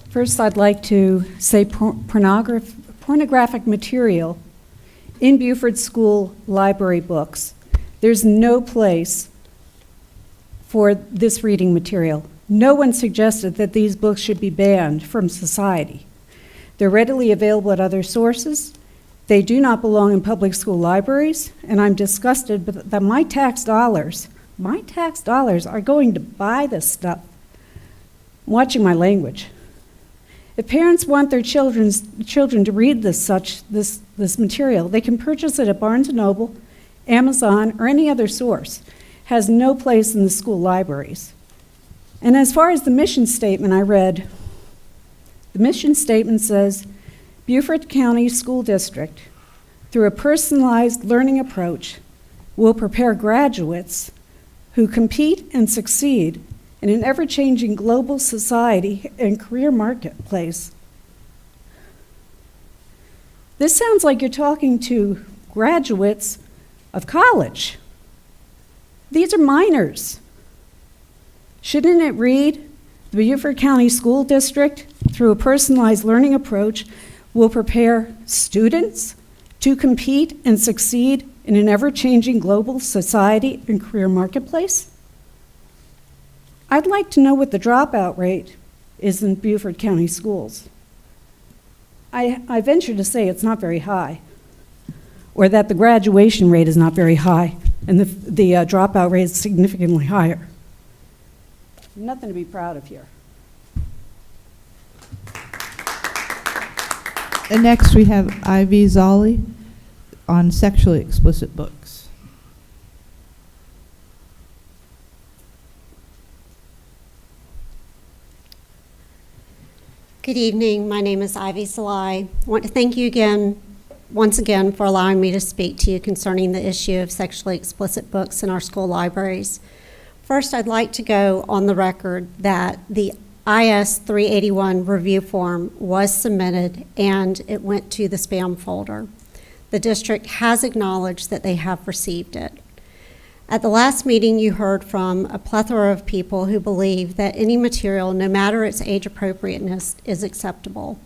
Speaker 4: First, I'd like to say pornographic material in Beaufort School library books. There's no place for this reading material. No one suggested that these books should be banned from society. They're readily available at other sources. They do not belong in public school libraries, and I'm disgusted that my tax dollars are going to buy this stuff. I'm watching my language. If parents want their children to read this material, they can purchase it at Barnes & Noble, Amazon, or any other source. It has no place in the school libraries. And as far as the mission statement I read, the mission statement says, Beaufort County School District, through a personalized learning approach, will prepare graduates who compete and succeed in an ever-changing global society and career marketplace. This sounds like you're talking to graduates of college. These are minors. Shouldn't it read, the Beaufort County School District, through a personalized learning approach, will prepare students to compete and succeed in an ever-changing global society and career marketplace? I'd like to know what the dropout rate is in Beaufort County schools. I venture to say it's not very high, or that the graduation rate is not very high, and the dropout rate is significantly higher. Nothing to be proud of here.
Speaker 8: And next we have Ivy Zolli on sexually explicit books.
Speaker 9: Good evening. My name is Ivy Salai. I want to thank you once again, for allowing me to speak to you concerning the issue of sexually explicit books in our school libraries. First, I'd like to go on the record that the IS 381 review form was submitted and it went to the spam folder. The district has acknowledged that they have received it. At the last meeting, you heard from a plethora of people who believe that any material, no matter its age appropriateness, is acceptable.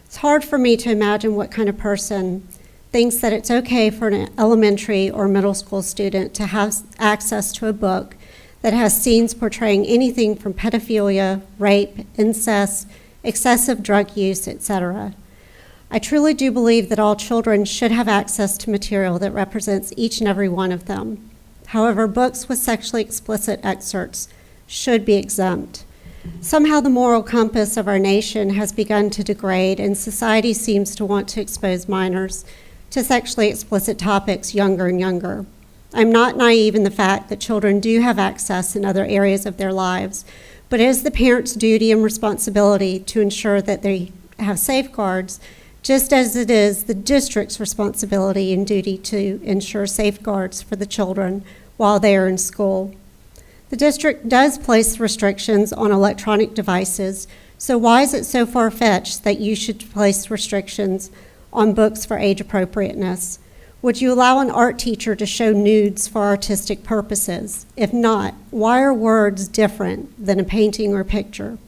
Speaker 9: It's hard for me to imagine what kind of person thinks that it's okay for an elementary or middle school student to have access to a book that has scenes portraying anything from pedophilia, rape, incest, excessive drug use, etc. I truly do believe that all children should have access to material that represents each and every one of them. However, books with sexually explicit excerpts should be exempt. Somehow the moral compass of our nation has begun to degrade, and society seems to want to expose minors to sexually explicit topics younger and younger. I'm not naive in the fact that children do have access in other areas of their lives, but it is the parents' duty and responsibility to ensure that they have safeguards, just as it is the district's responsibility and duty to ensure safeguards for the children while they are in school. The district does place restrictions on electronic devices, so why is it so far-fetched that you should place restrictions on books for age appropriateness? Would you allow an art teacher to show nudes for artistic purposes? If not, why are words different than a painting or picture?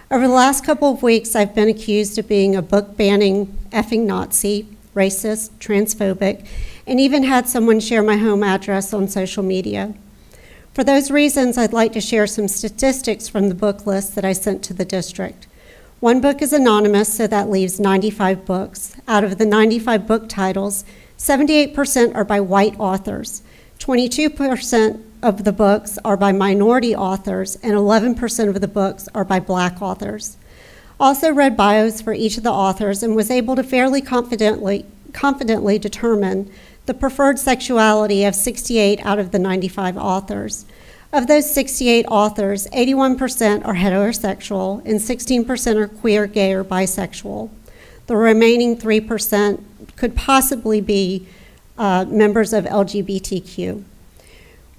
Speaker 9: Over the last couple of weeks, I've been accused of being a book-banning effing Nazi, racist, transphobic, and even had someone share my home address on social media. For those reasons, I'd like to share some statistics from the book list that I sent to the district. One book is anonymous, so that leaves 95 books. Out of the 95 book titles, 78% are by white authors, 22% of the books are by minority authors, and 11% of the books are by black authors. Also read bios for each of the authors and was able to fairly confidently determine the preferred sexuality of 68 out of the 95 authors. Of those 68 authors, 81% are heterosexual and 16% are queer, gay, or bisexual. The remaining 3% could possibly be members of LGBTQ.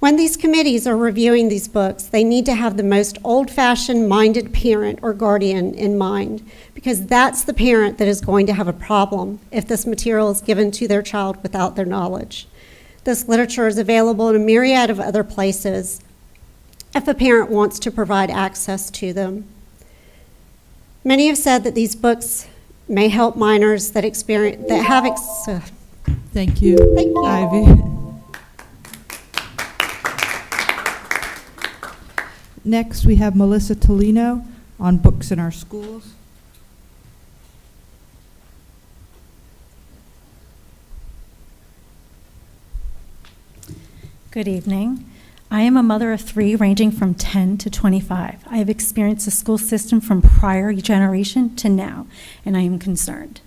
Speaker 9: When these committees are reviewing these books, they need to have the most old-fashioned minded parent or guardian in mind, because that's the parent that is going to have a problem if this material is given to their child without their knowledge. This literature is available in a myriad of other places if a parent wants to provide access to them. Many have said that these books may help minors that have
Speaker 8: Thank you,
Speaker 9: Thank you.
Speaker 8: Ivy. Next, we have Melissa Tolino on books in our schools.
Speaker 5: Good evening.
Speaker 18: I am a mother of 3 ranging from 10 to 25. I have experienced the school system from prior generation to now, and I am concerned.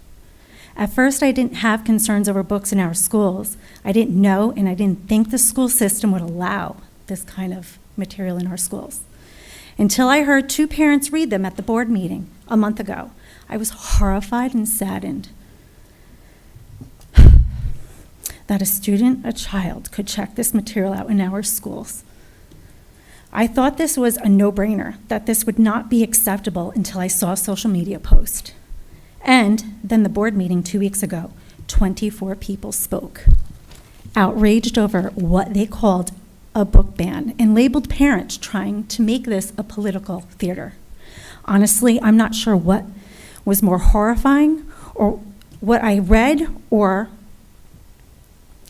Speaker 18: At first, I didn't have concerns over books in our schools. I didn't know and I didn't think the school system would allow this kind of material in our schools. Until I heard 2 parents read them at the board meeting a month ago, I was horrified and saddened that a student, a child, could check this material out in our schools. I thought this was a no-brainer, that this would not be acceptable until I saw a social media post. And then the board meeting 2 weeks ago, 24 people spoke, outraged over what they called a book ban and labeled parents trying to make this a political theater. Honestly, I'm not sure what was more horrifying, or what I read, or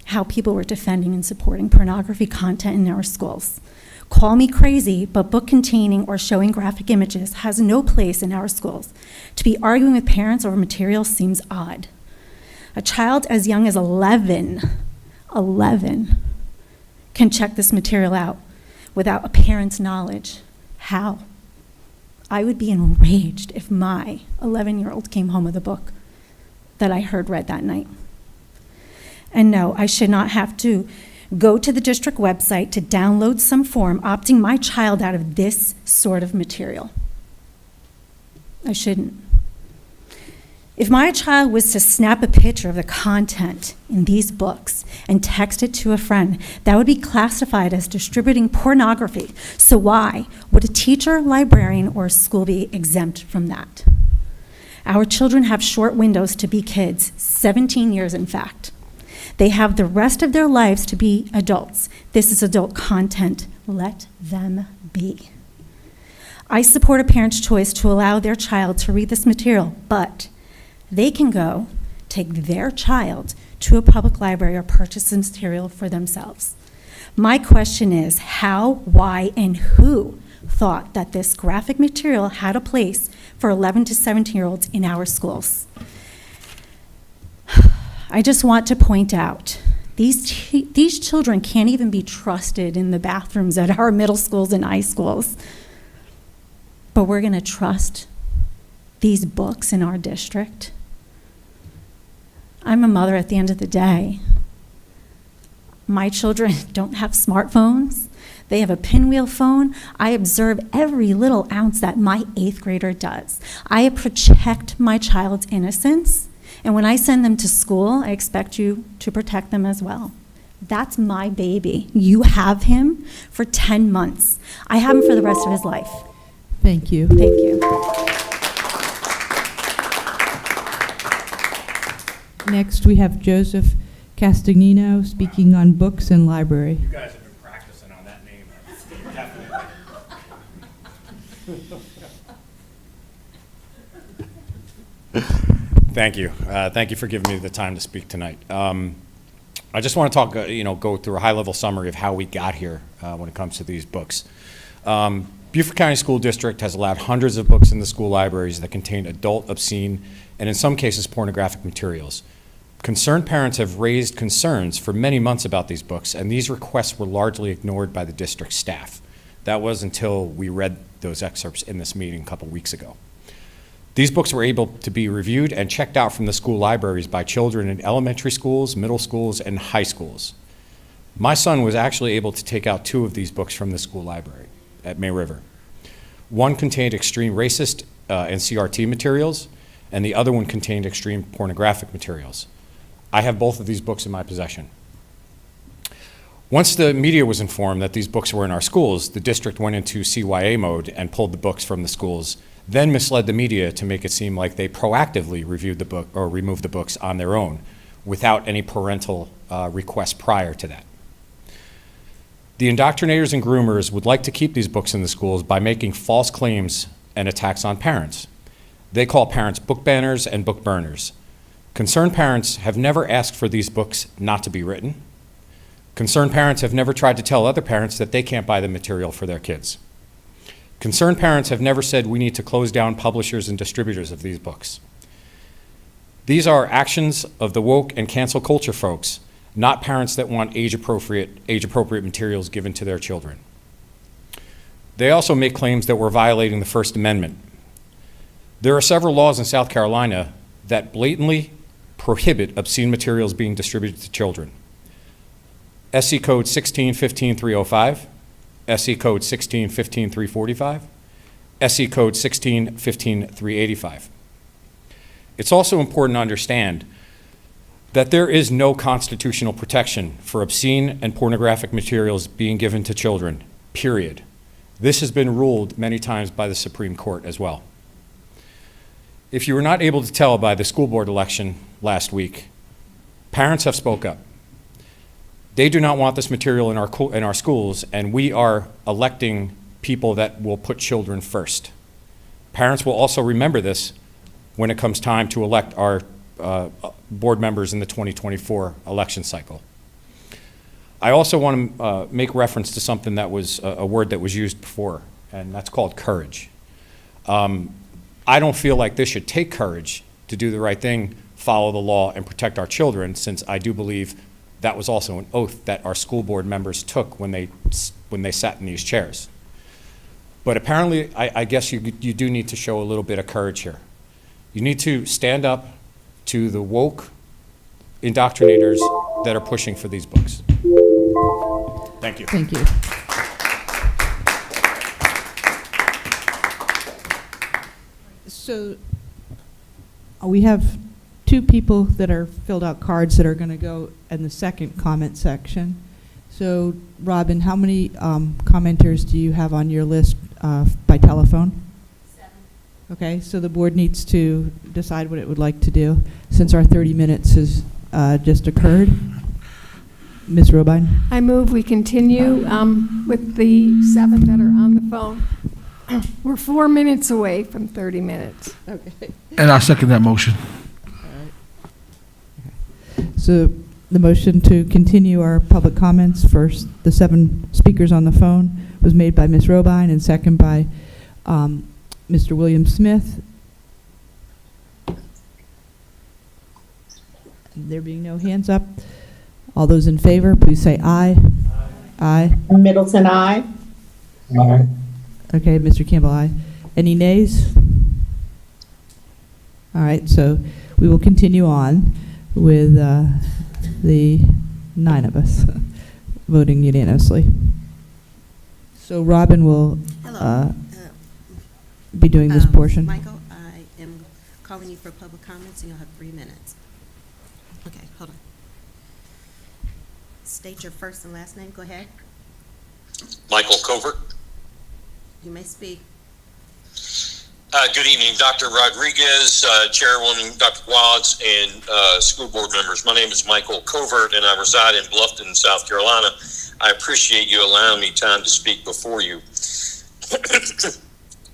Speaker 18: how people were defending and supporting pornography content in our schools. Call me crazy, but book containing or showing graphic images has no place in our schools. To be arguing with parents over material seems odd. A child as young as 11, can check this material out without a parent's knowledge. How? I would be enraged if my 11-year-old came home with a book that I heard read that night. And no, I should not have to go to the district website to download some form opting my child out of this sort of material. I shouldn't. If my child was to snap a picture of the content in these books and text it to a friend, that would be classified as distributing pornography. So why would a teacher, librarian, or a school be exempt from that? Our children have short windows to be kids, 17 years in fact. They have the rest of their lives to be adults. This is adult content. Let them be. I support a parent's choice to allow their child to read this material, but they can go take their child to a public library or purchase this material for themselves. My question is how, why, and who thought that this graphic material had a place for 11 to 17-year-olds in our schools? I just want to point out, these children can't even be trusted in the bathrooms at our middle schools and high schools. But we're going to trust these books in our district. I'm a mother at the end of the day. My children don't have smartphones. They have a pinwheel phone. I observe every little ounce that my 8th grader does. I protect my child's innocence. And when I send them to school, I expect you to protect them as well. That's my baby. You have him for 10 months. I have him for the rest of his life.
Speaker 8: Thank you.
Speaker 18: Thank you.
Speaker 8: Next, we have Joseph Castagnino speaking on books and library.
Speaker 13: You guys have been practicing on that name. Definitely. Thank you. Thank you for giving me the time to speak tonight. I just want to talk, go through a high-level summary of how we got here when it comes to these books. Beaufort County School District has allowed hundreds of books in the school libraries that contain adult, obscene, and in some cases pornographic materials. Concerned parents have raised concerns for many months about these books, and these requests were largely ignored by the district staff. That was until we read those excerpts in this meeting a couple weeks ago. These books were able to be reviewed and checked out from the school libraries by children in elementary schools, middle schools, and high schools. My son was actually able to take out 2 of these books from the school library at May River. One contained extreme racist and CRT materials, and the other one contained extreme pornographic materials. I have both of these books in my possession. Once the media was informed that these books were in our schools, the district went into CYA mode and pulled the books from the schools, then misled the media to make it seem like they proactively reviewed the book or removed the books on their own without any parental request prior to that. The indoctrinators and groomers would like to keep these books in the schools by making false claims and attacks on parents. They call parents book banners and book burners. Concerned parents have never asked for these books not to be written. Concerned parents have never tried to tell other parents that they can't buy the material for their kids. Concerned parents have never said we need to close down publishers and distributors of these books. These are actions of the woke and cancel culture folks not parents that want age-appropriate materials given to their children. They also make claims that we're violating the First Amendment. There are several laws in South Carolina that blatantly prohibit obscene materials being distributed to children. SC Code 16-15-305, SC Code 16-15-345, SC Code 16-15-385. It's also important to understand that there is no constitutional protection for obscene and pornographic materials being given to children, period. This has been ruled many times by the Supreme Court as well. If you were not able to tell by the school board election last week, parents have spoke up. They do not want this material in our schools, and we are electing people that will put children first. Parents will also remember this when it comes time to elect our board members in the 2024 election cycle. I also want to make reference to something that was a word that was used before, and that's called courage. I don't feel like this should take courage to do the right thing, follow the law, and protect our children, since I do believe that was also an oath that our school board members took when they sat in these chairs. But apparently, I guess you do need to show a little bit of courage here. You need to stand up to the woke indoctrinators that are pushing for these books. Thank you.
Speaker 8: Thank you. So we have two people that are filled out cards that are going to go in the second comment section. So Robin, how many commenters do you have on your list by telephone?
Speaker 6: 7.
Speaker 8: Okay, so the board needs to decide what it would like to do since our 30 minutes has just occurred. Ms. Robine?
Speaker 6: I move we continue with the 7 that are on the phone. We're 4 minutes away from 30 minutes.
Speaker 8: Okay.
Speaker 10: And I second that motion.
Speaker 8: So the motion to continue our public comments for the 7 speakers on the phone was made by Ms. Robine and second by Mr. William Smith. There being no hands up, all those in favor, please say aye. Aye.
Speaker 19: Middleton, aye.
Speaker 8: Aye. Okay, Mr. Campbell, aye. Any nays? All right, so we will continue on with the 9 of us voting unanimously. So Robin will be doing this portion.
Speaker 22: Michael, I am calling you for public comments, and you'll have 3 minutes. Okay, hold on. State your first and last name. Go ahead.
Speaker 24: Michael Covert.
Speaker 22: You may speak.
Speaker 24: Good evening, Dr. Rodriguez, Chairwoman Dr. Watts, and school board members. My name is Michael Covert, and I reside in Bluffton, South Carolina. I appreciate you allowing me time to speak before you.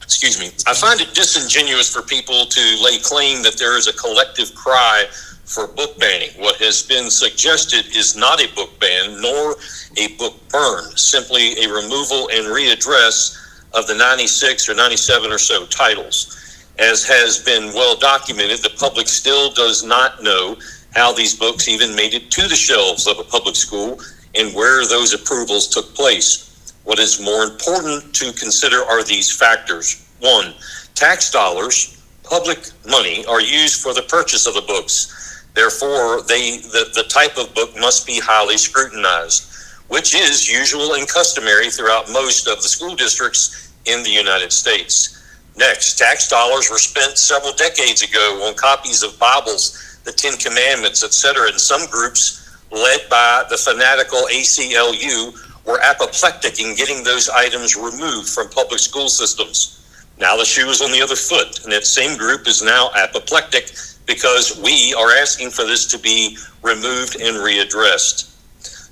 Speaker 24: Excuse me. I find it disingenuous for people to lay claim that there is a collective cry for book banning. What has been suggested is not a book ban, nor a book burn, simply a removal and readdress of the 96 or 97 or so titles. As has been well documented, the public still does not know how these books even made it to the shelves of a public school and where those approvals took place. What is more important to consider are these factors. 1, tax dollars, public money, are used for the purchase of the books. Therefore, the type of book must be highly scrutinized, which is usual and customary throughout most of the school districts in the United States. Next, tax dollars were spent several decades ago on copies of Bibles, the 10 Commandments, etc., and some groups, led by the fanatical ACLU, were apoplectic in getting those items removed from public school systems. Now the shoe is on the other foot, and that same group is now apoplectic because we are asking for this to be removed and readdressed.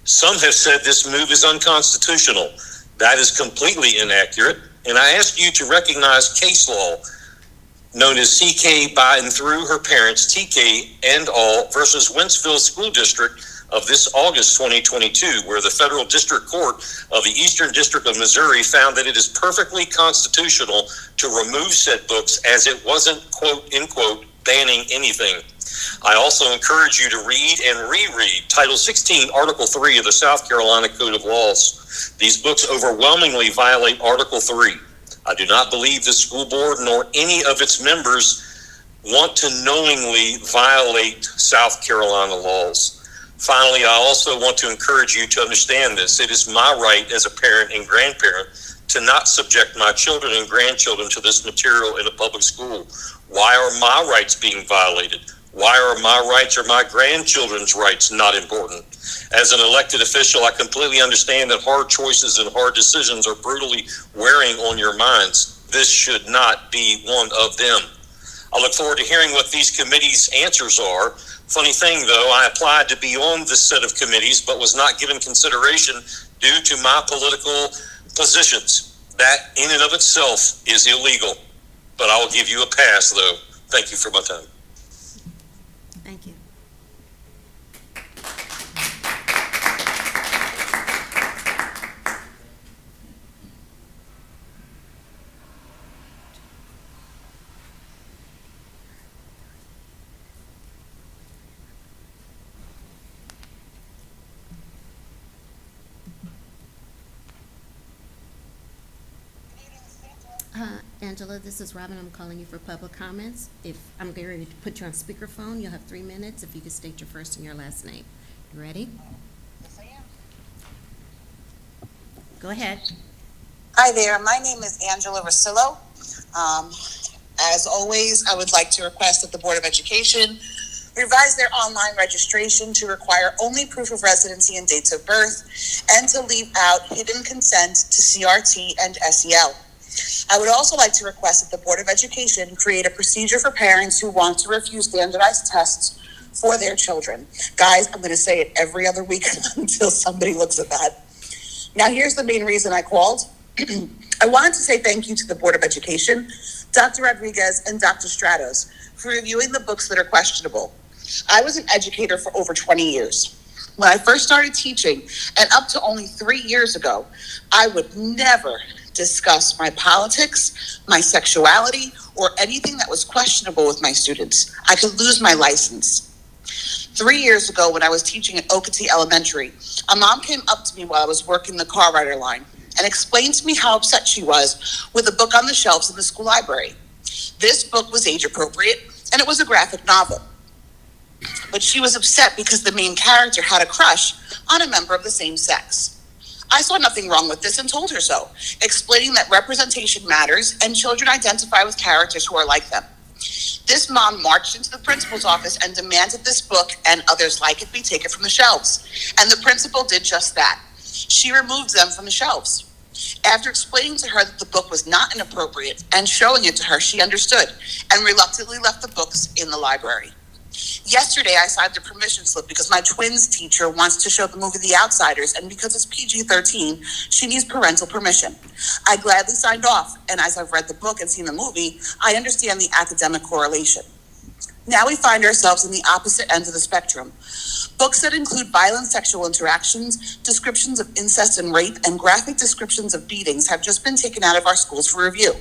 Speaker 24: Some have said this move is unconstitutional. That is completely inaccurate, and I ask you to recognize case law known as CK by and through her parents, TK and all, versus Wentzville School District of this August 2022, where the Federal District Court of the Eastern District of Missouri found that it is perfectly constitutional to remove said books as it wasn't, quote, end quote, banning anything. I also encourage you to read and reread Title 16, Article 3 of the South Carolina Code of Laws. These books overwhelmingly violate Article 3. I do not believe the school board nor any of its members want to knowingly violate South Carolina laws. Finally, I also want to encourage you to understand this. It is my right as a parent and grandparent to not subject my children and grandchildren to this material in a public school. Why are my rights being violated? Why are my rights or my grandchildren's rights not important? As an elected official, I completely understand that hard choices and hard decisions are brutally wearing on your minds. This should not be one of them. I look forward to hearing what these committees' answers are. Funny thing, though, I applied to be on this set of committees, but was not given consideration due to my political positions. That, in and of itself, is illegal. But I will give you a pass, though. Thank you for my time.
Speaker 22: Thank you. Angela, this is Robin. I'm calling you for public comments. If I'm getting ready to put you on speakerphone, you'll have 3 minutes if you could state your first and your last name. You ready? Yes, I am. Go ahead.
Speaker 12: Hi there. My name is Angela Rosillo. As always, I would like to request that the Board of Education revise their online registration to require only proof of residency and dates of birth, and to leave out hidden consent to CRT and SEL. I would also like to request that the Board of Education create a procedure for parents who want to refuse standardized tests for their children. Guys, I'm going to say it every other week until somebody looks at that. Now, here's the main reason I called. I wanted to say thank you to the Board of Education, Dr. Rodriguez, and Dr. Stratos for reviewing the books that are questionable. I was an educator for over 20 years. When I first started teaching, and up to only 3 years ago, I would never discuss my politics, my sexuality, or anything that was questionable with my students. I could lose my license. 3 years ago, when I was teaching at Okatee Elementary, a mom came up to me while I was working the car rider line and explained to me how upset she was with a book on the shelves in the school library. This book was age appropriate, and it was a graphic novel. But she was upset because the main character had a crush on a member of the same sex. I saw nothing wrong with this and told her so, explaining that representation matters and children identify with characters who are like them. This mom marched into the principal's office and demanded this book and others like it be taken from the shelves. And the principal did just that. She removed them from the shelves. After explaining to her that the book was not inappropriate and showing it to her, she understood and reluctantly left the books in the library. Yesterday, I signed a permission slip because my twins teacher wants to show the movie The Outsiders, and because it's PG-13, she needs parental permission. I gladly signed off, and as I've read the book and seen the movie, I understand the academic correlation. Now we find ourselves in the opposite end of the spectrum. Books that include violent sexual interactions, descriptions of incest and rape, and graphic descriptions of beatings have just been taken out of our schools for review.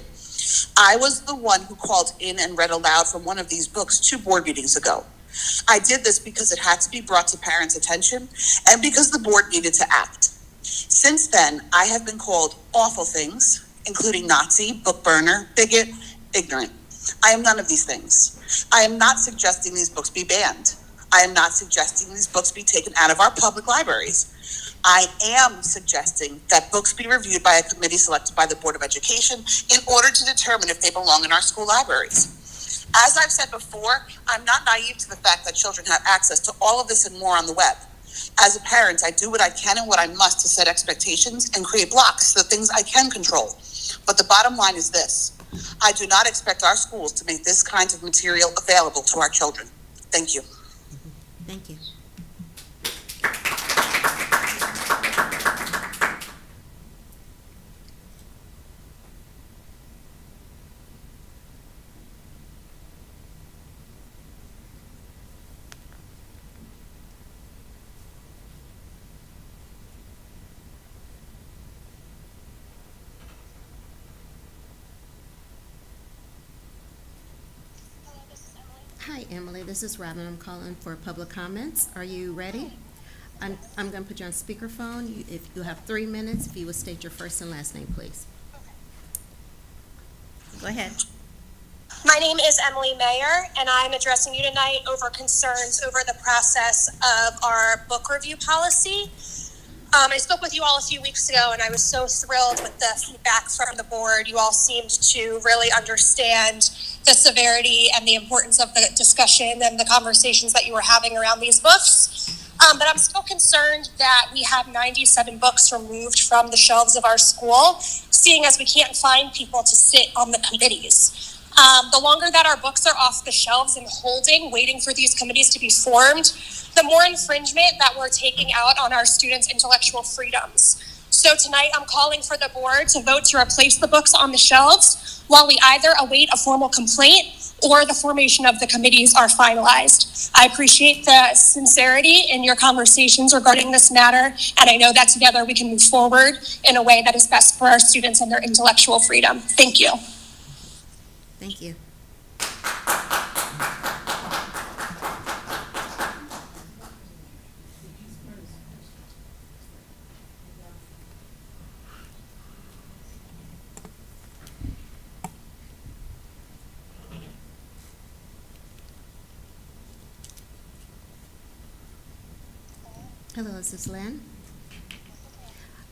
Speaker 12: I was the one who called in and read aloud from one of these books 2 board meetings ago. I did this because it had to be brought to parents' attention and because the board needed to act. Since then, I have been called awful things, including Nazi, book burner, bigot, ignorant. I am none of these things. I am not suggesting these books be banned. I am not suggesting these books be taken out of our public libraries. I am suggesting that books be reviewed by a committee selected by the Board of Education in order to determine if they belong in our school libraries. As I've said before, I'm not naive to the fact that children have access to all of this and more on the web. As a parent, I do what I can and what I must to set expectations and create blocks, the things I can control. But the bottom line is this: I do not expect our schools to make this kind of material available to our children. Thank you.
Speaker 22: Thank you. Hi, Emily. This is Robin. I'm calling for public comments. Are you ready? I'm going to put you on speakerphone. If you'll have 3 minutes, if you would state your first and last name, please. Go ahead.
Speaker 15: My name is Emily Mayer, and I'm addressing you tonight over concerns over the process of our book review policy. I spoke with you all a few weeks ago, and I was so thrilled with the feedback from the board. You all seemed to really understand the severity and the importance of the discussion and the conversations that you were having around these books. But I'm still concerned that we have 97 books removed from the shelves of our school, seeing as we can't find people to sit on the committees. The longer that our books are off the shelves and holding, waiting for these committees to be formed, the more infringement that we're taking out on our students' intellectual freedoms. So tonight I'm calling for the board to vote to replace the books on the shelves while we either await a formal complaint or the formation of the committees are finalized. I appreciate the sincerity in your conversations regarding this matter, and I know that together we can move forward in a way that is best for our students and their intellectual freedom. Thank you.
Speaker 22: Thank you. Hello, is this Lynn?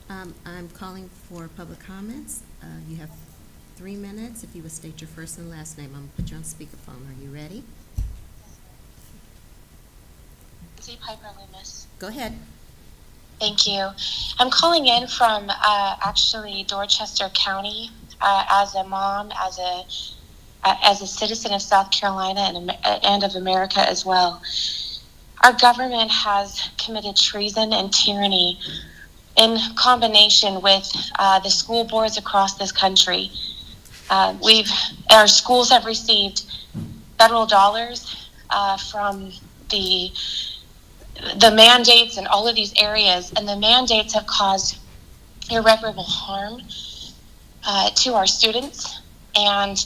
Speaker 22: I'm calling for public comments. You have 3 minutes. If you would state your first and last name, I'm going to put you on speakerphone. Are you ready?
Speaker 17: Lindsay Piper Loomis.
Speaker 22: Go ahead.
Speaker 17: Thank you. I'm calling in from actually Dorchester County as a mom, as a citizen of South Carolina and of America as well. Our government has committed treason and tyranny in combination with the school boards across this country. Our schools have received federal dollars from the mandates in all of these areas, and the mandates have caused irreparable harm to our students. And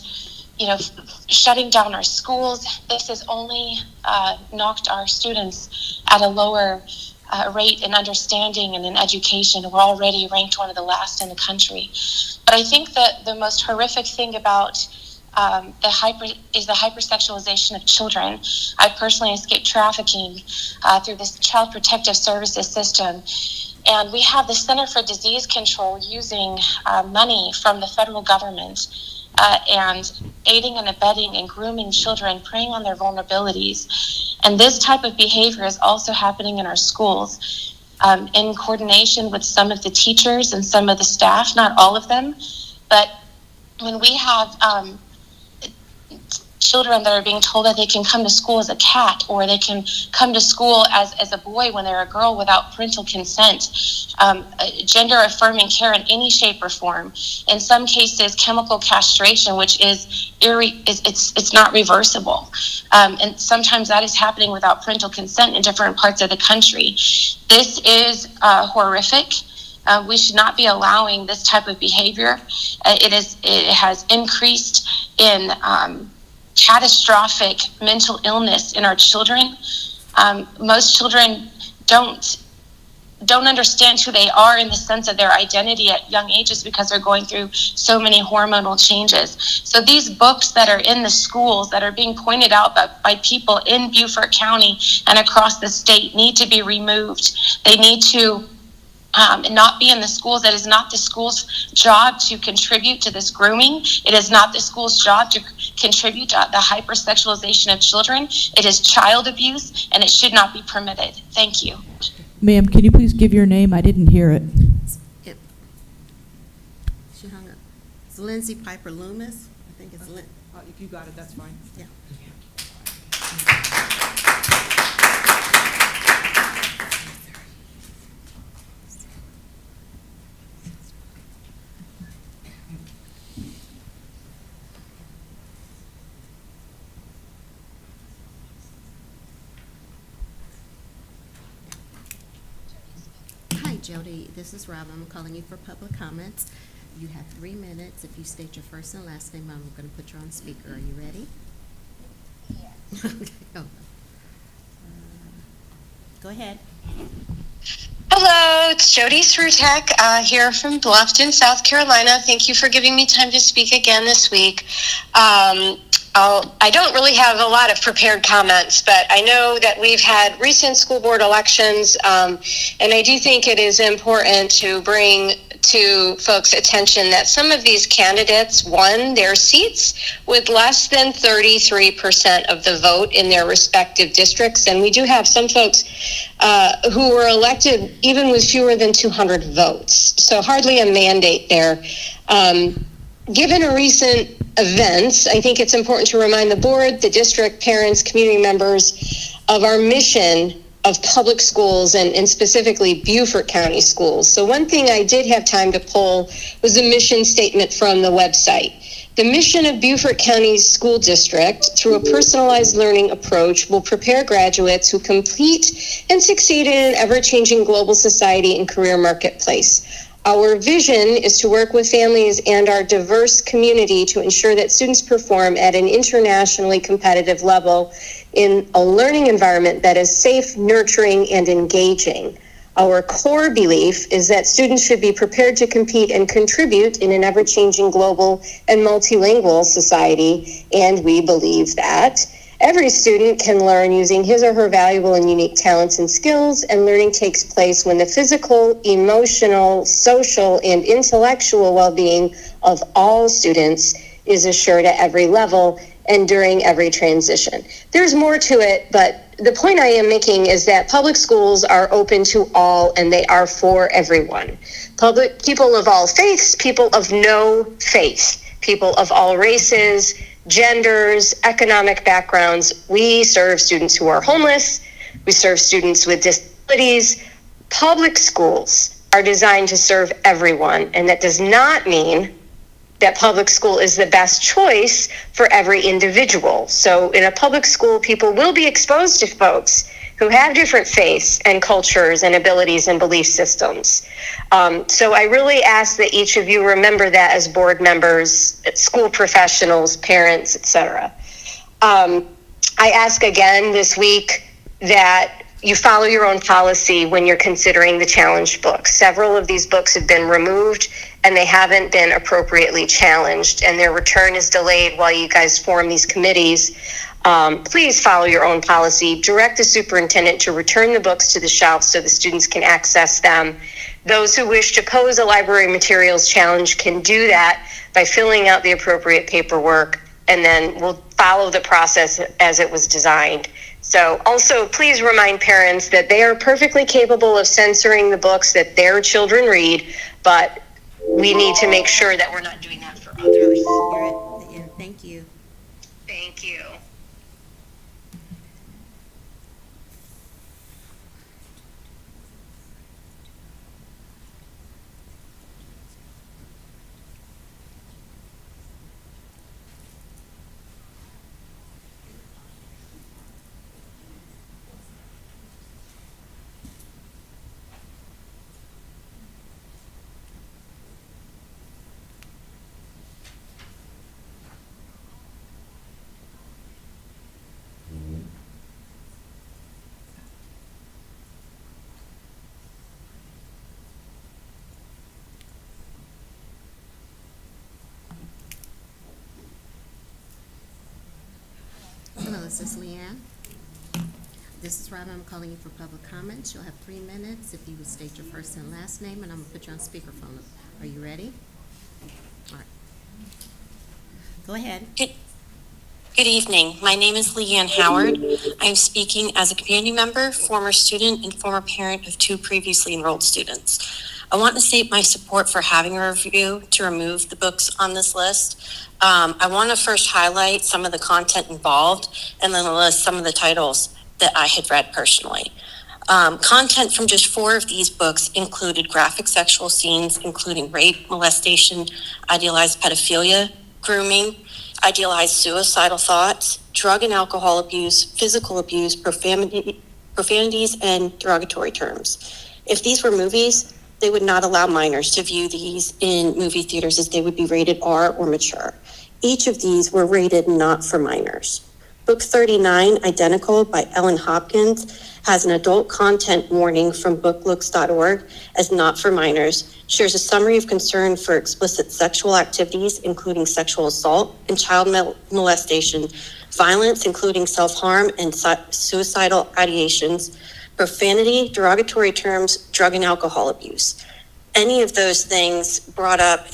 Speaker 17: shutting down our schools, this has only knocked our students at a lower rate in understanding and in education. We're already ranked one of the last in the country. But I think that the most horrific thing about the hypersexualization of children. I personally escaped trafficking through this Child Protective Services system. And we have the Center for Disease Control using money from the federal government and aiding and abetting and grooming children, preying on their vulnerabilities. And this type of behavior is also happening in our schools in coordination with some of the teachers and some of the staff, not all of them. But when we have children that are being told that they can come to school as a cat, or they can come to school as a boy when they're a girl without parental consent, gender affirming care in any shape or form, in some cases chemical castration, which is it's not reversible, and sometimes that is happening without parental consent in different parts of the country. This is horrific. We should not be allowing this type of behavior. It has increased in catastrophic mental illness in our children. Most children don't understand who they are in the sense of their identity at young ages because they're going through so many hormonal changes. So these books that are in the schools that are being pointed out by people in Beaufort County and across the state need to be removed. They need to not be in the schools. It is not the school's job to contribute to this grooming. It is not the school's job to contribute to the hypersexualization of children. It is child abuse, and it should not be permitted. Thank you.
Speaker 8: Ma'am, can you please give your name? I didn't hear it.
Speaker 22: She hung up. It's Lindsay Piper Loomis. I think it's Lynn.
Speaker 8: If you got it, that's fine.
Speaker 22: Yeah. Hi, Jody. This is Rob. I'm calling you for public comments. You have 3 minutes. If you state your first and last name, I'm going to put you on speaker. Are you ready? Go ahead.
Speaker 17: Hello, it's Jody Srutek here from Bluffton, South Carolina. Thank you for giving me time to speak again this week. I don't really have a lot of prepared comments, but I know that we've had recent school board elections, and I do think it is important to bring to folks' attention that some of these candidates won their seats with less than 33% of the vote in their respective districts, and we do have some folks who were elected even with fewer than 200 votes, so hardly a mandate there. Given a recent events, I think it's important to remind the board, the district, parents, community members of our mission of public schools and specifically Beaufort County schools. So one thing I did have time to pull was a mission statement from the website. The mission of Beaufort County School District, through a personalized learning approach, will prepare graduates who compete and succeed in an ever-changing global society and career marketplace. Our vision is to work with families and our diverse community to ensure that students perform at an internationally competitive level in a learning environment that is safe, nurturing, and engaging. Our core belief is that students should be prepared to compete and contribute in an ever-changing global and multilingual society, and we believe that every student can learn using his or her valuable and unique talents and skills, and learning takes place when the physical, emotional, social, and intellectual well-being of all students is assured at every level and during every transition. There's more to it, but the point I am making is that public schools are open to all and they are for everyone. Public people of all faiths, people of no faith, people of all races, genders, economic backgrounds. We serve students who are homeless. We serve students with disabilities. Public schools are designed to serve everyone, and that does not mean that public school is the best choice for every individual. So in a public school, people will be exposed to folks who have different faiths and cultures and abilities and belief systems. So I really ask that each of you remember that as board members, school professionals, parents, etc. I ask again this week that you follow your own policy when you're considering the challenged books. Several of these books have been removed and they haven't been appropriately challenged, and their return is delayed while you guys form these committees. Please follow your own policy. Direct the superintendent to return the books to the shelves so the students can access them. Those who wish to pose a library materials challenge can do that by filling out the appropriate paperwork, and then we'll follow the process as it was designed. So also, please remind parents that they are perfectly capable of censoring the books that their children read, but we need to make sure that we're not doing that for others.
Speaker 22: You're at the end. Thank you.
Speaker 17: Thank you.
Speaker 22: Hello, this is Leanne. This is Robin. I'm calling you for public comments. You'll have 3 minutes if you would state your first and last name, and I'm going to put you on speakerphone. Are you ready? All right. Go ahead.
Speaker 17: Good evening. My name is Leanne Howard. I'm speaking as a community member, former student, and former parent of 2 previously enrolled students. I want to state my support for having a review to remove the books on this list. I want to first highlight some of the content involved and then list some of the titles that I had read personally. Content from just 4 of these books included graphic sexual scenes, including rape, molestation, idealized pedophilia, grooming, idealized suicidal thoughts, drug and alcohol abuse, physical abuse, profanities, and derogatory terms. If these were movies, they would not allow minors to view these in movie theaters as they would be rated R or mature. Each of these were rated not for minors.
Speaker 1: Book 39, Identical by Ellen Hopkins, has an adult content warning from booklooks.org as not for minors, shares a summary of concern for explicit sexual activities, including sexual assault and child molestation, violence, including self-harm and suicidal ideations, profanity, derogatory terms, drug and alcohol abuse. Any of those things brought up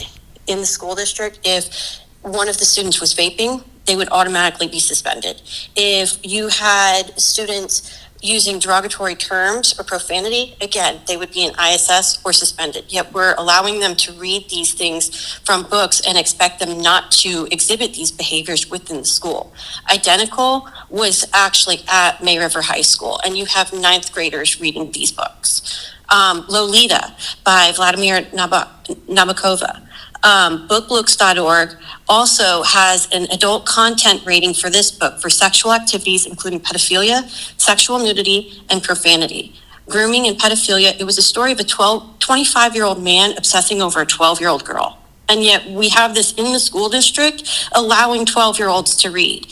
Speaker 1: in the school district, if one of the students was vaping, they would automatically be suspended. If you had students using derogatory terms or profanity, again, they would be in ISS or suspended. Yet we're allowing them to read these things from books and expect them not to exhibit these behaviors within the school. Identical was actually at May River High School, and you have 9th graders reading these books. Lolita by Vladimir Nabokova. Booklooks.org also has an adult content rating for this book for sexual activities, including pedophilia, sexual nudity, and profanity. Grooming and pedophilia, it was a story of a 25-year-old man obsessing over a 12-year-old girl. And yet we have this in the school district allowing 12-year-olds to read.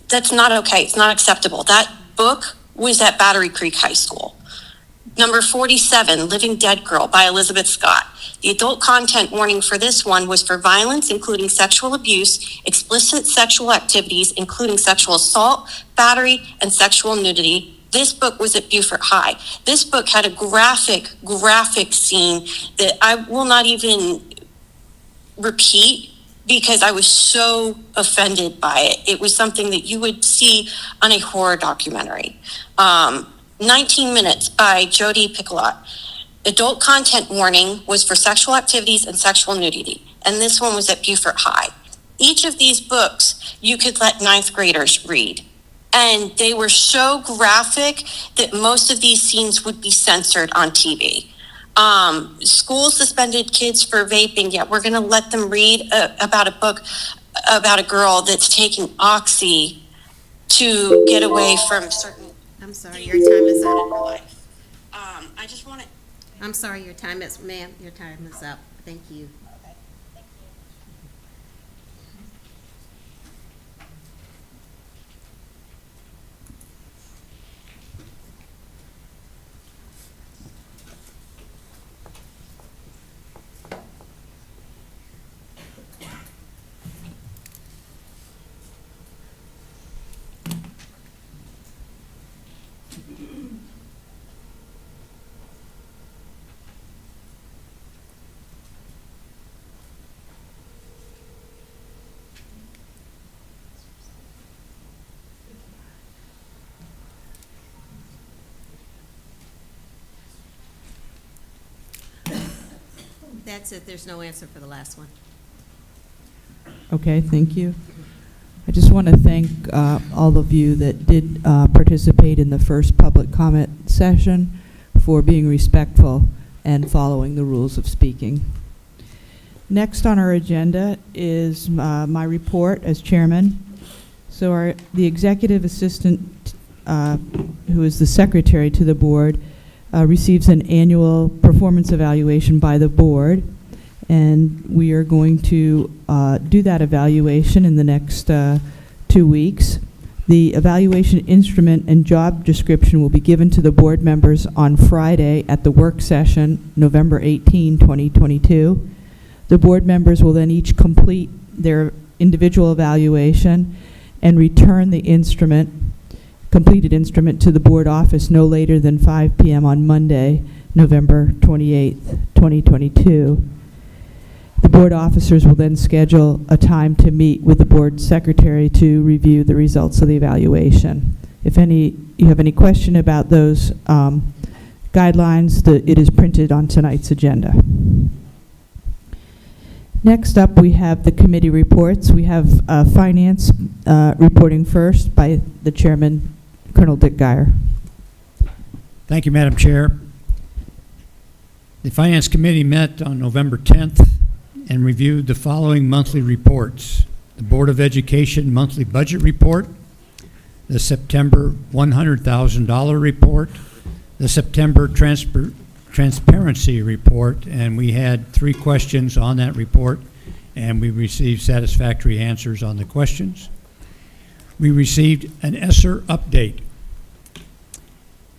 Speaker 1: That's not okay. It's not acceptable. That book was at Battery Creek High School. Number 47, Living Dead Girl by Elizabeth Scott. The adult content warning for this one was for violence, including sexual abuse, explicit sexual activities, including sexual assault, battery, and sexual nudity. This book was at Beaufort High. This book had a graphic scene that I will not even repeat because I was so offended by it. It was something that you would see on a horror documentary. 19 Minutes by Jodi Picoult. Adult content warning was for sexual activities and sexual nudity, and this one was at Beaufort High. Each of these books you could let 9th graders read, and they were so graphic that most of these scenes would be censored on TV. Schools suspended kids for vaping, yet we're going to let them read about a book about a girl that's taking Oxy to get away from certain...
Speaker 22: I'm sorry, your time is up.
Speaker 1: I just want to...
Speaker 22: I'm sorry, your time is, ma'am, your time is up. Thank you. That's it. There's no answer for the last one.
Speaker 8: Okay, thank you. I just want to thank all of you that did participate in the first public comment session for being respectful and following the rules of speaking. Next on our agenda is my report as chairman. So the executive assistant, who is the secretary to the board, receives an annual performance evaluation by the board, and we are going to do that evaluation in the next 2 weeks. The evaluation instrument and job description will be given to the board members on Friday at the work session, November 18, 2022. The board members will then each complete their individual evaluation and return the completed instrument to the board office no later than 5 p.m. on Monday, November 28th, 2022. The board officers will then schedule a time to meet with the board secretary to review the results of the evaluation. If you have any question about those guidelines, it is printed on tonight's agenda. Next up, we have the committee reports. We have finance reporting first by the chairman, Colonel Dick Geyer.
Speaker 2: Thank you, Madam Chair. The Finance Committee met on November 10th and reviewed the following monthly reports: the Board of Education monthly budget report, the September $100,000 report, the September transparency report, and we had 3 questions on that report, and we received satisfactory answers on the questions. we received an ESSER update.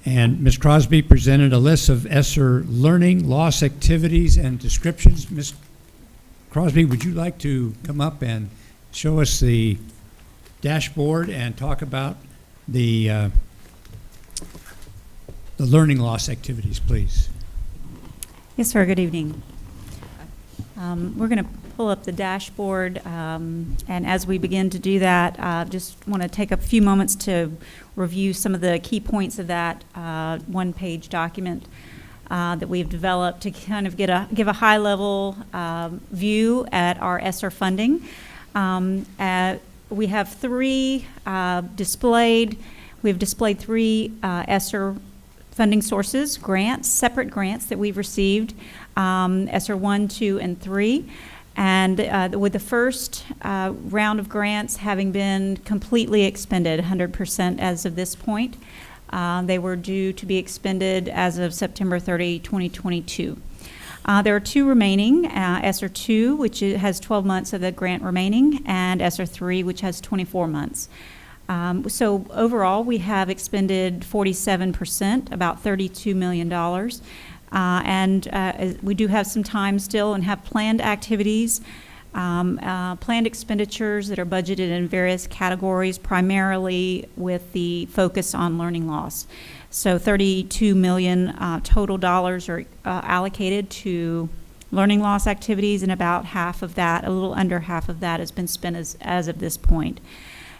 Speaker 2: And Ms. Crosby presented a list of ESSER learning loss activities and descriptions. Ms. Crosby, would you like to come up and show us the dashboard and talk about the learning loss activities, please?
Speaker 16: Yes, sir. Good evening. We're going to pull up the dashboard, and as we begin to do that, just want to take a few moments to review some of the key points of that one-page document that we've developed to kind of give a high-level view at our ESSER funding. We have three displayed. We've displayed three ESSER funding sources, grants, separate grants that we've received, ESSER 1, 2, and 3. And with the first round of grants having been completely expended, 100% as of this point, they were due to be expended as of September 30, 2022. There are two remaining, ESSER 2, which has 12 months of the grant remaining, and ESSER 3, which has 24 months. So overall, we have expended 47%, about $32 million. And we do have some time still and have planned activities, planned expenditures that are budgeted in various categories, primarily with the focus on learning loss. So 32 million total dollars are allocated to learning loss activities, and about half of that, a little under half of that, has been spent as of this point.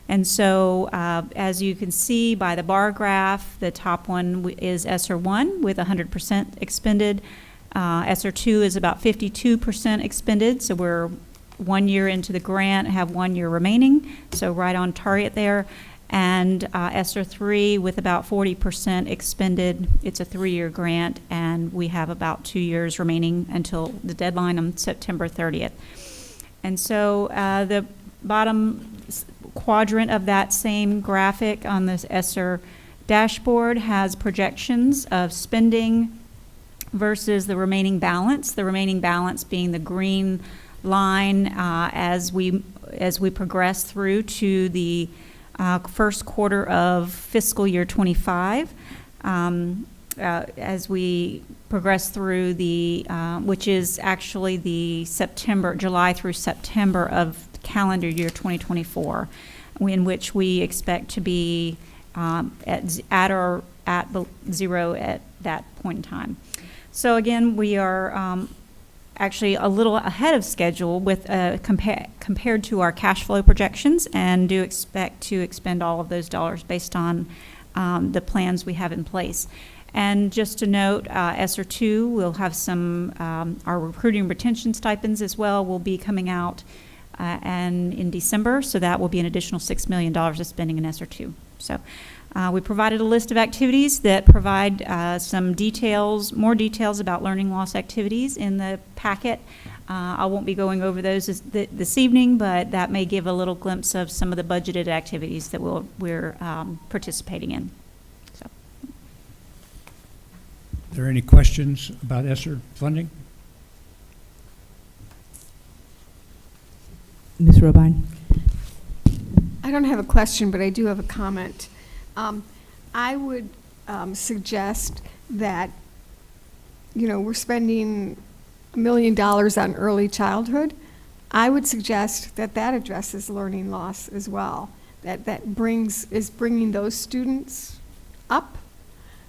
Speaker 16: And so, as you can see by the bar graph, the top one is ESSER 1 with 100% expended. ESSER 2 is about 52% expended, so we're 1 year into the grant, have 1 year remaining, so right on target there. And ESSER 3 with about 40% expended. It's a 3-year grant, and we have about 2 years remaining until the deadline on September 30th. And so the bottom quadrant of that same graphic on this ESSER dashboard has projections of spending versus the remaining balance being the green line as we progress through to the first quarter of fiscal year 25. As we progress through the, which is actually the July through September of calendar year 2024, in which we expect to be at or at zero at that point in time. So again, we are actually a little ahead of schedule with compared to our cash flow projections, and do expect to expend all of those dollars based on the plans we have in place. And just to note, ESSER 2 will have some, our recruiting retention stipends as well will be coming out and in December, so that will be an additional $6 million of spending in ESSER 2. So we provided a list of activities that provide some details, more details about learning loss activities in the packet. I won't be going over those this evening, but that may give a little glimpse of some of the budgeted activities that we're participating in. So.
Speaker 2: Are there any questions about ESSER funding?
Speaker 8: Ms. Robine?
Speaker 6: I don't have a question, but I do have a comment. I would suggest that, we're spending $1 million on early childhood. I would suggest that addresses learning loss as well. That is bringing those students up.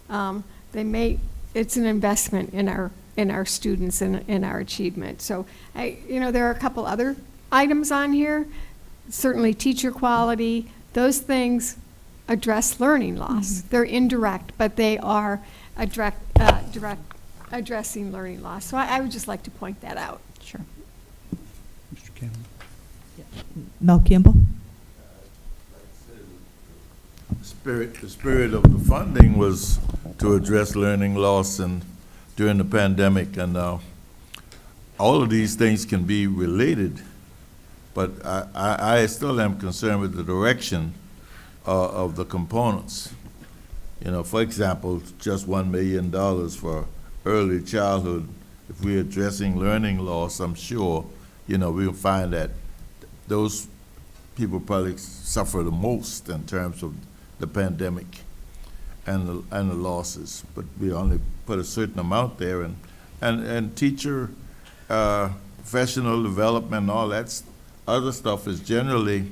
Speaker 6: It's an investment in our students and in our achievement. So there are a couple other items on here. Certainly teacher quality, those things address learning loss. Mm-hmm. They're indirect, but they are direct addressing learning loss. So I would just like to point that out.
Speaker 2: Sure. Mr. Campbell?
Speaker 8: Mel Campbell?
Speaker 19: The spirit of the funding was to address learning loss during the pandemic, and all of these things can be related. But I still am concerned with the direction of the components. For example, just $1 million for early childhood. If we're addressing learning loss, I'm sure, we'll find that those people probably suffer the most in terms of the pandemic and the losses. But we only put a certain amount there, and teacher professional development and all that other stuff is generally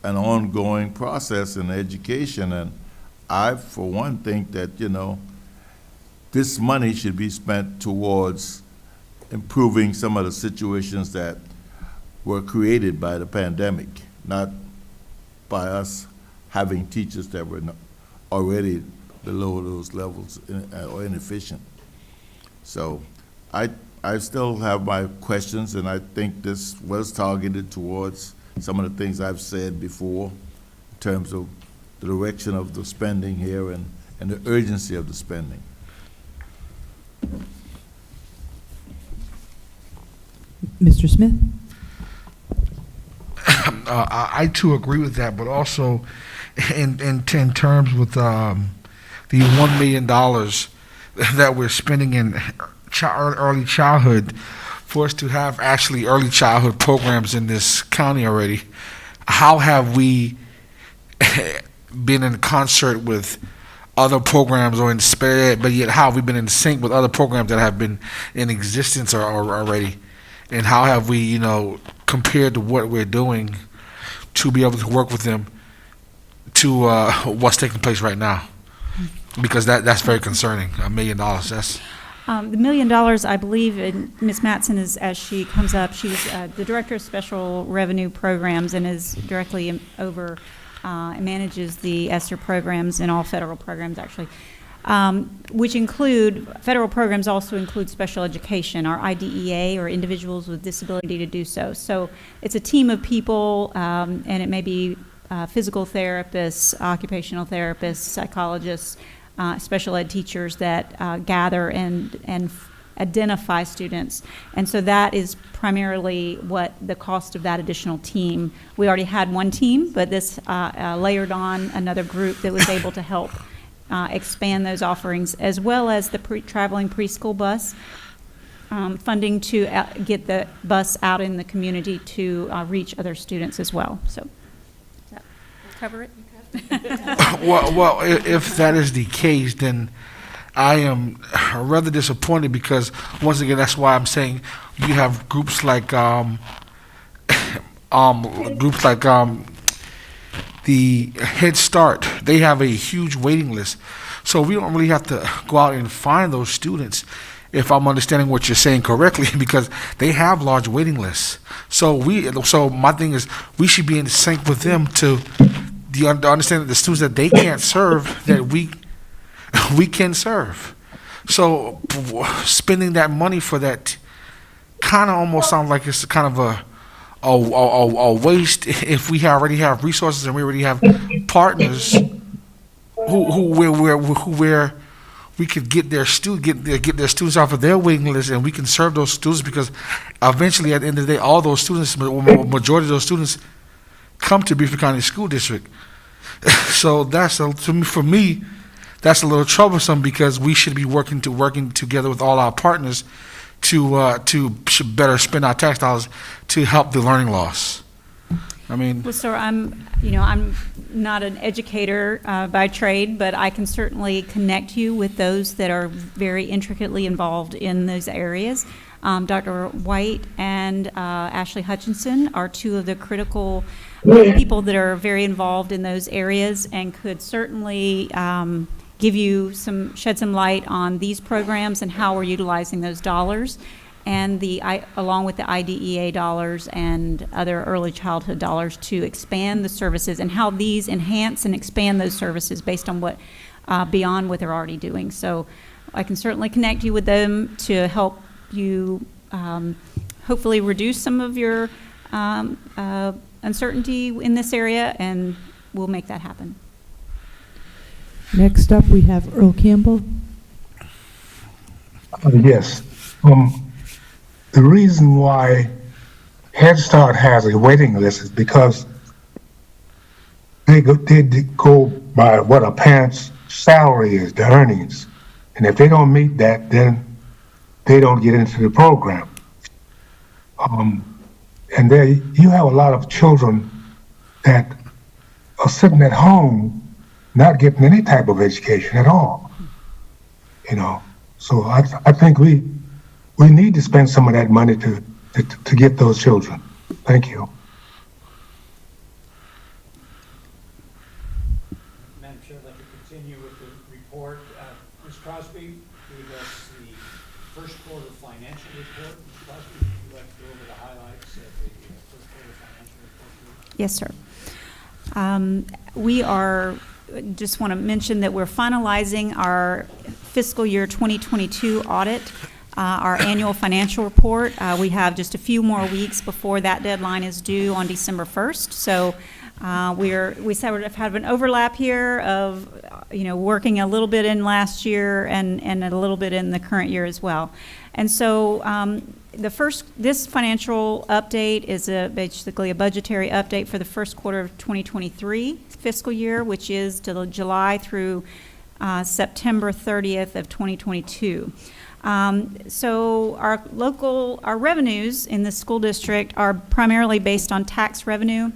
Speaker 19: an ongoing process in education. And I, for one, think that, this money should be spent towards improving some of the situations that were created by the pandemic, not by us having teachers that were already below those levels or inefficient. So I still have my questions, and I think this was targeted towards some of the things I've said before in terms of the direction of the spending here and the urgency of the spending.
Speaker 8: Mr. Smith?
Speaker 10: I too agree with that, but also in terms with the $1 million that we're spending in early childhood, for us to have actually early childhood programs in this county already, how have we been in concert with other programs or in spirit, but yet how have we been in sync with other programs that have been in existence or already? And how have we, compared to what we're doing to be able to work with them to what's taking place right now? Because that's very concerning. $1 million, that's...
Speaker 16: The $1 million, I believe, and Ms. Matson is, as she comes up, she's the Director of Special Revenue Programs and is directly over, manages the ESSER programs and all federal programs, actually, which include, federal programs also include special education, our IDEA, or individuals with disability to do so. So it's a team of people, and it may be physical therapists, occupational therapists, psychologists, special ed teachers that gather and identify students. And so that is primarily what the cost of that additional team. We already had one team, but this layered on another group that was able to help expand those offerings, as well as the traveling preschool bus, funding to get the bus out in the community to reach other students as well. So does that cover it?
Speaker 10: Well, if that is the case, then I am rather disappointed, because once again, that's why I'm saying we have groups like the Head Start. They have a huge waiting list, so we don't really have to go out and find those students, if I'm understanding what you're saying correctly, because they have large waiting lists. So my thing is, we should be in sync with them to understand that the students that they can't serve, that we can serve. So spending that money for that kind of almost sounds like it's kind of a waste, if we already have resources and we already have partners where we could get their students off of their waiting list, and we can serve those students, because eventually at the end of the day, all those students, majority of those students, come to Beaufort County School District. So for me, that's a little troublesome, because we should be working together with all our partners to better spend our tax dollars to help the learning loss. I mean,
Speaker 16: well, sir, I'm not an educator by trade, but I can certainly connect you with those that are very intricately involved in those areas. Dr. White and Ashley Hutchinson are two of the critical people that are very involved in those areas, and could certainly shed some light on these programs and how we're utilizing those dollars, and along with the IDEA dollars and other early childhood dollars, to expand the services, and how these enhance and expand those services based on what beyond what they're already doing. So I can certainly connect you with them to help you hopefully reduce some of your uncertainty in this area, and we'll make that happen.
Speaker 8: Next up, we have Earl Campbell.
Speaker 7: Yes. The reason why Head Start has a waiting list is because they go by what a parent's salary is, the earnings. And if they don't meet that, then they don't get into the program. And you have a lot of children that are sitting at home not getting any type of education at all. You know, so I think we need to spend some of that money to get those children. Thank you.
Speaker 2: Madam Chair, I'd like to continue with the report. Ms. Crosby gave us the first quarter financial report. Ms. Crosby, would you like to go over the highlights of the first quarter financial report, please?
Speaker 16: Yes, sir. Just want to mention that we're finalizing our fiscal year 2022 audit, our annual financial report. We have just a few more weeks before that deadline is due on December 1st. So we sort of have an overlap here of, working a little bit in last year and a little bit in the current year as well. And so this financial update is basically a budgetary update for the first quarter of 2023 fiscal year, which is July through September 30th of 2022. So our revenues in the school district are primarily based on tax revenue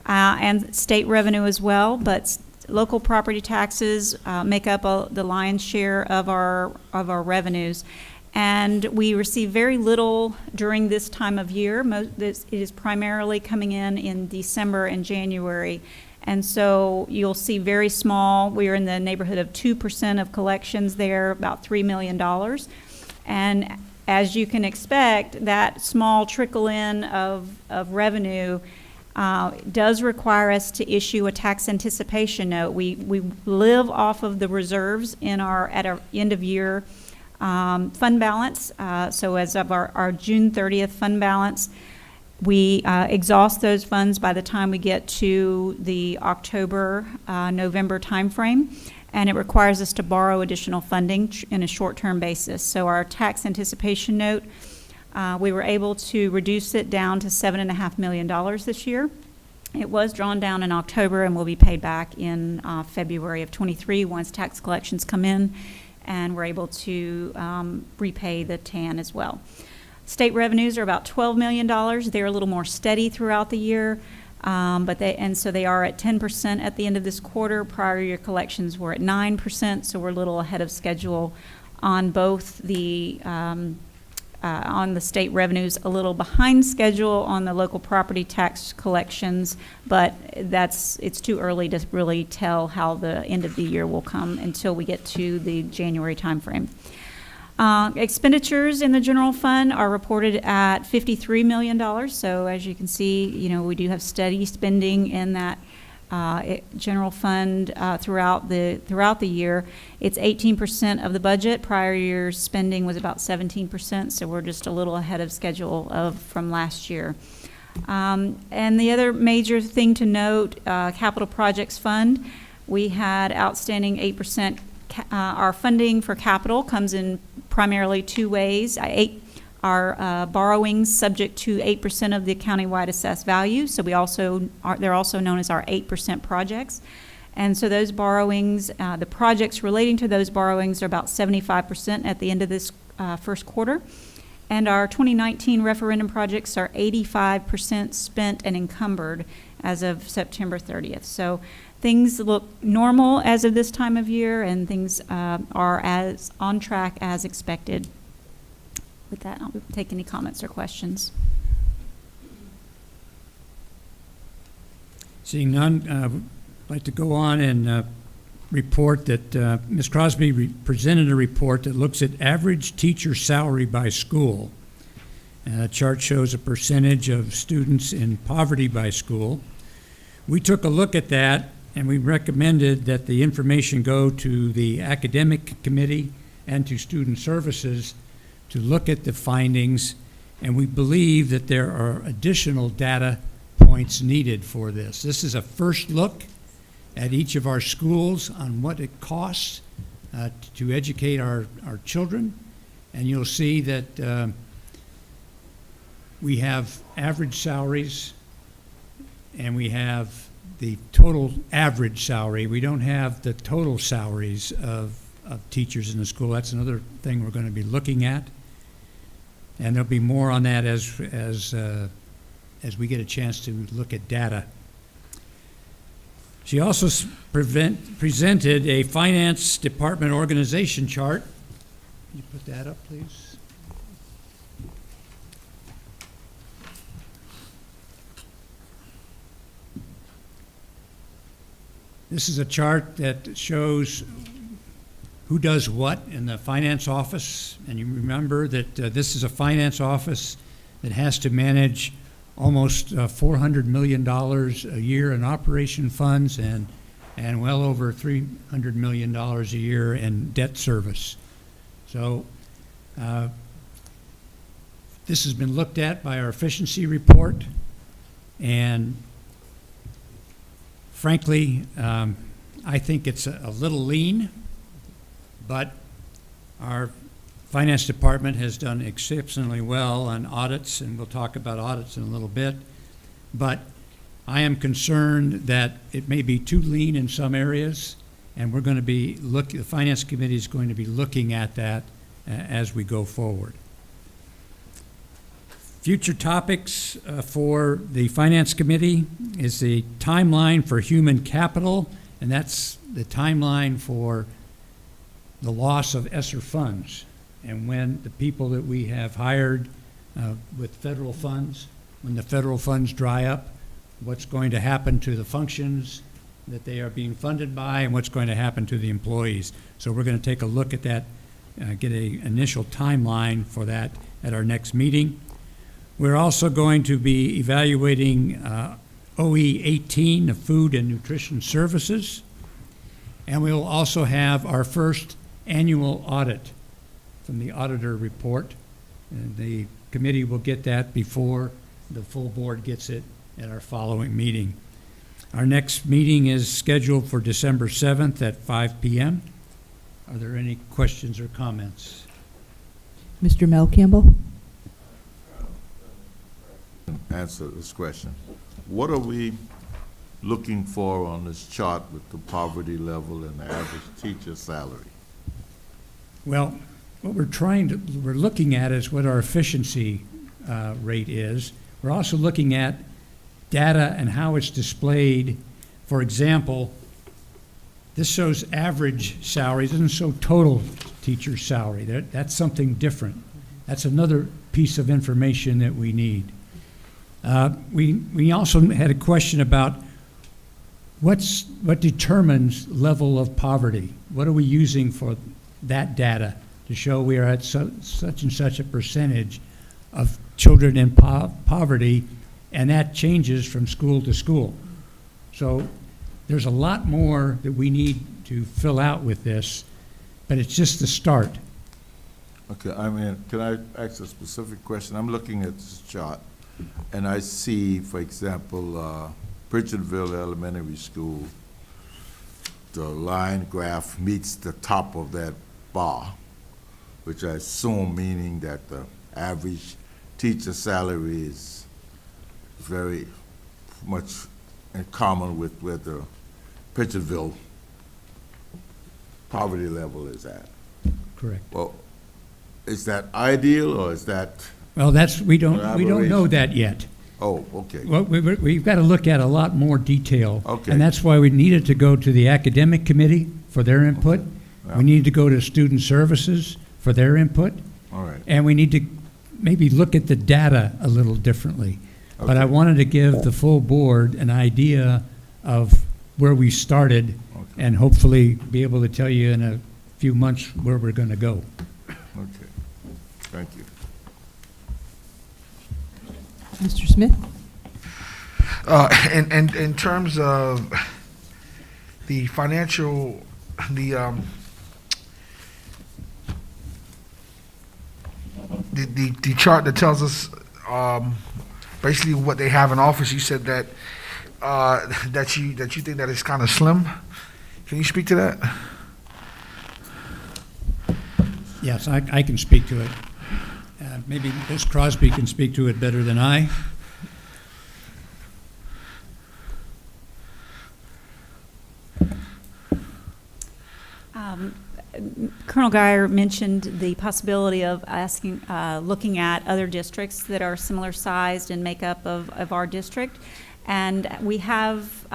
Speaker 16: and state revenue as well, but local property taxes make up the lion's share of our revenues. And we receive very little during this time of year. It is primarily coming in December and January. And so you'll see very small, we are in the neighborhood of 2% of collections there, about $3 million. And as you can expect, that small trickle in of revenue does require us to issue a tax anticipation note. We live off of the reserves at our end of year fund balance. So as of our June 30th fund balance, we exhaust those funds by the time we get to the October-November timeframe, and it requires us to borrow additional funding in a short-term basis. So our tax anticipation note, we were able to reduce it down to $7.5 million this year. It was drawn down in October and will be paid back in February of 23 once tax collections come in, and we're able to repay the TAN as well. State revenues are about $12 million. They're a little more steady throughout the year, so they are at 10% at the end of this quarter. Prior year collections were at 9%, so we're a little ahead of schedule on both on the state revenues, a little behind schedule on the local property tax collections, but it's too early to really tell how the end of the year will come until we get to the January timeframe. Expenditures in the general fund are reported at $53 million. So as you can see, we do have steady spending in that general fund throughout the year. It's 18% of the budget. Prior year's spending was about 17%, so we're just a little ahead of schedule from last year. And the other major thing to note, capital projects fund, we had outstanding 8%. Our funding for capital comes in primarily two ways. Our borrowings subject to 8% of the countywide assessed value. So they're also known as our 8% projects. And so those borrowings, the projects relating to those borrowings are about 75% at the end of this first quarter. And our 2019 referendum projects are 85% spent and encumbered as of September 30th. So things look normal as of this time of year, and things are as on track as expected. With that, I'll take any comments or questions.
Speaker 2: Seeing none, I'd like to go on and report that Ms. Crosby presented a report that looks at average teacher salary by school. The chart shows a percentage of students in poverty by school. We took a look at that, and we recommended that the information go to the academic committee and to student services to look at the findings, and we believe that there are additional data points needed for this. This is a first look at each of our schools on what it costs to educate our children, and you'll see that we have average salaries and we have the total average salary. We don't have the total salaries of teachers in the school. That's another thing we're going to be looking at. And there'll be more on that as we get a chance to look at data. She also presented a finance department organization chart. Can you put that up, please? This is a chart that shows who does what in the finance office. And you remember that this is a finance office that has to manage almost $400 million a year in operation funds and well over $300 million a year in debt service. So this has been looked at by our efficiency report, and frankly, I think it's a little lean, but our finance department has done exceptionally well on audits, and we'll talk about audits in a little bit. But I am concerned that it may be too lean in some areas, and we're going to be the finance committee is going to be looking at that as we go forward. Future topics for the Finance Committee is the timeline for human capital, and that's the timeline for the loss of ESSER funds, and when the people that we have hired with federal funds, when the federal funds dry up, what's going to happen to the functions that they are being funded by, and what's going to happen to the employees. So we're going to take a look at that, get an initial timeline for that at our next meeting. We're also going to be evaluating OE 18, the Food and Nutrition Services, and we'll also have our first annual audit from the auditor report. And the committee will get that before the full board gets it at our following meeting. Our next meeting is scheduled for December 7th at 5 p.m. Are there any questions or comments?
Speaker 8: Mr. Mel Campbell?
Speaker 19: Answer this question. What are we looking for on this chart with the poverty level and the average teacher salary?
Speaker 2: Well, what we're looking at is what our efficiency rate is. We're also looking at data and how it's displayed. For example, this shows average salary, it doesn't show total teacher salary. That's something different. That's another piece of information that we need. We also had a question about what determines level of poverty. What are we using for that data to show we are at such and such a percentage of children in poverty, and that changes from school to school. So there's a lot more that we need to fill out with this, but it's just the start.
Speaker 19: Okay, I mean, can I ask a specific question? I'm looking at this chart, and I see, for example, Pritchardville Elementary School, the line graph meets the top of that bar, which I assume meaning that the average teacher salary is very much in common with where the Pritchardville poverty level is at.
Speaker 2: Correct.
Speaker 19: Well, is that ideal, or is that?
Speaker 2: Well, we don't know that yet.
Speaker 19: Oh, okay.
Speaker 2: Well, we've got to look at a lot more detail.
Speaker 19: Okay.
Speaker 2: And that's why we needed to go to the academic committee for their input.
Speaker 19: Okay. Yeah.
Speaker 2: We need to go to student services for their input.
Speaker 19: All right.
Speaker 2: And we need to maybe look at the data a little differently.
Speaker 19: Okay.
Speaker 2: But I wanted to give the full board an idea of where we started,
Speaker 19: Okay.
Speaker 2: and hopefully be able to tell you in a few months where we're going to go.
Speaker 19: Okay, thank you.
Speaker 8: Mr. Smith?
Speaker 10: In terms of the financial, the chart that tells us basically what they have in office, you said that that you think that it's kind of slim. Can you speak to that?
Speaker 2: Yes, I can speak to it. Maybe Ms. Crosby can speak to it better than I.
Speaker 16: Colonel Geyer mentioned the possibility of looking at other districts that are similar sized and makeup of our district. And we have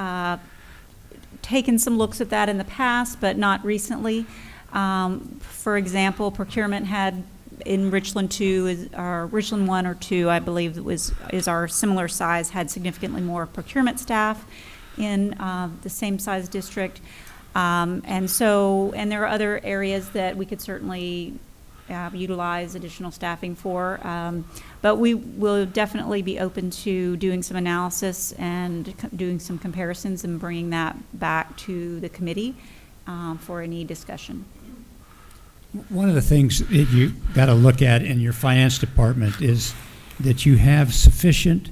Speaker 16: taken some looks at that in the past, but not recently. For example, procurement had in Richland 2, or Richland 1 or 2, I believe is our similar size, had significantly more procurement staff in the same size district. And there are other areas that we could certainly utilize additional staffing for. But we will definitely be open to doing some analysis and doing some comparisons and bringing that back to the committee for any discussion.
Speaker 2: One of the things that you got to look at in your finance department is that you have sufficient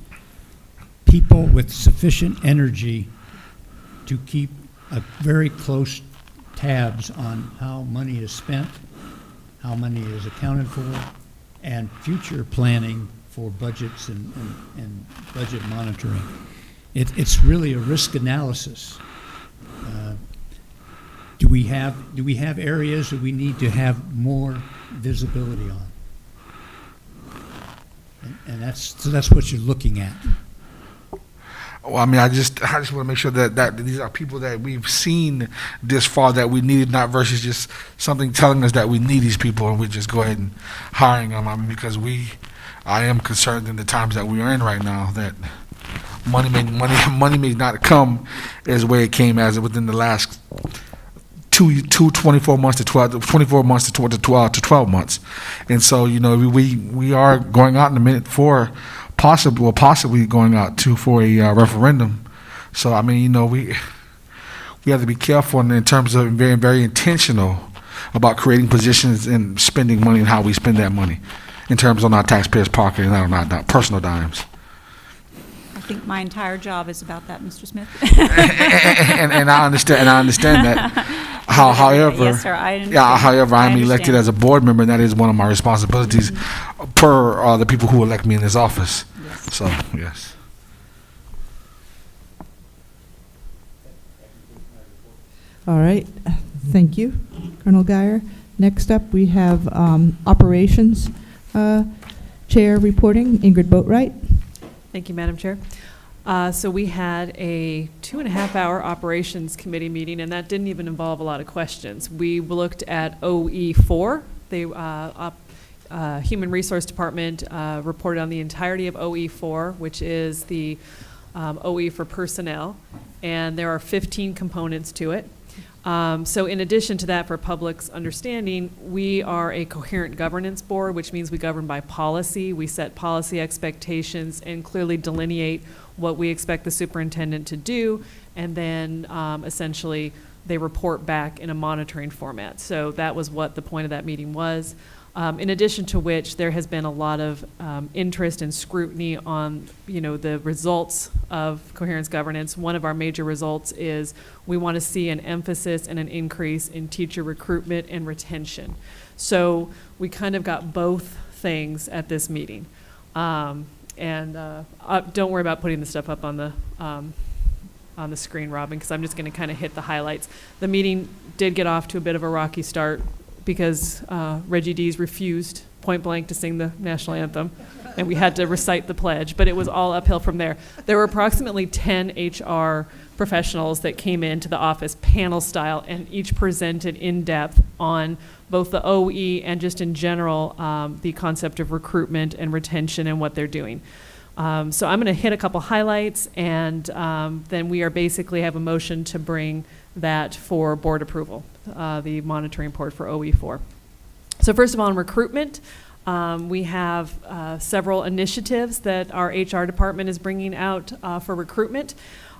Speaker 2: people with sufficient energy to keep a very close tabs on how money is spent, how money is accounted for, and future planning for budgets and budget monitoring. It's really a risk analysis. Do we have areas that we need to have more visibility on? And that's what you're looking at.
Speaker 10: Well, I mean, I just want to make sure that these are people that we've seen this far that we needed, not versus just something telling us that we need these people and we just go ahead and hiring them. I mean, because I am concerned in the times that we are in right now that money may not come as the way it came as within the last 24 months to 12 months. And so, we are going out in a minute for possibly going out for a referendum. So, I mean, we have to be careful in terms of being very intentional about creating positions and spending money and how we spend that money in terms of our taxpayers' pocket and not personal dimes.
Speaker 16: I think my entire job is about that, Mr. Smith.
Speaker 10: and I understand that. However,
Speaker 16: yes, sir, I understand.
Speaker 10: Yeah, however, I'm elected
Speaker 16: understand.
Speaker 10: as a board member, and that is one of my responsibilities per the people who elect me in this office.
Speaker 16: Yes.
Speaker 10: So, yes.
Speaker 8: All right, thank you, Colonel Geyer. Next up, we have Operations Chair reporting, Ingrid Boatwright.
Speaker 11: Thank you, Madam Chair. So we had a 2.5-hour operations committee meeting, and that didn't even involve a lot of questions. We looked at OE4. The Human Resource Department reported on the entirety of OE4, which is the OE for personnel, and there are 15 components to it. So in addition to that, for public's understanding, we are a coherent governance board, which means we govern by policy. We set policy expectations and clearly delineate what we expect the superintendent to do, and then essentially they report back in a monitoring format. So that was what the point of that meeting was. In addition to which, there has been a lot of interest and scrutiny on, the results of coherence governance. One of our major results is we want to see an emphasis and an increase in teacher recruitment and retention. So we kind of got both things at this meeting. Don't worry about putting the stuff up on the screen, Robin, because I'm just going to kind of hit the highlights. The meeting did get off to a bit of a rocky start because Reggie Dees refused point blank to sing the national anthem, and we had to recite the pledge, but it was all uphill from there. There were approximately 10 HR professionals that came into the office panel style, and each presented in depth on both the OE and just in general the concept of recruitment and retention and what they're doing. So I'm going to hit a couple highlights, and then we are basically have a motion to bring that for board approval, the monitoring report for OE4. So first of all, in recruitment, we have several initiatives that our HR department is bringing out for recruitment.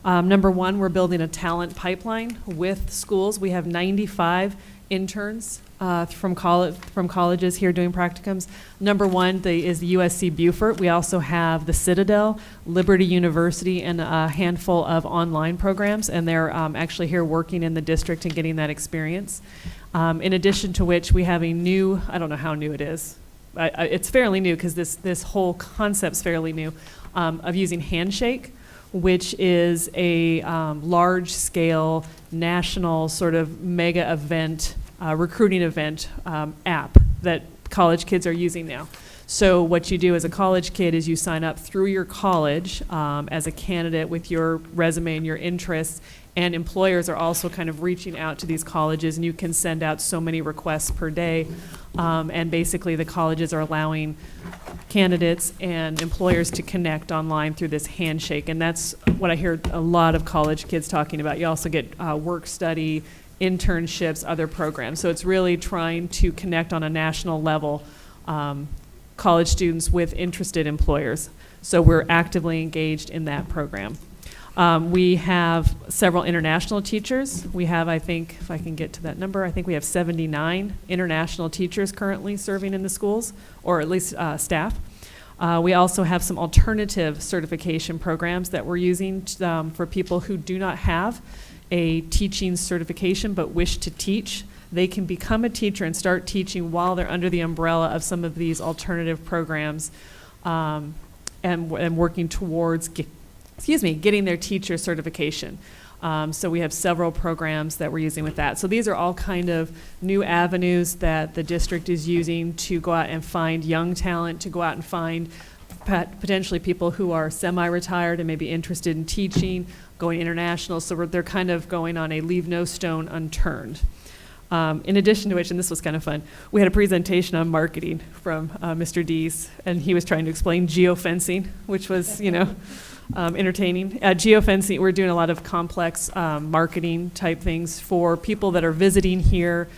Speaker 11: Number one, we're building a talent pipeline with schools. We have 95 interns from colleges here doing practicums. Number one is the USC Beaufort. We also have the Citadel, Liberty University, and a handful of online programs, and they're actually here working in the district and getting that experience. In addition to which, we have a new, I don't know how new it is, it's fairly new because this whole concept's fairly new, of using Handshake, which is a large-scale national sort of mega event, recruiting event app that college kids are using now. So what you do as a college kid is you sign up through your college as a candidate with your resume and your interests, And employers are also kind of reaching out to these colleges, and you can send out so many requests per day. And basically, the colleges are allowing candidates and employers to connect online through this handshake. And that's what I hear a lot of college kids talking about. You also get work study, internships, other programs. So it's really trying to connect on a national level college students with interested employers. So we're actively engaged in that program. We have several international teachers. We have, I think, if I can get to that number, I think we have 79 international teachers currently serving in the schools, or at least staff. We also have some alternative certification programs that we're using for people who do not have a teaching certification but wish to teach. They can become a teacher and start teaching while they're under the umbrella of some of these alternative programs and working towards getting their teacher certification. So we have several programs that we're using with that. So these are all kind of new avenues that the district is using to go out and find young talent, to go out and find potentially people who are semi-retired and maybe interested in teaching, going international. So they're kind of going on a leave no stone unturned. In addition to which, and this was kind of fun, we had a presentation on marketing from Mr. Dees, and he was trying to explain geofencing, which was, entertaining. Geofencing, we're doing a lot of complex marketing type things for people that are visiting here,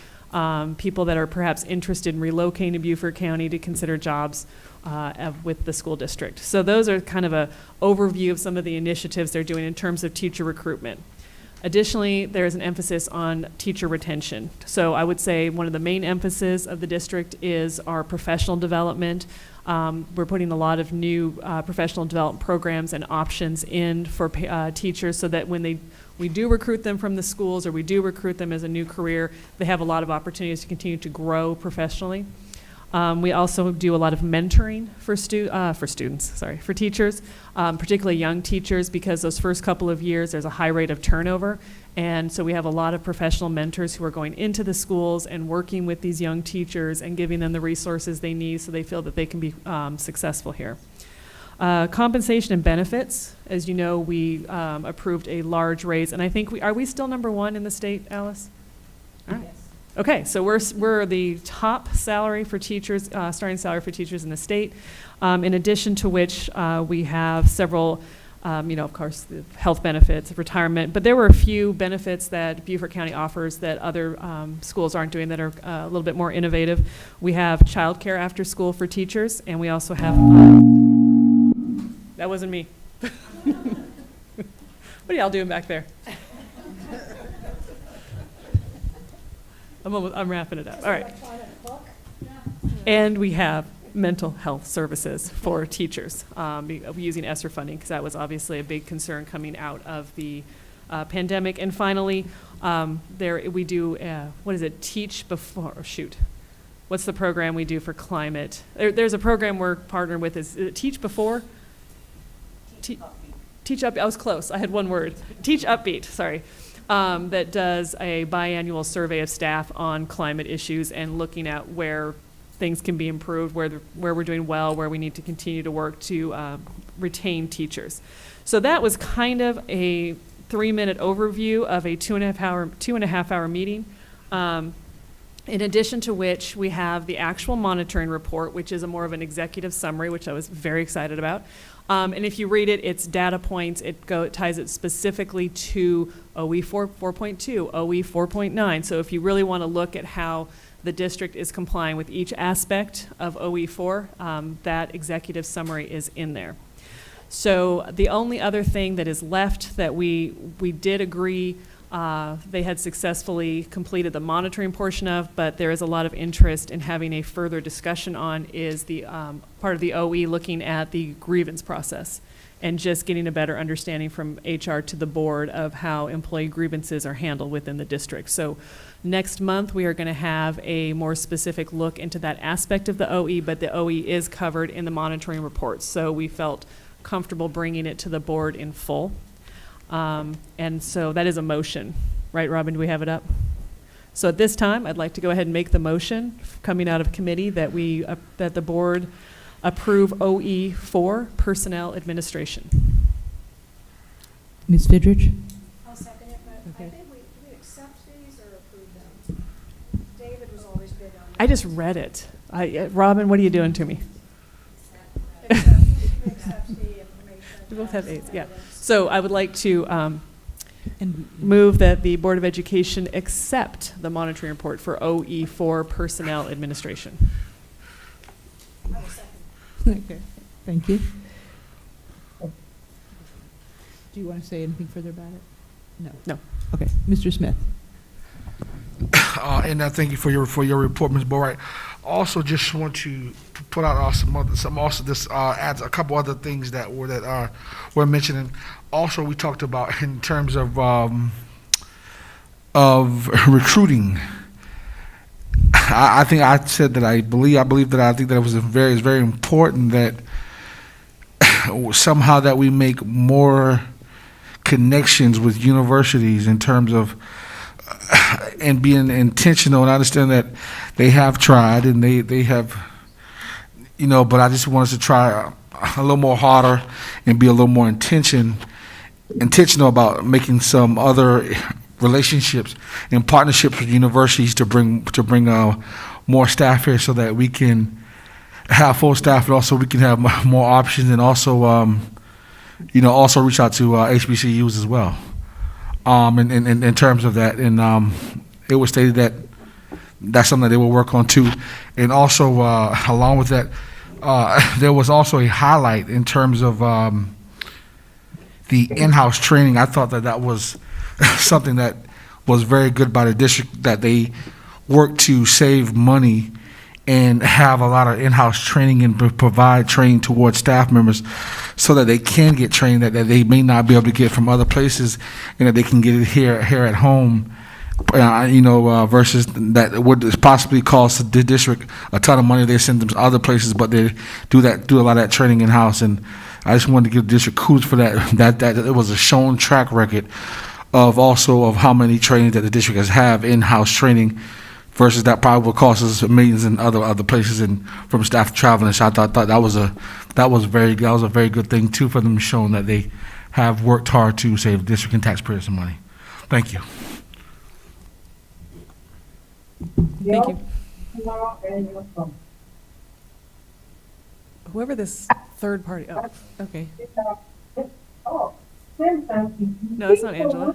Speaker 11: people that are perhaps interested in relocating to Beaufort County to consider jobs with the school district. So those are kind of an overview of some of the initiatives they're doing in terms of teacher recruitment. Additionally, there's an emphasis on teacher retention. So I would say one of the main emphasis of the district is our professional development. We're putting a lot of new professional development programs and options in for teachers so that when we do recruit them from the schools or we do recruit them as a new career, they have a lot of opportunities to continue to grow professionally. We also do a lot of mentoring for teachers, particularly young teachers, because those first couple of years there's a high rate of turnover. And so we have a lot of professional mentors who are going into the schools and working with these young teachers and giving them the resources they need so they feel that they can be successful here. Compensation and benefits. As you know, we approved a large raise, and I think are we still #1 in the state, Alice? All right. Okay, so we're the top salary for teachers, starting salary for teachers in the state. In addition to which, we have several, of course, the health benefits, retirement, but there were a few benefits that Beaufort County offers that other schools aren't doing that are a little bit more innovative. We have childcare after school for teachers, and we also have, that wasn't me. What are y'all doing back there? I'm wrapping it up. All right. And we have mental health services for teachers, using ESSER funding, because that was obviously a big concern coming out of the pandemic. And finally, we do, Teach Before, what's the program we do for climate? There's a program we're partnered with, is it Teach Before? Teach Upbeat, I was close, I had one word. Teach Upbeat, sorry. That does a biannual survey of staff on climate issues and looking at where things can be improved, where we're doing well, where we need to continue to work to retain teachers. So that was kind of a 3-minute overview of a 2.5 hour meeting. In addition to which, we have the actual monitoring report, which is more of an executive summary, which I was very excited about. And if you read it, it's data points. It ties it specifically to OE 4.2, OE 4.9. So if you really want to look at how the district is complying with each aspect of OE 4, that executive summary is in there. So the only other thing that is left that we did agree they had successfully completed the monitoring portion of, but there is a lot of interest in having a further discussion on is the part of the OE looking at the grievance process and just getting a better understanding from HR to the board of how employee grievances are handled within the district. So next month we are going to have a more specific look into that aspect of the OE, but the OE is covered in the monitoring reports. So we felt comfortable bringing it to the board in full. And so that is a motion, right, Robin? Do we have it up? So at this time, I'd like to go ahead and make the motion coming out of committee that that the board approve OE for personnel administration.
Speaker 8: Ms. Vidrich?
Speaker 18: I'll second it,
Speaker 8: Okay.
Speaker 14: we accept these or approve them? David was always big on that.
Speaker 11: I just read it. Robin, what are you doing to me? We both have A's, yeah. So I would like to move that the Board of Education accept the monitoring report for OE4 Personnel Administration.
Speaker 8: Okay, thank you. Do you want to say anything further about it? No.
Speaker 11: No.
Speaker 8: Okay, Mr. Smith.
Speaker 10: And thank you for your report, Ms. Bowright. Also, just want to put out some also this adds a couple other things that were mentioned. Also, we talked about in terms of recruiting. I think I said that I believe that I think that it was very important that somehow that we make more connections with universities in terms of and being intentional. And I understand that they have tried and they have, but I just want us to try a little more harder and be a little more intentional about making some other relationships and partnerships with universities to bring more staff here so that we can have full staff, but also we can have more options and also also reach out to HBCUs as well. In terms of that, and it was stated that that's something that they will work on too, and also along with that, there was also a highlight in terms of the in-house training. I thought that was something that was very good by the district, that they work to save money and have a lot of in-house training and provide training towards staff members so that they can get training that they may not be able to get from other places, and that they can get it here at home, versus that would possibly cost the district a ton of money. They send them to other places, but they do a lot of that training in-house. And I just wanted to give the district kudos for that it was a shown track record of how many trainings that the district has have in-house training, versus that probably will cost us millions in other places and from staff traveling. So I thought that was a very good thing too for them, showing that they have worked hard to save district and taxpayers some money. Thank you.
Speaker 11: Thank you. Whoever this third party, okay. No, it's not Angela.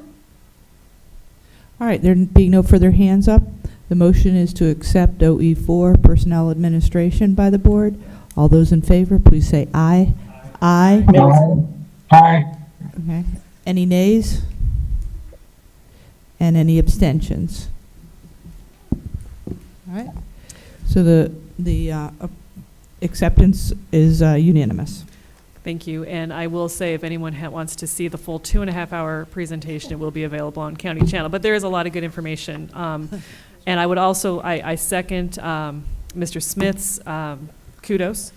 Speaker 8: All right, there being no further hands up, the motion is to accept OE4 Personnel Administration by the board. All those in favor, please say aye. Aye.
Speaker 7: Aye.
Speaker 8: Okay. Any nays? And any abstentions? All right. So the acceptance is unanimous.
Speaker 11: Thank you. And I will say, if anyone wants to see the full 2.5-hour presentation, it will be available on County Channel. But there is a lot of good information. And I would also, I second Mr. Smith's kudos.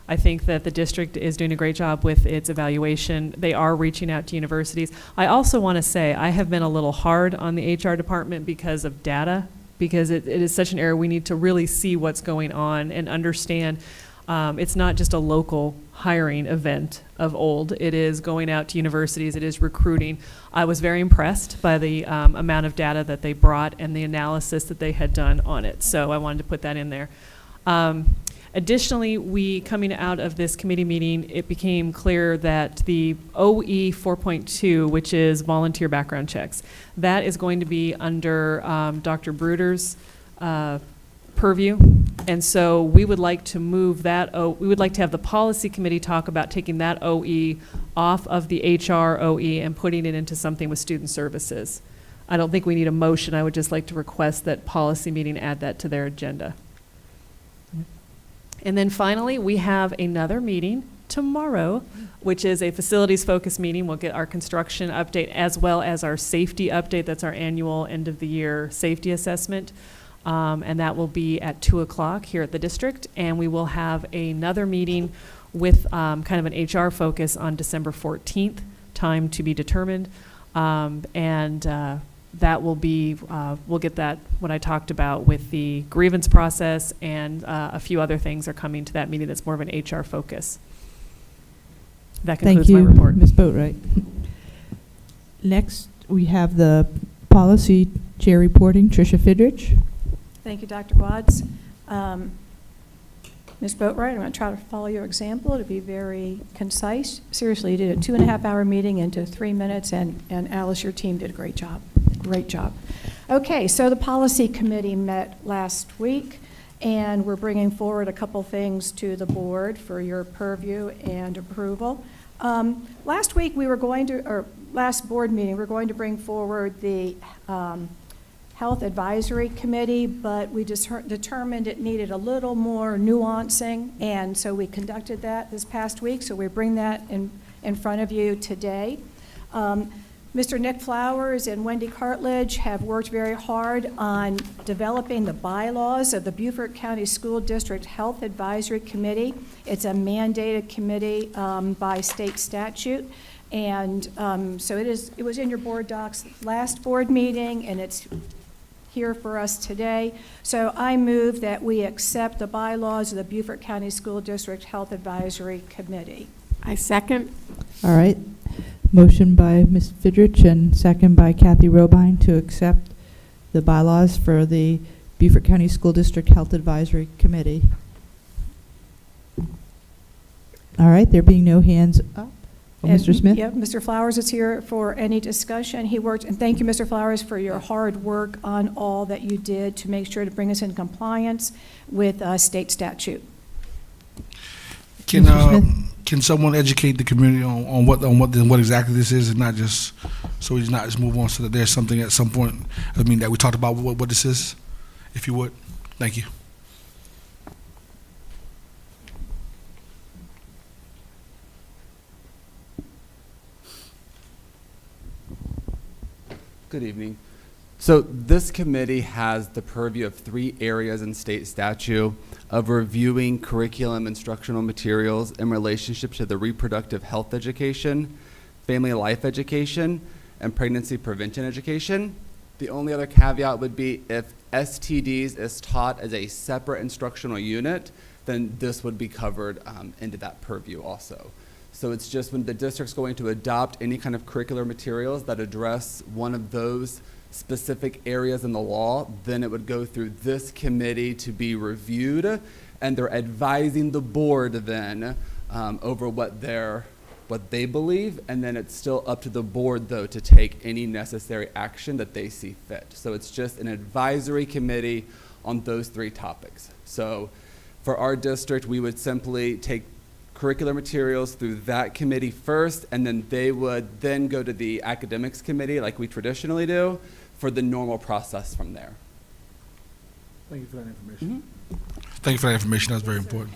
Speaker 11: I think that the district is doing a great job with its evaluation. They are reaching out to universities. I also want to say I have been a little hard on the HR department because of data, because it is such an area we need to really see what's going on and understand. It's not just a local hiring event of old. It is going out to universities. It is recruiting. I was very impressed by the amount of data that they brought and the analysis that they had done on it. So I wanted to put that in there. Additionally, coming out of this committee meeting, it became clear that the OE 4.2, which is volunteer background checks, that is going to be under Dr. Bruder's purview. And so we would like to move that, we would like to have the policy committee talk about taking that OE off of the HR OE and putting it into something with student services. I don't think we need a motion. I would just like to request that policy meeting add that to their agenda. And then finally, we have another meeting tomorrow, which is a facilities focused meeting. We'll get our construction update as well as our safety update. That's our annual end of the year safety assessment. And that will be at 2 o'clock here at the district. And we will have another meeting with kind of an HR focus on December 14th, time to be determined. That will be, we'll get that, what I talked about with the grievance process, and a few other things are coming to that meeting that's more of an HR focus. That concludes my report.
Speaker 8: Ms. Boatwright. Next, we have the Policy Chair reporting, Tricia Fidrich.
Speaker 14: Thank you, Dr. Watts. Ms. Boatwright, I'm going to try to follow your example to be very concise. Seriously, you did a 2.5-hour meeting into 3 minutes, and Alice, your team did a great job. Great job. Okay, so the policy committee met last week, and we're bringing forward a couple things to the board for your purview and approval. Last week, last board meeting, we were going to bring forward the Health Advisory Committee, but we just determined it needed a little more nuancing, and so we conducted that this past week, so we bring that in front of you today. Mr. Nick Flowers and Wendy Cartledge have worked very hard on developing the bylaws of the Beaufort County School District Health Advisory Committee. It's a mandated committee by state statute. And so it was in your board docs last board meeting, and it's here for us today. So I move that we accept the bylaws of the Beaufort County School District Health Advisory Committee.
Speaker 6: I second.
Speaker 8: All right. Motion by Ms. Fidrich and second by Kathy Robine to accept the bylaws for the Beaufort County School District Health Advisory Committee. All right, there being no hands up. Oh, Mr. Smith?
Speaker 14: Yep, Mr. Flowers is here for any discussion. He worked, and thank you, Mr. Flowers, for your hard work on all that you did to make sure to bring us in compliance with state statute.
Speaker 10: Can someone educate the community on what exactly this is, and not just so we not just move on, so that there's something at some point, that we talked about what this is, if you would. Thank you.
Speaker 3: Good evening. So this committee has the purview of 3 areas in state statute of reviewing curriculum instructional materials in relationship to the reproductive health education, family life education, and pregnancy prevention education. The only other caveat would be if STDs is taught as a separate instructional unit, then this would be covered into that purview also. So it's just when the district's going to adopt any kind of curricular materials that address one of those specific areas in the law, then it would go through this committee to be reviewed, and they're advising the board then over what they believe, and then it's still up to the board though to take any necessary action that they see fit. So it's just an advisory committee on those 3 topics. So for our district, we would simply take curricular materials through that committee first, and then they would then go to the academics committee like we traditionally do for the normal process from there.
Speaker 10: Thank you for that information. Thank you for that information. That's very important.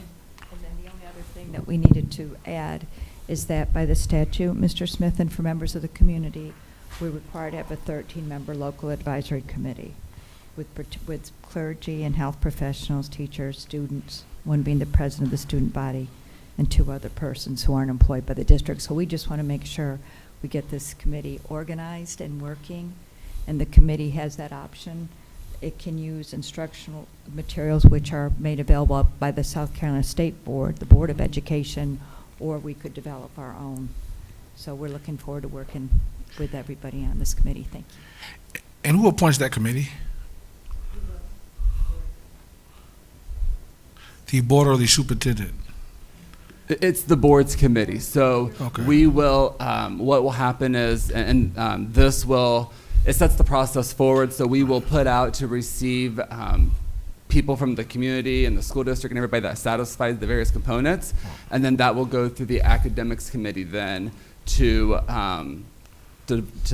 Speaker 20: And then the only other thing that we needed to add is that by the statute, Mr. Smith, and for members of the community, we're required to have a 13-member local advisory committee with clergy and health professionals, teachers, students, one being the president of the student body, and 2 other persons who aren't employed by the district. So we just want to make sure we get this committee organized and working, and the committee has that option. It can use instructional materials which are made available by the South Carolina State Board, the Board of Education, or we could develop our own. So we're looking forward to working with everybody on this committee. Thank you.
Speaker 10: And who appoints that committee? The board or the superintendent?
Speaker 3: It's the board's committee. So we will, what will happen is, and this will, it sets the process forward. So we will put out to receive people from the community and the school district and everybody that satisfies the various components. And then that will go through the academics committee then to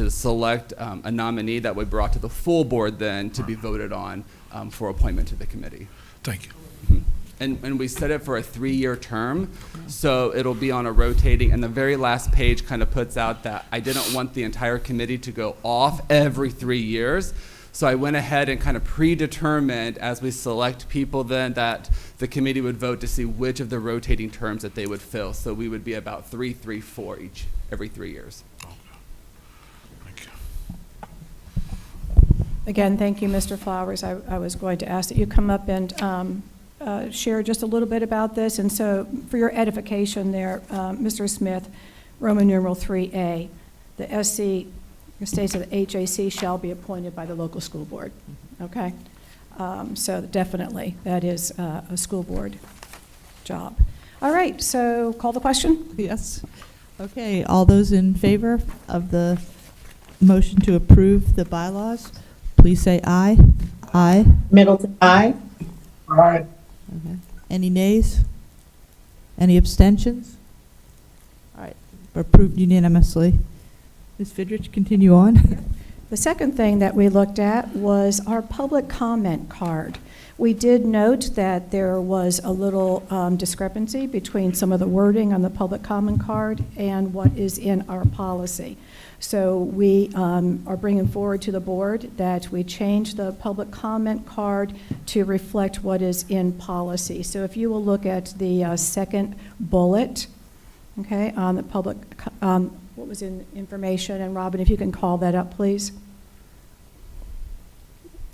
Speaker 3: select a nominee that would be brought to the full board then to be voted on for appointment to the committee.
Speaker 10: Thank you.
Speaker 3: Mm-hmm. And we set it for a 3-year term, so it'll be on a rotating, and the very last page kind of puts out that I didn't want the entire committee to go off every 3 years. So I went ahead and kind of predetermined as we select people then that the committee would vote to see which of the rotating terms that they would fill. So we would be about 3, 3, 4 each, every 3 years.
Speaker 14: Again, thank you, Mr. Flowers. I was going to ask that you come up and share just a little bit about this. And so for your edification there, Mr. Smith, Roman numeral 3A, the SC It states that the HAC shall be appointed by the local school board, okay? So definitely, that is a school board job. All right, so call the question?
Speaker 8: Yes. Okay, all those in favor of the motion to approve the bylaws, please say aye. Aye.
Speaker 4: Middleton, aye.
Speaker 7: Aye.
Speaker 8: Okay. Any nays? Any abstentions? All right, approved unanimously. Ms. Fidrich, continue on.
Speaker 14: The second thing that we looked at was our public comment card. We did note that there was a little discrepancy between some of the wording on the public comment card and what is in our policy. So we are bringing forward to the board that we change the public comment card to reflect what is in policy. So if you will look at the second bullet, okay, on the public, what was in information, and Robin, if you can call that up, please.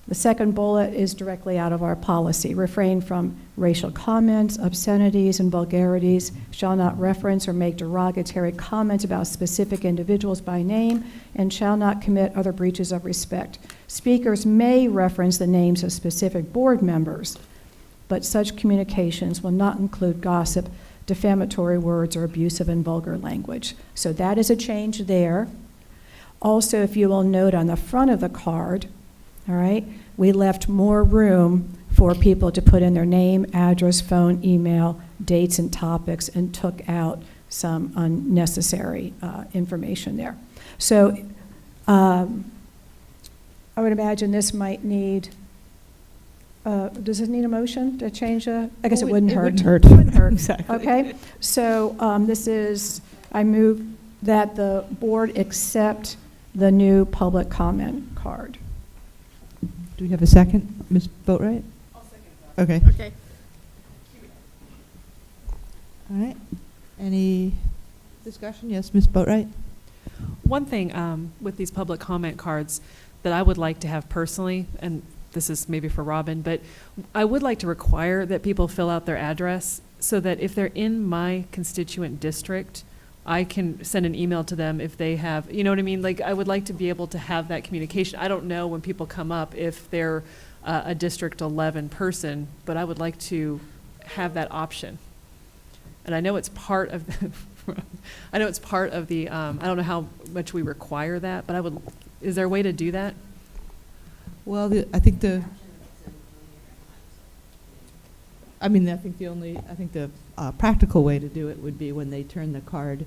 Speaker 14: The second bullet is directly out of our policy. Refrain from racial comments, obscenities, and vulgarities, shall not reference or make derogatory comments about specific individuals by name, and shall not commit other breaches of respect. Speakers may reference the names of specific board members, but such communications will not include gossip, defamatory words, or abusive and vulgar language. So that is a change there. Also, if you will note on the front of the card, all right, we left more room for people to put in their name, address, phone, email, dates, and topics, and took out some unnecessary information there. So I would imagine this might need, does it need a motion to change I guess it wouldn't hurt.
Speaker 8: It wouldn't hurt.
Speaker 14: It wouldn't hurt.
Speaker 8: Exactly.
Speaker 14: Okay, so this is, I move that the board accept the new public comment card.
Speaker 8: Do we have a second? Ms. Boatright? I'll second that. Okay.
Speaker 14: Okay.
Speaker 8: All right. Any discussion? Yes, Ms. Boatright?
Speaker 11: One thing with these public comment cards that I would like to have personally, and this is maybe for Robin, but I would like to require that people fill out their address so that if they're in my constituent district, I can send an email to them if they have, you know what I mean? Like, I would like to be able to have that communication. I don't know when people come up if they're a District 11 person, but I would like to have that option. And I know it's part of the, I know it's part of the, I don't know how much we require that, but is there a way to do that?
Speaker 8: Well, I think the practical way to do it would be when they turn the card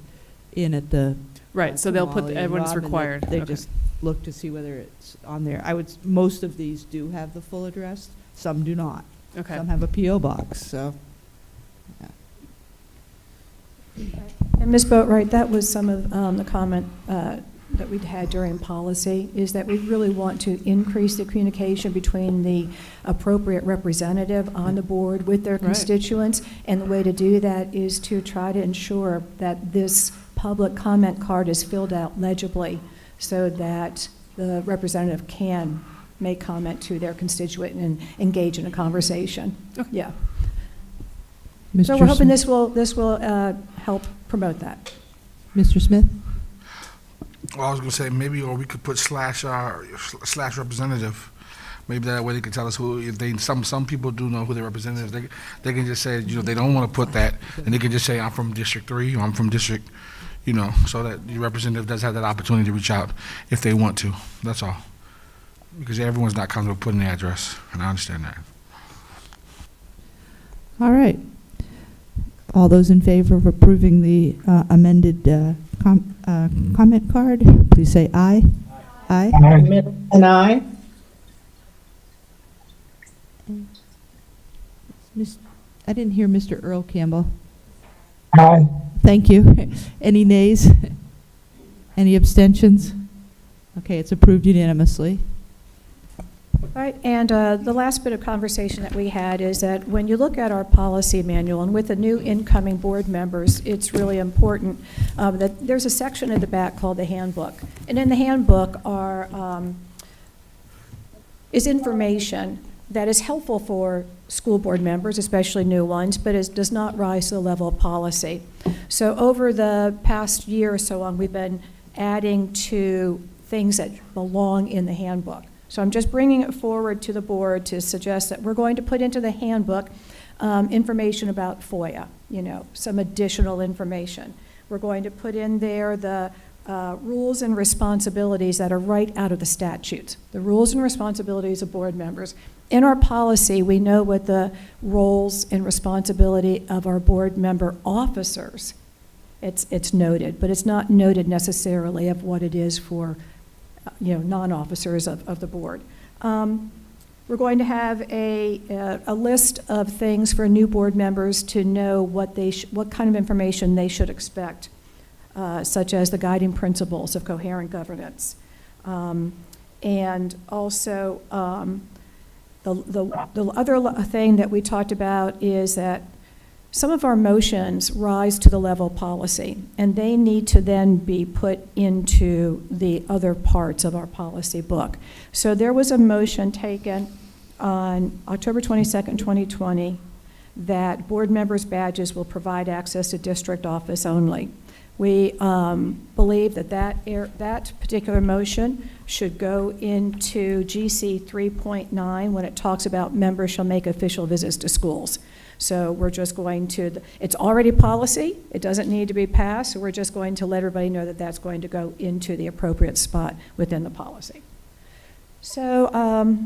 Speaker 8: in at the
Speaker 11: right. So they'll put
Speaker 8: Wally and
Speaker 11: everyone's
Speaker 8: Rob, and
Speaker 11: required.
Speaker 8: They
Speaker 11: Okay.
Speaker 8: just look to see whether it's on there. Most of these do have the full address. Some do not.
Speaker 11: Okay.
Speaker 8: Some have a PO box. So. Yeah.
Speaker 14: And Ms. Boatright, that was some of the comment that we'd had during policy, is that we really want to increase the communication between the appropriate representative on the board with their constituents. And the way to do that is to try to ensure that this public comment card is filled out legibly so that the representative can make comment to their constituent and engage in a conversation. Okay. Yeah.
Speaker 8: Mr.
Speaker 14: So we're hoping
Speaker 8: Smith?
Speaker 14: this will help promote that.
Speaker 8: Mr. Smith?
Speaker 10: Well, I was going to say maybe, or we could put slash representative. Maybe that way they can tell us who. If they some people do know who their representatives. They can just say, they don't want to put that, and they can just say I'm from District 3 or I'm from District, so that the representative does have that opportunity to reach out if they want to. That's all. Because everyone's not comfortable putting the address, and I understand that.
Speaker 8: All right. All those in favor of approving the amended comment card, please say aye. Aye.
Speaker 4: Middleton, aye.
Speaker 8: I didn't hear Mr. Earl Campbell.
Speaker 7: Aye.
Speaker 8: Thank you. Any nays? Any abstentions? Okay, it's approved unanimously.
Speaker 14: Right, and the last bit of conversation that we had is that when you look at our policy manual, and with the new incoming board members, it's really important that there's a section at the back called the handbook. And in the handbook is information that is helpful for school board members, especially new ones, but it does not rise to the level of policy. So over the past year or so on, we've been adding to things that belong in the handbook. So I'm just bringing it forward to the board to suggest that we're going to put into the handbook information about FOIA, some additional information. We're going to put in there the rules and responsibilities that are right out of the statutes, the rules and responsibilities of board members. In our policy, we know what the roles and responsibility of our board member officers. It's noted, but it's not noted necessarily of what it is for non-officers of the board. We're going to have a list of things for new board members to know what kind of information they should expect, such as the guiding principles of coherent governance. And also, the other thing that we talked about is that some of our motions rise to the level of policy, and they need to then be put into the other parts of our policy book. So there was a motion taken on October 22nd, 2020, that board members' badges will provide access to district office only. We believe that particular motion should go into GC 3.9 when it talks about members shall make official visits to schools. So we're just going to, it's already policy, it doesn't need to be passed, so we're just going to let everybody know that that's going to go into the appropriate spot within the policy. So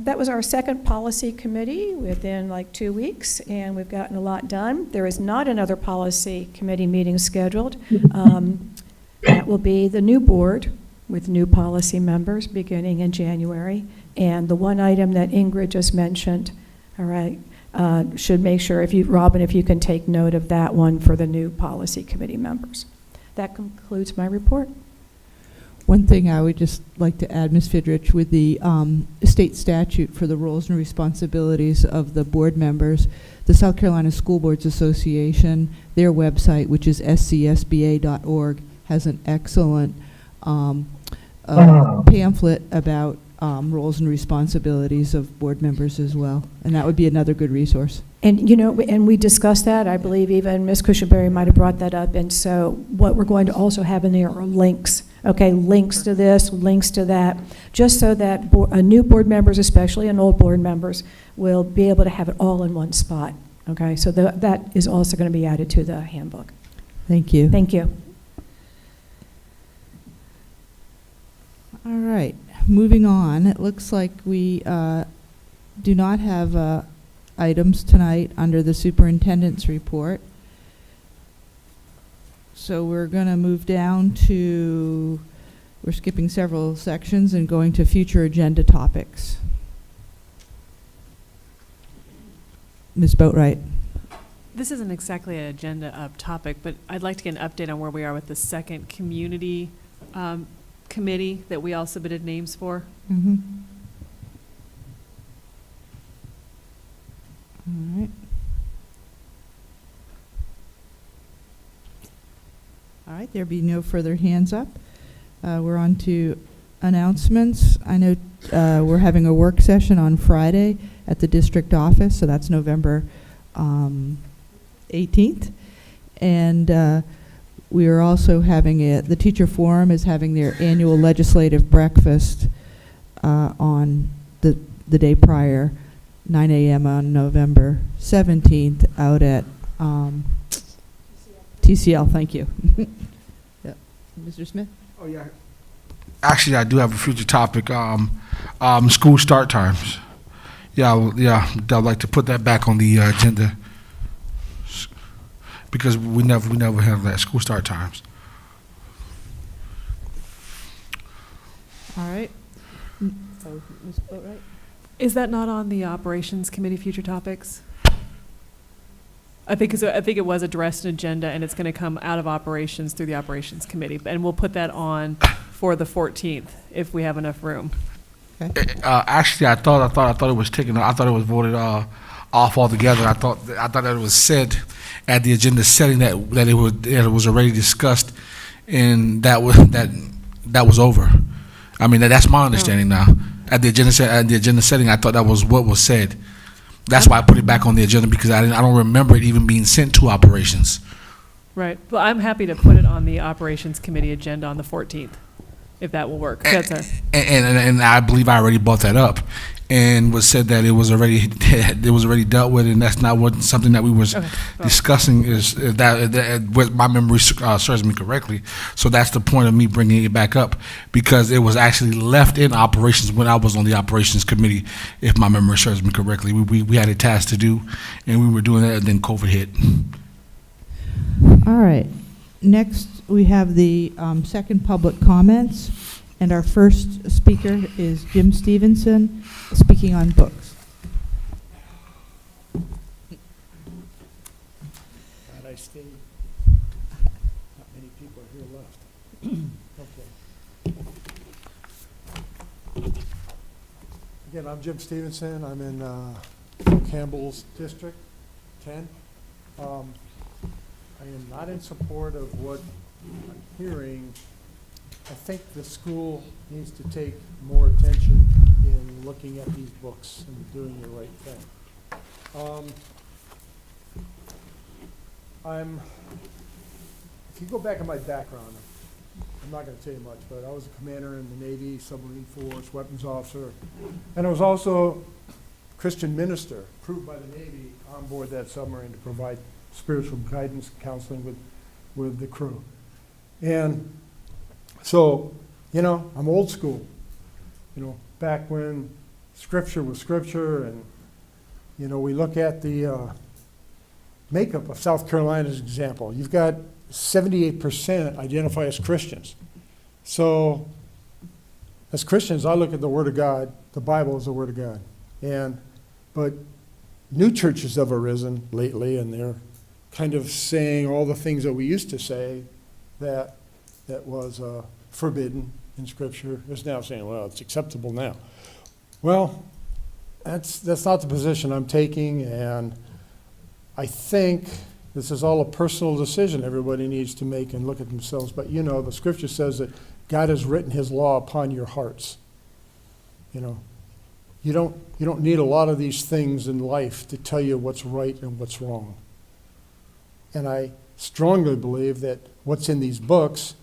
Speaker 14: that was our second policy committee within like 2 weeks, and we've gotten a lot done. There is not another policy committee meeting scheduled. That will be the new board with new policy members beginning in January. And the one item that Ingrid just mentioned, all right, should make sure, Robin, if you can take note of that one for the new policy committee members. That concludes my report.
Speaker 8: One thing I would just like to add, Ms. Fidrich, with the state statute for the roles and responsibilities of the board members, the South Carolina School Boards Association, their website, which is scsba.org, has an excellent pamphlet about roles and responsibilities of board members as well, and that would be another good resource.
Speaker 14: And and we discussed that. I believe even Ms. Cushenberry might have brought that up. And so what we're going to also have in there are links. Okay, links to this, links to that, just so that new board members, especially, and old board members, will be able to have it all in one spot. Okay, so that is also going to be added to the handbook.
Speaker 8: Thank you.
Speaker 14: Thank you.
Speaker 8: All right, moving on. It looks like we do not have items tonight under the superintendent's report. So we're going to move down to, we're skipping several sections and going to future agenda topics. Ms. Boatwright.
Speaker 11: This isn't exactly an agenda topic, but I'd like to get an update on where we are with the second community committee that we all submitted names for.
Speaker 8: Mm-hmm. All right. All right, there be no further hands up. We're on to announcements. I know we're having a work session on Friday at the district office, so that's November 18th. And we are also having the teacher forum is having their annual legislative breakfast on the day prior, 9 a.m. on November 17th out at TCL, thank you. Yep. Mr. Smith?
Speaker 10: Oh, yeah. Actually, I do have a future topic, school start times. I'd like to put that back on the agenda because we never have that, school start times.
Speaker 8: All right. Oh, Ms. Boatwright?
Speaker 11: Is that not on the operations committee future topics? I think it was addressed in agenda, and it's going to come out of operations through the operations committee, and we'll put that on for the 14th if we have enough room.
Speaker 8: Okay.
Speaker 10: Actually, I thought it was taken. I thought it was voted off altogether. I thought that it was said at the agenda setting that it was already discussed, and that was over. I mean, that's my understanding now. At the agenda setting, I thought that was what was said. That's why I put it back on the agenda, because I don't remember it even being sent to operations.
Speaker 11: Right. Well, I'm happy to put it on the operations committee agenda on the 14th. if that will work. That's our.
Speaker 10: And I believe I already brought that up, and was said that it was already dealt with, and that's not something that we was discussing. Is that with my memory serves me correctly? So that's the point of me bringing it back up, because it was actually left in operations when I was on the operations committee. If my memory serves me correctly, we had a task to do, and we were doing that, and then COVID hit.
Speaker 8: All right. Next, we have the second public comments, and our first speaker is Jim Stevenson, speaking on books.
Speaker 5: Glad I stayed. Not many people are here left. Okay. Again, I'm Jim Stevenson. I'm in Campbell's District 10. I am not in support of what I'm hearing. I think the school needs to take more attention in looking at these books and doing the right thing. If you go back in my background, I'm not going to tell you much, but I was a commander in the Navy, submarine force, weapons officer, and I was also a Christian minister, approved by the Navy on board that submarine to provide spiritual guidance, counseling with the crew. And so, I'm old school. Back when Scripture was Scripture, and, we look at the makeup of South Carolina as an example. You've got 78% identify as Christians. So, as Christians, I look at the Word of God. The Bible is the Word of God. But new churches have arisen lately, and they're kind of saying all the things that we used to say that was forbidden in Scripture is now saying, well, it's acceptable now. Well, that's not the position I'm taking, and I think this is all a personal decision everybody needs to make and look at themselves. But the Scripture says that God has written His law upon your hearts. You don't need a lot of these things in life to tell you what's right and what's wrong. And I strongly believe that what's in these books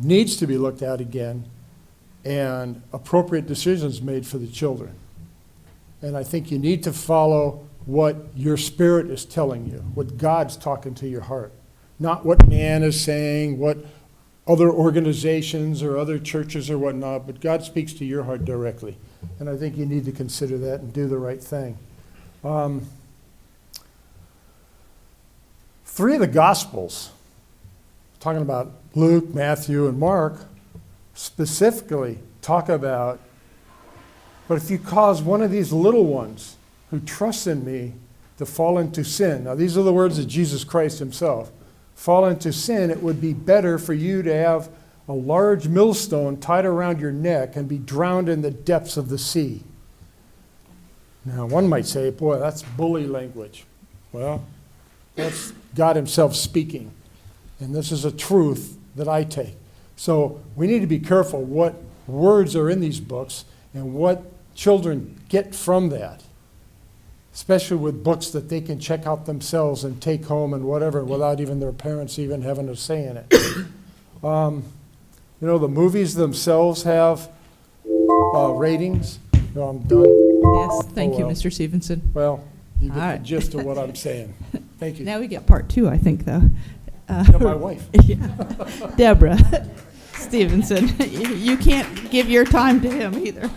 Speaker 5: needs to be looked at again and appropriate decisions made for the children. And I think you need to follow what your spirit is telling you, what God's talking to your heart, not what man is saying, what other organizations or other churches or whatnot, but God speaks to your heart directly. And I think you need to consider that and do the right thing. 3 of the Gospels, talking about Luke, Matthew, and Mark, specifically talk about, but if you cause one of these little ones who trusts in me to fall into sin, now these are the words of Jesus Christ Himself, fall into sin, it would be better for you to have a large millstone tied around your neck and be drowned in the depths of the sea. Now, one might say, boy, that's bully language. Well, that's God Himself speaking. And this is a truth that I take. So we need to be careful what words are in these books and what children get from that, especially with books that they can check out themselves and take home and whatever without even their parents even having a say in it. The movies themselves have ratings. I'm done.
Speaker 8: Yes, thank you,
Speaker 7: well.
Speaker 8: Mr. Stevenson.
Speaker 7: Well, you get
Speaker 8: All right.
Speaker 7: the gist of what I'm saying. Thank you.
Speaker 8: Now we get part 2, I think, though.
Speaker 7: My wife.
Speaker 8: Yeah. Deborah Stevenson. You can't give your time to him either.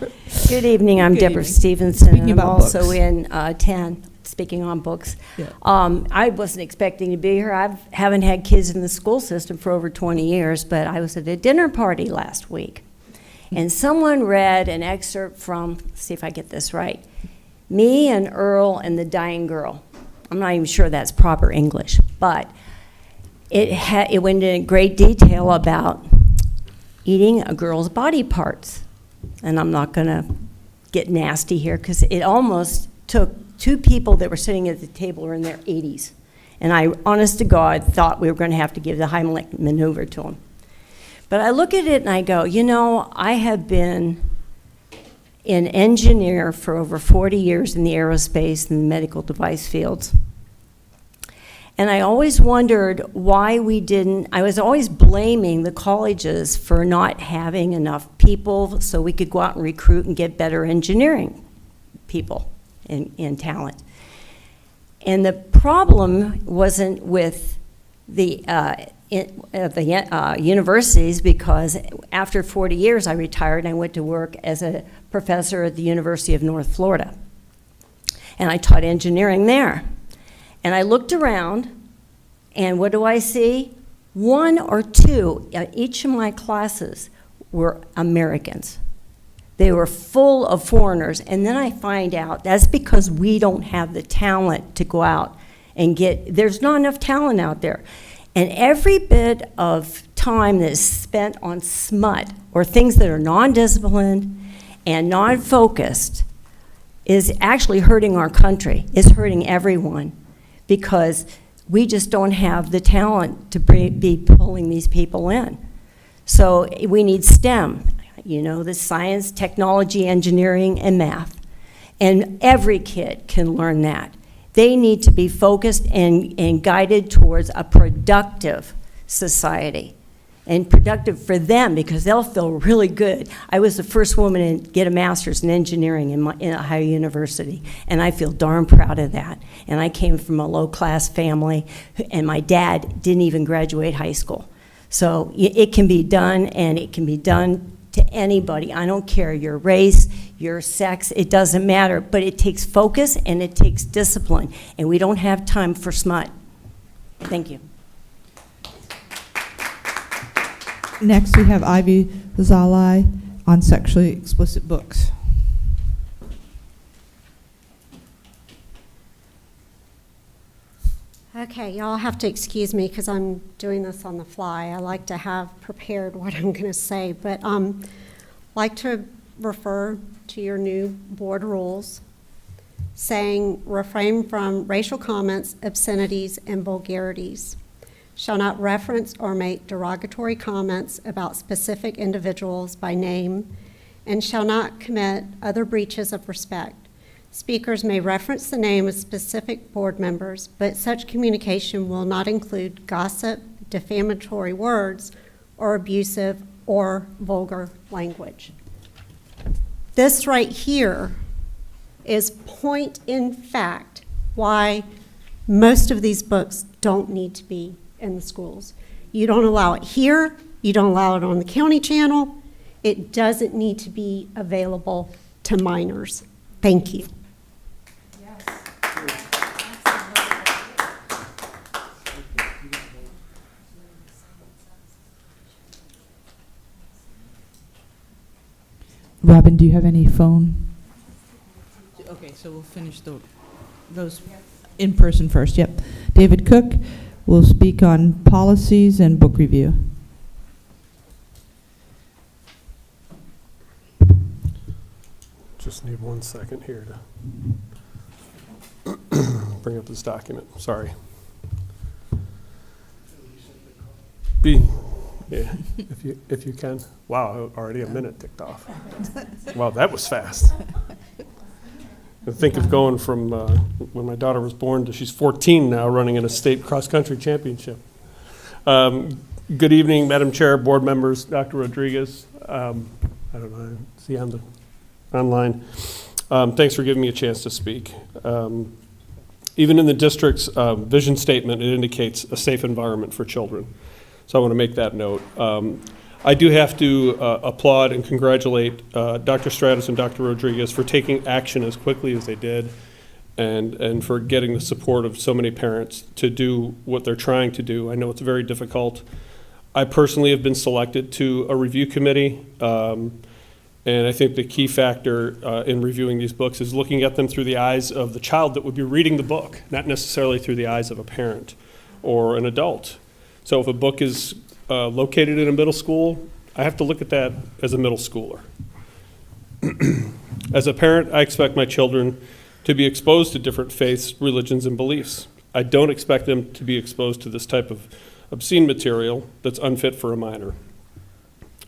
Speaker 9: Good evening. I'm
Speaker 8: Good
Speaker 9: Deborah
Speaker 8: evening.
Speaker 9: Stevenson.
Speaker 8: Speaking
Speaker 9: I'm
Speaker 8: about
Speaker 9: also
Speaker 8: books.
Speaker 9: in 10, speaking on books.
Speaker 8: Yeah.
Speaker 9: I wasn't expecting to be here. I haven't had kids in the school system for over 20 years, but I was at a dinner party last week, and someone read an excerpt from, let's see if I get this right, Me and Earl and the Dying Girl. I'm not even sure that's proper English, but it went into great detail about eating a girl's body parts. And I'm not going to get nasty here because it almost took 2 people that were sitting at the table were in their 80s. And I, honest to God, thought we were going to have to give the Heimlich maneuver to them. But I look at it and I go, I have been an engineer for over 40 years in the aerospace and the medical device fields. And I always wondered why we didn't, I was always blaming the colleges for not having enough people so we could go out and recruit and get better engineering people and talent. And the problem wasn't with the universities, because after 40 years I retired and I went to work as a professor at the University of North Florida. And I taught engineering there. And I looked around, and what do I see? 1 or 2 at each of my classes were Americans. They were full of foreigners. And then I find out that's because we don't have the talent to go out and get, there's not enough talent out there. And every bit of time that is spent on smut or things that are non-disciplined and non-focused is actually hurting our country. It's hurting everyone, because we just don't have the talent to be pulling these people in. So we need STEM, you know, the science, technology, engineering, and math. And every kid can learn that. They need to be focused and guided towards a productive society. And productive for them, because they'll feel really good. I was the first woman to get a master's in engineering in Ohio University, and I feel darn proud of that. And I came from a low-class family, and my dad didn't even graduate high school. So it can be done, and it can be done to anybody. I don't care your race, your sex, it doesn't matter. But it takes focus, and it takes discipline, and we don't have time for smut. Thank you.
Speaker 8: Next, we have Ivy Zalai on sexually explicit books.
Speaker 13: Okay, y'all have to excuse me because I'm doing this on the fly. I like to have prepared what I'm going to say, but like to refer to your new board rules saying refrain from racial comments, obscenities, and vulgarities. Shall not reference or make derogatory comments about specific individuals by name, and shall not commit other breaches of respect. Speakers may reference the name of specific board members, but such communication will not include gossip, defamatory words, or abusive or vulgar language. This right here is point in fact why most of these books don't need to be in the schools. You don't allow it here, you don't allow it on the county channel. It doesn't need to be available to minors. Thank you.
Speaker 8: Robin, do you have any phone? Okay, so we'll finish those in person first. Yep. David Cook will speak on policies and book review.
Speaker 21: Just need 1 second here to bring up this document. Sorry. Yeah, if you can. Wow, already a minute ticked off. Wow, that was fast. I think of going from when my daughter was born to she's 14 now, running in a state cross-country championship. Good evening, Madam Chair, board members, Dr. Rodriguez. I don't know, I see on the online. Thanks for giving me a chance to speak. Even in the district's vision statement, it indicates a safe environment for children. So I want to make that note. I do have to applaud and congratulate Dr. Stratus and Dr. Rodriguez for taking action as quickly as they did, and for getting the support of so many parents to do what they're trying to do. I know it's very difficult. I personally have been selected to a review committee, and I think the key factor in reviewing these books is looking at them through the eyes of the child that would be reading the book, not necessarily through the eyes of a parent or an adult. So if a book is located in a middle school, I have to look at that as a middle schooler. As a parent, I expect my children to be exposed to different faiths, religions, and beliefs. I don't expect them to be exposed to this type of obscene material that's unfit for a minor.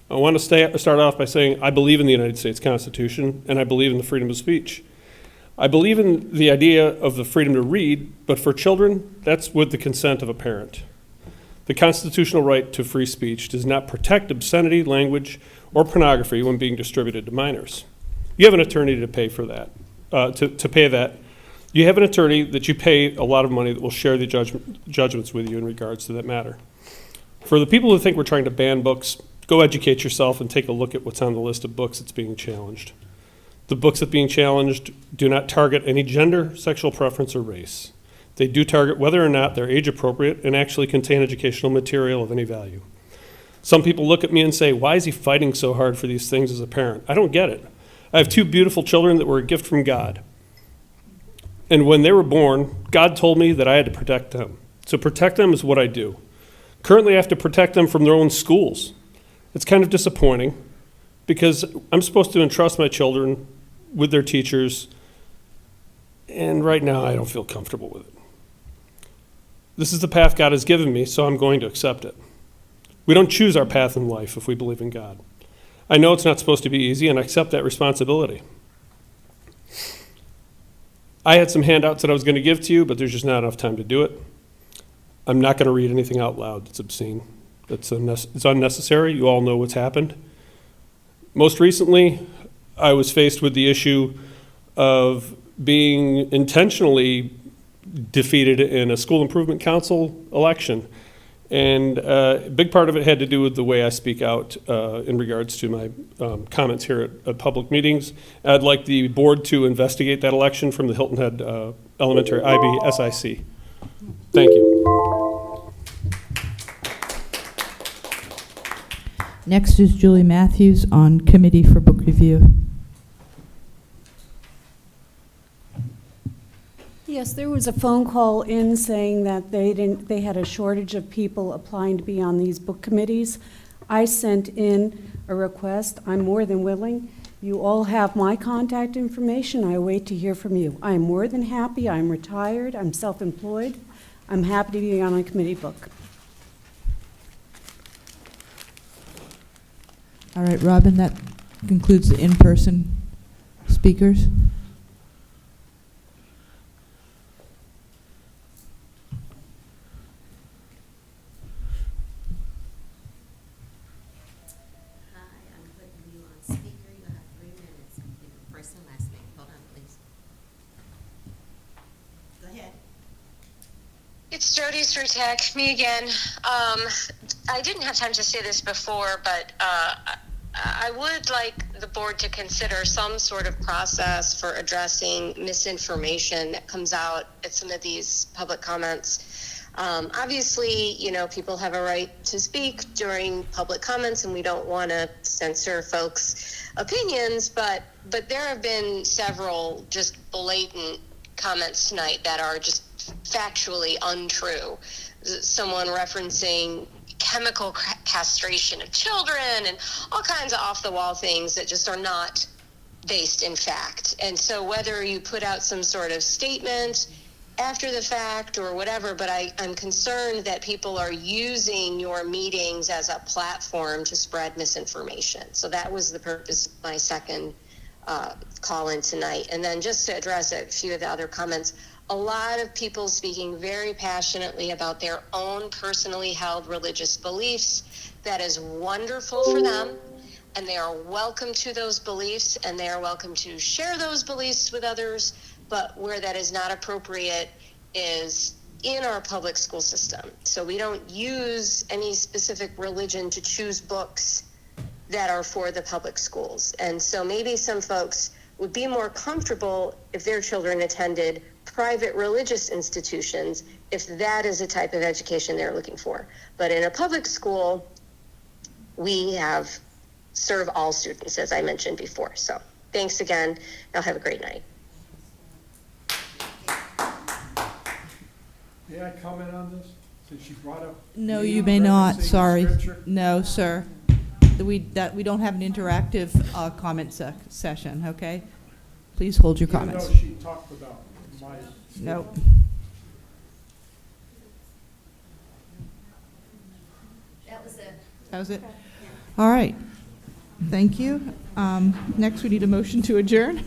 Speaker 21: I want to start off by saying I believe in the United States Constitution, and I believe in the freedom of speech. I believe in the idea of the freedom to read, but for children, that's with the consent of a parent. The constitutional right to free speech does not protect obscenity, language, or pornography when being distributed to minors. You have an attorney to pay for that, to pay that. You have an attorney that you pay a lot of money that will share the judgments with you in regards to that matter. For the people who think we're trying to ban books, go educate yourself and take a look at what's on the list of books that's being challenged. The books that are being challenged do not target any gender, sexual preference, or race. They do target whether or not they're age appropriate and actually contain educational material of any value. Some people look at me and say, why is he fighting so hard for these things as a parent? I don't get it. I have 2 beautiful children that were a gift from God. And when they were born, God told me that I had to protect them. So protect them is what I do. Currently, I have to protect them from their own schools. It's kind of disappointing because I'm supposed to entrust my children with their teachers, and right now I don't feel comfortable with it. This is the path God has given me, so I'm going to accept it. We don't choose our path in life if we believe in God. I know it's not supposed to be easy, and I accept that responsibility. I had some handouts that I was going to give to you, but there's just not enough time to do it. I'm not going to read anything out loud that's obscene. It's unnecessary. You all know what's happened. Most recently, I was faced with the issue of being intentionally defeated in a school improvement council election. And a big part of it had to do with the way I speak out in regards to my comments here at public meetings. I'd like the board to investigate that election from the Hilton Head Elementary IBSIC. Thank you.
Speaker 8: Next is Julie Matthews on Committee for Book Review.
Speaker 12: Yes, there was a phone call in saying that they had a shortage of people applying to be on these book committees. I sent in a request. I'm more than willing. You all have my contact information. I wait to hear from you. I'm more than happy. I'm retired. I'm self-employed. I'm happy to be on a committee book.
Speaker 8: All right, Robin, that concludes the in-person speakers.
Speaker 15: It's Jody Srutek, me again. I didn't have time to say this before, but I would like the board to consider some sort of process for addressing misinformation that comes out at some of these public comments. Obviously, you know, people have a right to speak during public comments, and we don't want to censor folks' opinions, but there have been several just blatant comments tonight that are just factually untrue. Someone referencing chemical castration of children and all kinds of off-the-wall things that just are not based in fact. And so whether you put out some sort of statement after the fact or whatever, but I'm concerned that people are using your meetings as a platform to spread misinformation. So that was the purpose of my second call in tonight. And then just to address a few of the other comments, a lot of people speaking very passionately about their own personally held religious beliefs. That is wonderful for them, and they are welcome to those beliefs, and they are welcome to share those beliefs with others. But where that is not appropriate is in our public school system. So we don't use any specific religion to choose books that are for the public schools. And so maybe some folks would be more comfortable if their children attended private religious institutions, if that is the type of education they're looking for. But in a public school, we serve all students, as I mentioned before. So thanks again. Y'all have a great night.
Speaker 5: May I comment on this, since you brought up?
Speaker 8: No, you may not, sorry. No, sir. We don't have an interactive comment session, okay? Please hold your comments.
Speaker 5: Even though she talked about my...
Speaker 8: Nope.
Speaker 15: That was it.
Speaker 8: That was it? All right. Thank you. Next, we need a motion to adjourn.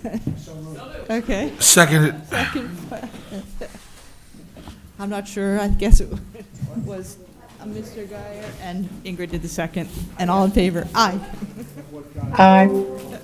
Speaker 8: Okay.
Speaker 10: Second.
Speaker 8: Second. I'm not sure. I guess it was Mr. Geyer and Ingrid did the second. And all in favor? Aye.
Speaker 4: Aye.